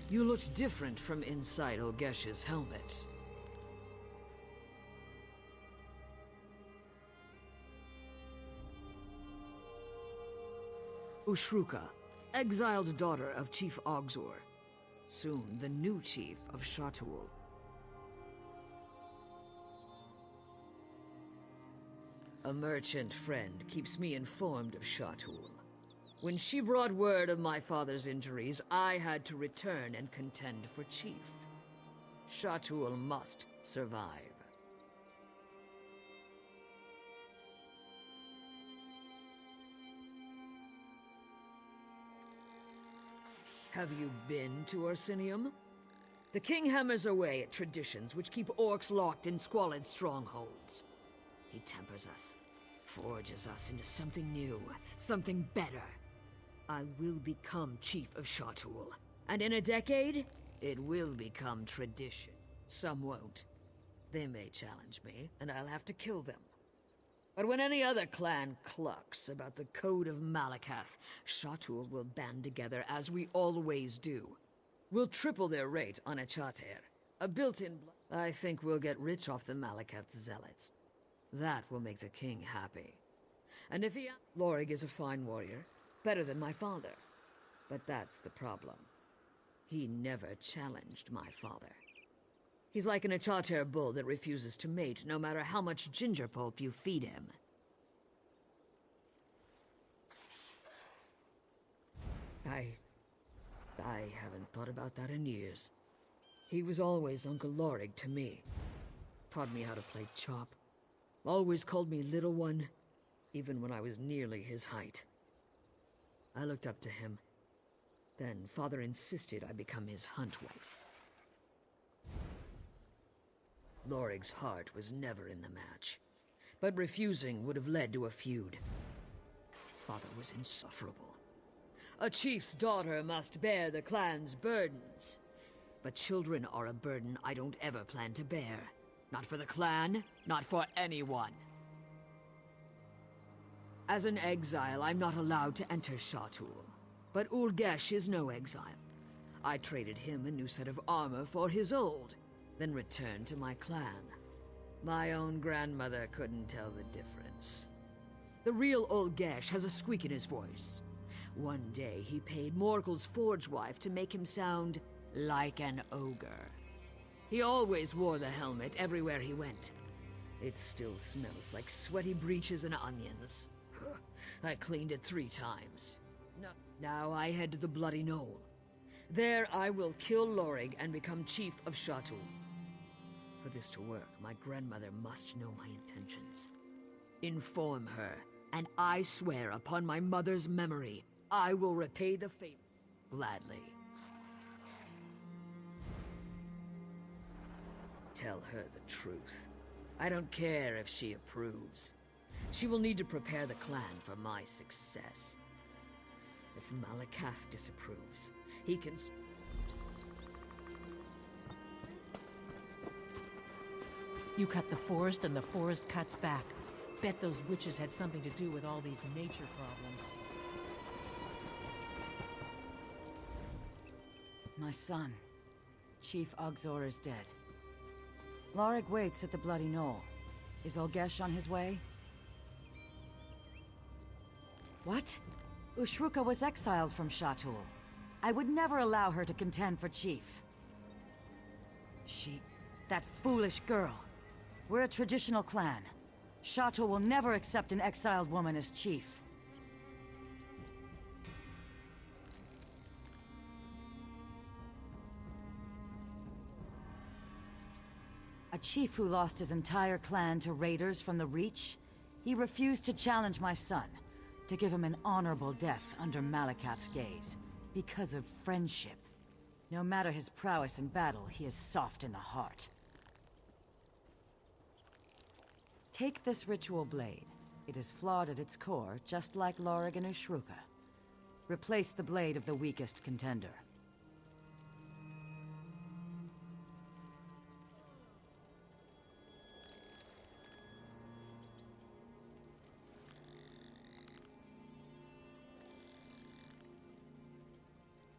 You looked different from inside Olgesh's helmet. Ushruka, exiled daughter of Chief Ogzor. Soon the new chief of Shatul. A merchant friend keeps me informed of Shatul. When she brought word of my father's injuries, I had to return and contend for chief. Shatul must survive. Have you been to Orsinium? The king hammers away at traditions which keep orcs locked in squalid strongholds. He tempers us, forges us into something new, something better. I will become chief of Shatul, and in a decade, it will become tradition. Some won't. They may challenge me, and I'll have to kill them. But when any other clan clucks about the Code of Malakath, Shatul will band together as we always do. We'll triple their rate on a charter, a built-in... I think we'll get rich off the Malakath zealots. That will make the king happy. And if he... Lorig is a fine warrior, better than my father. But that's the problem. He never challenged my father. He's like an Achater bull that refuses to mate, no matter how much ginger pulp you feed him. I haven't thought about that in years. He was always Uncle Lorig to me. Taught me how to play chop. Always called me Little One, even when I was nearly his height. I looked up to him. Then Father insisted I become his hunt wife. Lorig's heart was never in the match, but refusing would have led to a feud. Father was insufferable. A chief's daughter must bear the clan's burdens. But children are a burden I don't ever plan to bear. Not for the clan, not for anyone. As an exile, I'm not allowed to enter Shatul. But Ulgesh is no exile. I traded him a new set of armor for his old, then returned to my clan. My own grandmother couldn't tell the difference. The real Ulgesh has a squeak in his voice. One day he paid Morkel's forge wife to make him sound like an ogre. He always wore the helmet everywhere he went. It still smells like sweaty breeches and onions. I cleaned it 3 times. Now I head to the Bloody Knoll. There I will kill Lorig and become chief of Shatul. For this to work, my grandmother must know my intentions. Inform her, and I swear upon my mother's memory, I will repay the favor gladly. Tell her the truth. I don't care if she approves. She will need to prepare the clan for my success. If Malakath disapproves, he can... You cut the forest and the forest cuts back. Bet those witches had something to do with all these nature problems. My son, Chief Ogzor, is dead. Lorig waits at the Bloody Knoll. Is Olgesh on his way? What? Ushruka was exiled from Shatul. I would never allow her to contend for chief. That foolish girl. We're a traditional clan. Shatul will never accept an exiled woman as chief. A chief who lost his entire clan to raiders from the Reach? He refused to challenge my son, to give him an honorable death under Malakath's gaze, because of friendship. No matter his prowess in battle, he is soft in the heart. Take this ritual blade. It is flawed at its core, just like Lorig and Ushruka. Replace the blade of the weakest contender.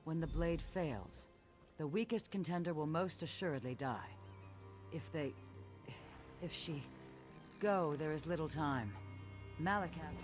When the blade fails, the weakest contender will most assuredly die. If she... go, there is little time. Malakath...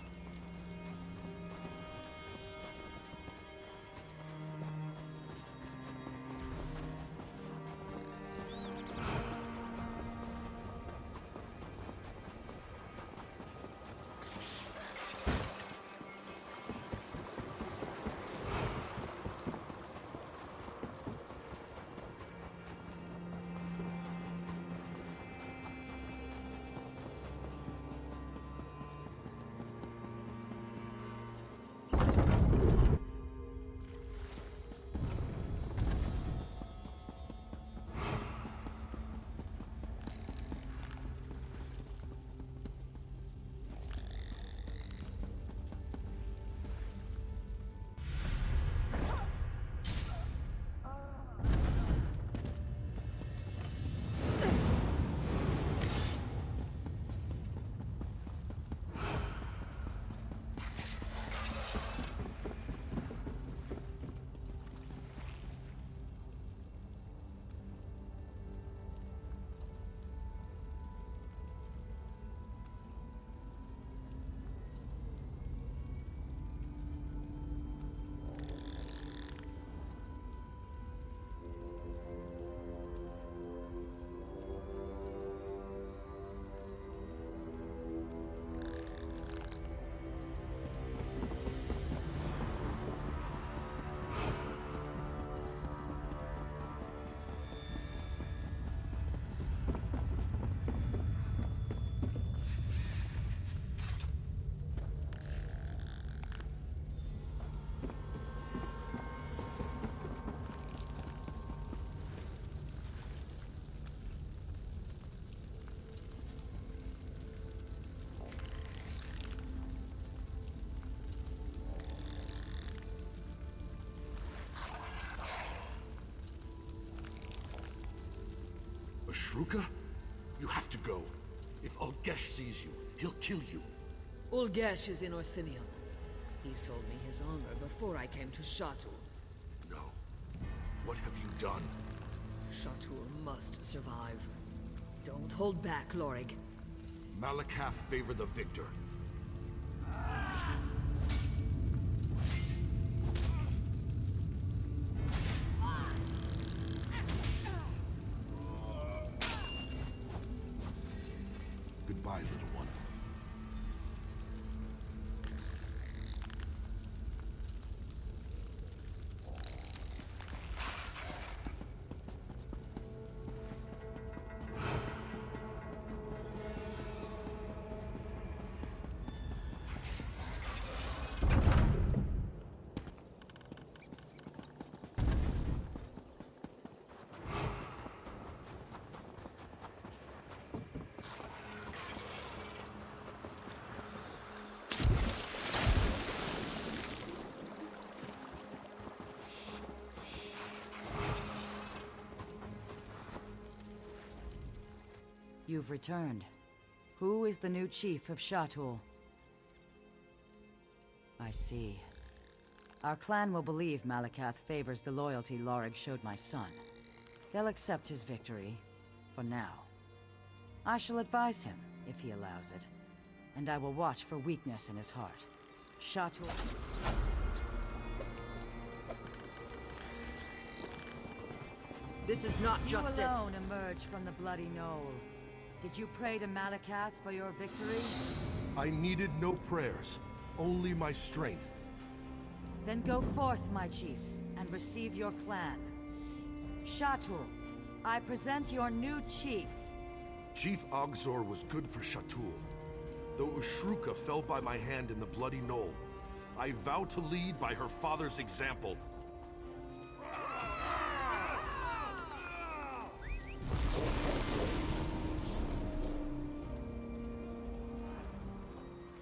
Ashruka? You have to go. If Olgesh sees you, he'll kill you. Ulgesh is in Orsinium. He sold me his armor before I came to Shatul. No. What have you done? Shatul must survive. Don't hold back, Lorig. Malakath favor the victor. Goodbye, little one. You've returned. Who is the new chief of Shatul? I see. Our clan will believe Malakath favors the loyalty Lorig showed my son. They'll accept his victory, for now. I shall advise him, if he allows it, and I will watch for weakness in his heart. Shatul... This is not justice. You alone emerged from the bloody knoll. Did you pray to Malakath for your victory? I needed no prayers, only my strength. Then go forth, my chief, and receive your clan. Shatul, I present your new chief. Chief Ogzor was good for Shatul. Though Ushruka fell by my hand in the bloody knoll, I vow to lead by her father's example.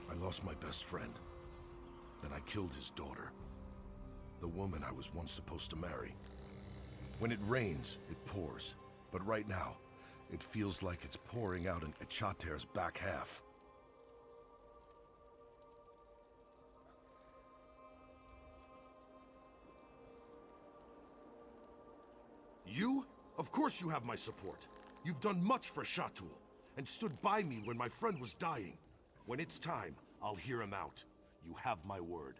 I lost my best friend. Then I killed his daughter. The woman I was once supposed to marry. When it rains, it pours. But right now, it feels like it's pouring out in Echater's back half. You? Of course you have my support. You've done much for Shatul, and stood by me when my friend was dying. When it's time, I'll hear him out. You have my word.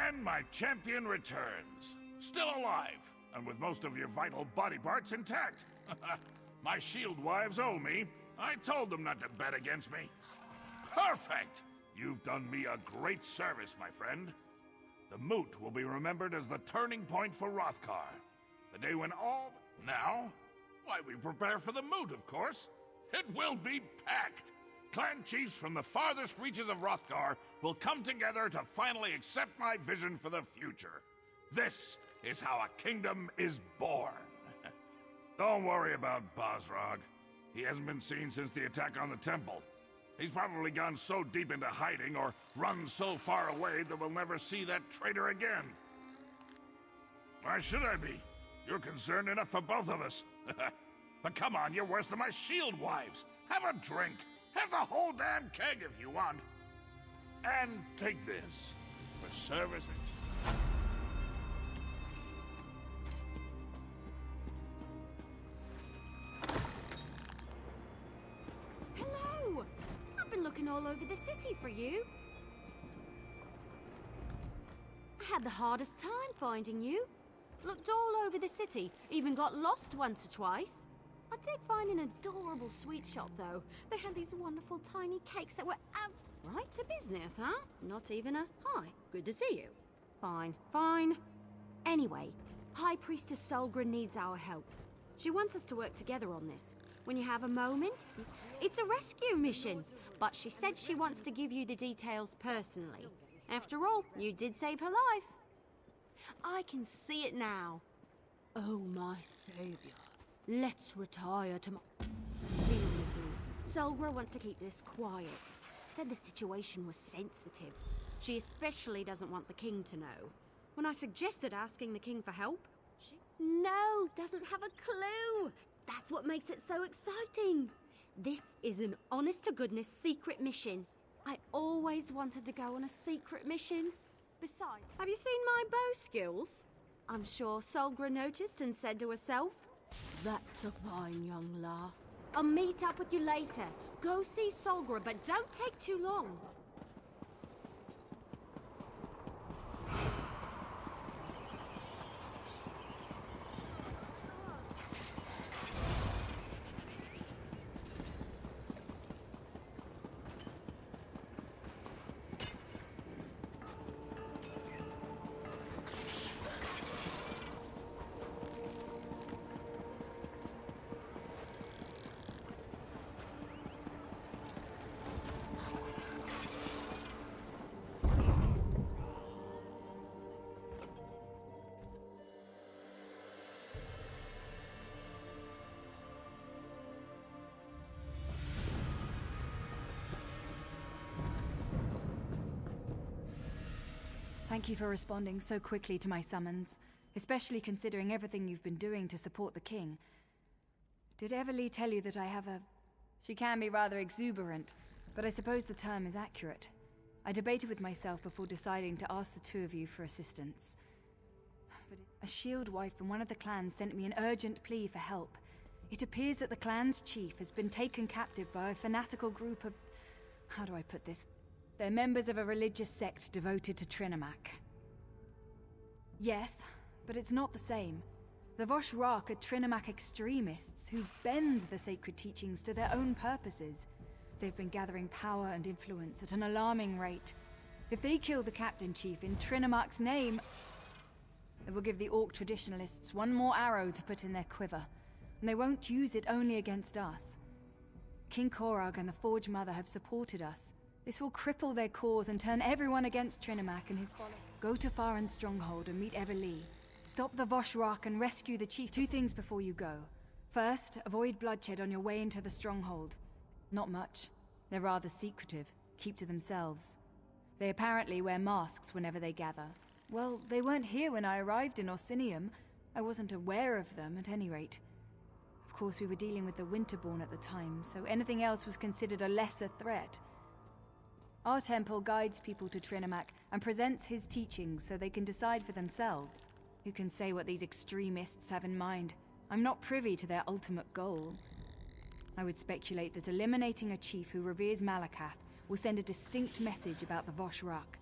And my champion returns. Still alive, and with most of your vital body parts intact. My shield wives owe me. I told them not to bet against me. Perfect! You've done me a great service, my friend. The moot will be remembered as the turning point for Rothkar. The day when all... Now? Why, we prepare for the moot, of course. It will be packed. Clan chiefs from the farthest reaches of Hrothgar will come together to finally accept my vision for the future. This is how a kingdom is born. Don't worry about Bosrog. He hasn't been seen since the attack on the temple. He's probably gone so deep into hiding or run so far away that we'll never see that traitor again. Why should I be? You're concerned enough for both of us. But come on, you're worse than my shield wives. Have a drink. Have the whole damn keg if you want. And take this for service. Hello! I've been looking all over the city for you. I had the hardest time finding you. Looked all over the city, even got lost once or twice. I did find an adorable sweet shop, though. They had these wonderful tiny cakes that were right to business, huh? Not even a hi. Good to see you. Fine, fine. Anyway, High Priestess Solgra needs our help. She wants us to work together on this. When you have a moment, it's a rescue mission. But she said she wants to give you the details personally. After all, you did save her life. I can see it now. Oh, my savior. Let's retire to my... Seriously, Solgra wants to keep this quiet. Said the situation was sensitive. She especially doesn't want the king to know. When I suggested asking the king for help, she... No, doesn't have a clue. That's what makes it so exciting. This is an honest-to-goodness secret mission. I always wanted to go on a secret mission. Besides, have you seen my bow skills? I'm sure Solgra noticed and said to herself, "That's a fine young lass. I'll meet up with you later. Go see Solgra, but don't take too long." Thank you for responding so quickly to my summons, especially considering everything you've been doing to support the king. Did Everlee tell you that I have a... She can be rather exuberant, but I suppose the term is accurate. I debated with myself before deciding to ask the two of you for assistance. But a shield wife from one of the clans sent me an urgent plea for help. It appears that the clan's chief has been taken captive by a fanatical group of... How do I put this? They're members of a religious sect devoted to Trinimac. Yes, but it's not the same. The Voshrak are Trinimac extremists who bend the sacred teachings to their own purposes. They've been gathering power and influence at an alarming rate. If they kill the captain chief in Trinimac's name, it will give the Orc traditionalists one more arrow to put in their quiver, and they won't use it only against us. King Korag and the Forge Mother have supported us. This will cripple their cause and turn everyone against Trinimac and his followers. Go to Farin's stronghold and meet Everlee. Stop the Voshrak and rescue the chief. Two things before you go. First, avoid bloodshed on your way into the stronghold. Not much. They're rather secretive. Keep to themselves. They apparently wear masks whenever they gather. Well, they weren't here when I arrived in Orsinium. I wasn't aware of them, at any rate. Of course, we were dealing with the Winterborn at the time, so anything else was considered a lesser threat. Our temple guides people to Trinimac and presents his teachings so they can decide for themselves. Who can say what these extremists have in mind? I'm not privy to their ultimate goal. I would speculate that eliminating a chief who reveres Malakath will send a distinct message about the Voshrak.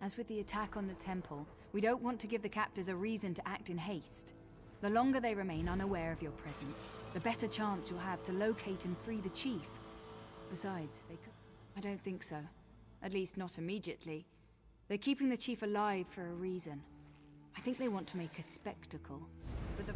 As with the attack on the temple, we don't want to give the captors a reason to act in haste. The longer they remain unaware of your presence, the better chance you'll have to locate and free the chief. Besides, they could... I don't think so. At least not immediately. They're keeping the chief alive for a reason. I think they want to make a spectacle. But the